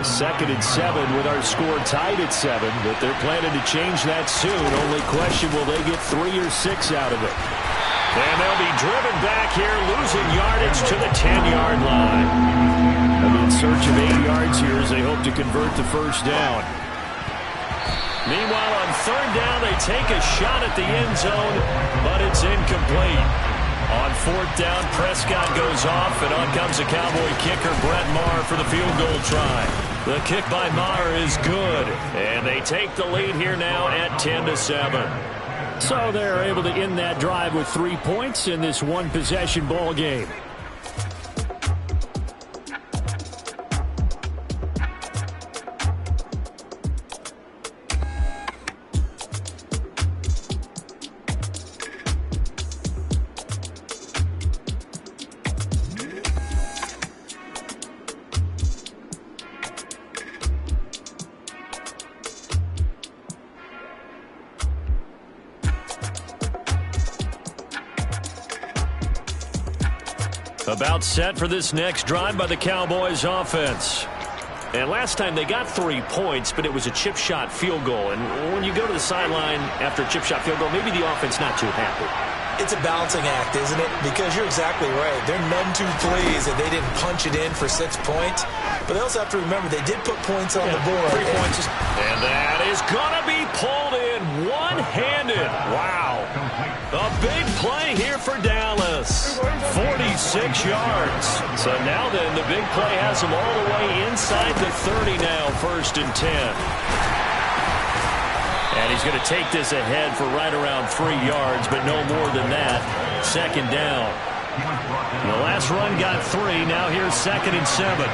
2nd and 7 with our score tied at 7, but they're planning to change that soon. Only question, will they get 3 or 6 out of it? And they'll be driven back here, losing yardage to the 10-yard line. In search of 8 yards here as they hope to convert the first down. Meanwhile, on 3rd down, they take a shot at the end zone, but it's incomplete. On 4th down, Prescott goes off, and on comes the Cowboy kicker, Brett Maher, for the field goal try. The kick by Maher is good, and they take the lead here now at 10-7. So they're able to end that drive with 3 points in this one-possession ball game. About set for this next drive by the Cowboys offense. And last time they got 3 points, but it was a chip shot field goal. And when you go to the sideline after a chip shot field goal, maybe the offense not too happy. It's a balancing act, isn't it? Because you're exactly right. They're none too pleased that they didn't punch it in for 6 points. But they also have to remember they did put points on the board. 3 points. And that is going to be pulled in one-handed. Wow. A big play here for Dallas. 46 yards. So now then, the big play has them all the way inside the 30 now, 1st and 10. And he's going to take this ahead for right around 3 yards, but no more than that. 2nd down. The last run got 3. Now here's 2nd and 7.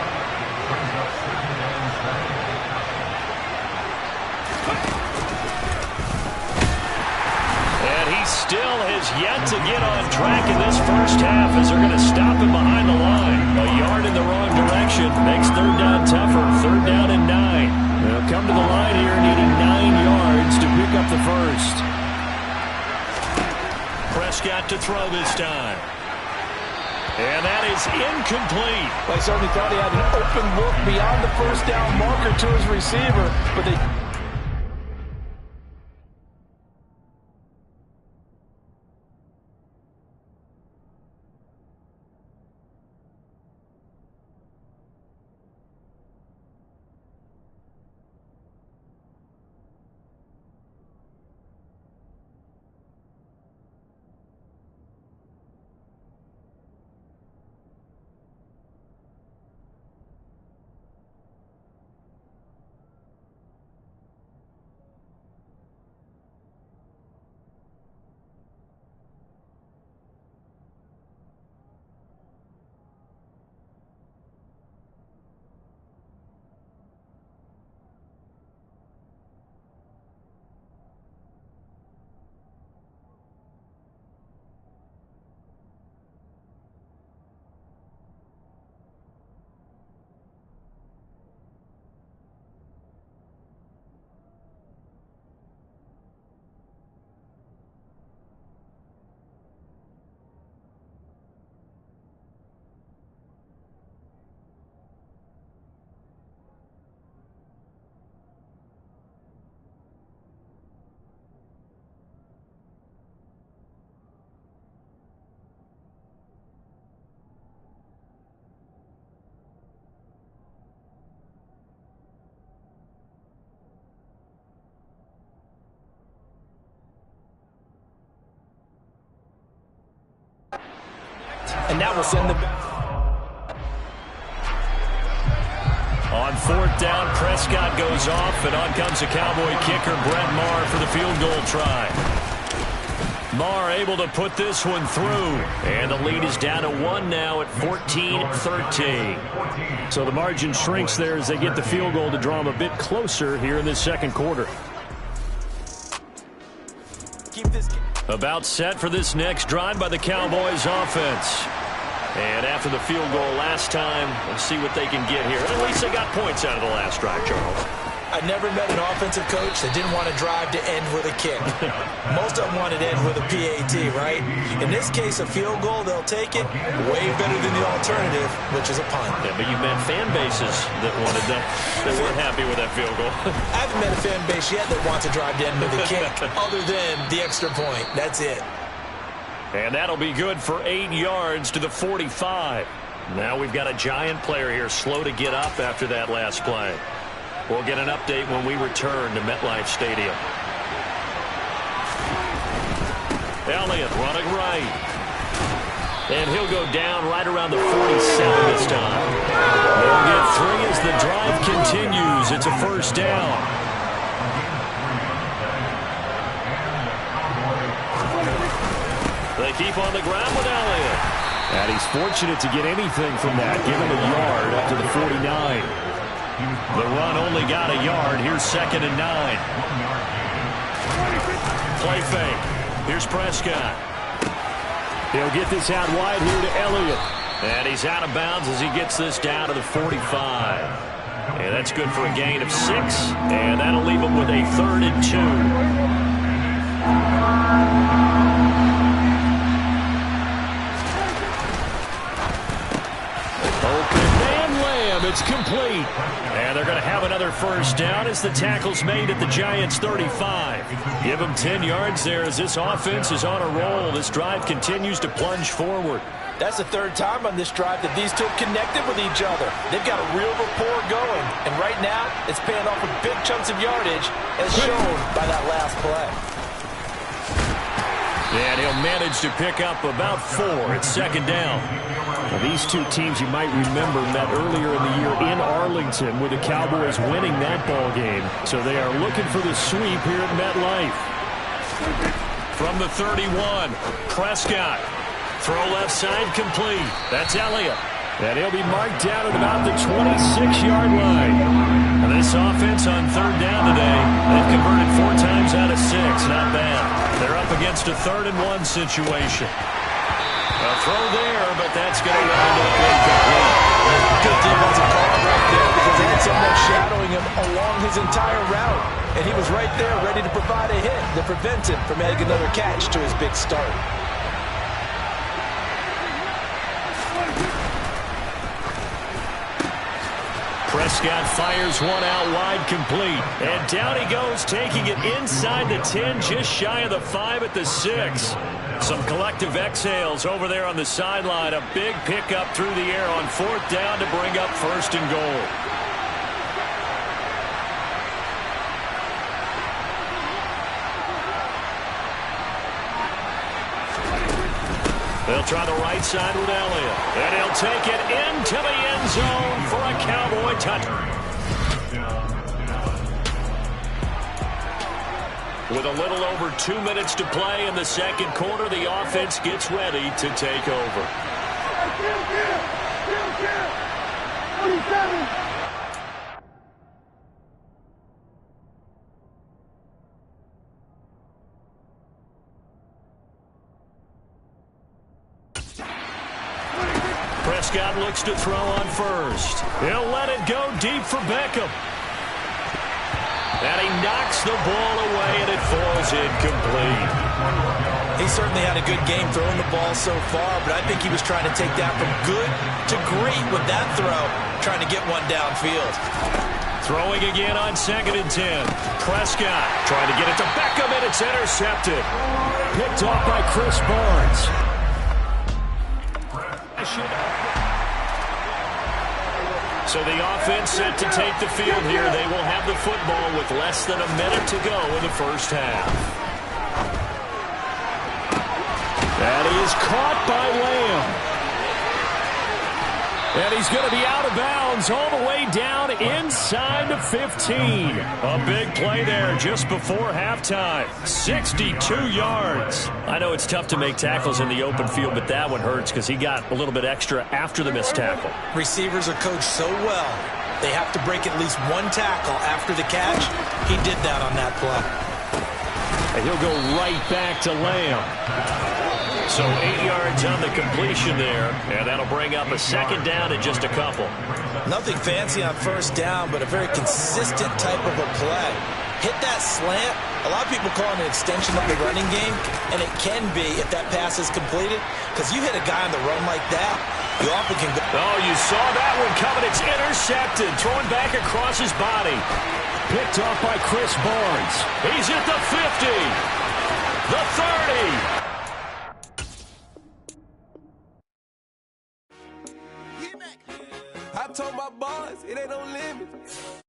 And he still has yet to get on track in this first half as they're going to stop him behind the line. A yard in the wrong direction makes 3rd down tougher. 3rd down and 9. They'll come to the line here needing 9 yards to pick up the first. Prescott to throw this time. And that is incomplete. Well, I certainly thought he had an open look beyond the first down marker to his receiver, but they... and that will send them. On fourth down, Prescott goes off, and on comes the Cowboy kicker, Brett Maher, for the field goal try. Maher able to put this one through, and the lead is down to 1 now at 14-13. So the margin shrinks there as they get the field goal to draw them a bit closer here in this second quarter. About set for this next drive by the Cowboys offense. And after the field goal last time, let's see what they can get here. At least they got points out of the last drive, Charles. I never met an offensive coach that didn't want to drive to end with a kick. Most of them wanted to end with a PAT, right? In this case, a field goal, they'll take it. Way better than the alternative, which is a punt. Yeah, but you met fan bases that wanted that weren't happy with that field goal. I haven't met a fan base yet that wants to drive to end with a kick, other than the extra point. That's it. And that'll be good for 8 yards to the 45. Now we've got a Giant player here slow to get up after that last play. We'll get an update when we return to MetLife Stadium. Elliott running right. And he'll go down right around the 47 this time. They'll get 3 as the drive continues. It's a first down. They keep on the ground with Elliott. And he's fortunate to get anything from that, given the yard up to the 49. The run only got a yard. Here's 2nd and 9. Play fake. Here's Prescott. He'll get this out wide here to Elliott. And he's out of bounds as he gets this down to the 45. And that's good for a gain of 6. And that'll leave him with a 3rd and 2. Open man Lamb. It's complete. And they're going to have another first down as the tackle's made at the Giants' 35. Give them 10 yards there as this offense is on a roll. This drive continues to plunge forward. That's the 3rd time on this drive that these two have connected with each other. They've got a real rapport going. And right now, it's paying off with big chunks of yardage, as shown by that last play. And he'll manage to pick up about 4 at 2nd down. Now, these two teams you might remember met earlier in the year in Arlington with the Cowboys winning that ball game. So they are looking for the sweep here at MetLife. From the 31, Prescott. Throw left side complete. That's Elliott. And he'll be marked down at about the 26-yard line. And this offense on 3rd down today, they've converted 4 times out of 6. Not bad. They're up against a 3rd and 1 situation. A throw there, but that's going to wind up incomplete. Good defensive call right there because he had someone shadowing him along his entire route. And he was right there ready to provide a hit to prevent him from adding another catch to his big start. Prescott fires one out wide complete. And down he goes, taking it inside the 10, just shy of the 5 at the 6. Some collective exhales over there on the sideline. A big pickup through the air on 4th down to bring up 1st and goal. They'll try the right side with Elliott. And he'll take it into the end zone for a Cowboy touchdown. With a little over 2 minutes to play in the second quarter, the offense gets ready to take over. Prescott looks to throw on first. He'll let it go deep for Beckham. And he knocks the ball away, and it falls incomplete. He certainly had a good game throwing the ball so far, but I think he was trying to take that from good to great with that throw, trying to get one downfield. Throwing again on 2nd and 10. Prescott trying to get it to Beckham, and it's intercepted. Picked off by Chris Barnes. So the offense set to take the field here. They will have the football with less than a minute to go in the first half. And he is caught by Lamb. And he's going to be out of bounds all the way down inside the 15. A big play there just before halftime. 62 yards. I know it's tough to make tackles in the open field, but that one hurts because he got a little bit extra after the missed tackle. Receivers are coached so well, they have to break at least one tackle after the catch. He did that on that play. And he'll go right back to Lamb. So 8 yards on the completion there, and that'll bring up a second down in just a couple. Nothing fancy on first down, but a very consistent type of a play. Hit that slant. A lot of people call it an extension of the running game, and it can be if that pass is completed, because you hit a guy on the run like that, you often can go. Oh, you saw that one coming. It's intercepted, thrown back across his body. Picked off by Chris Barnes. He's at the 50, the 30. I told my boys it ain't no limit.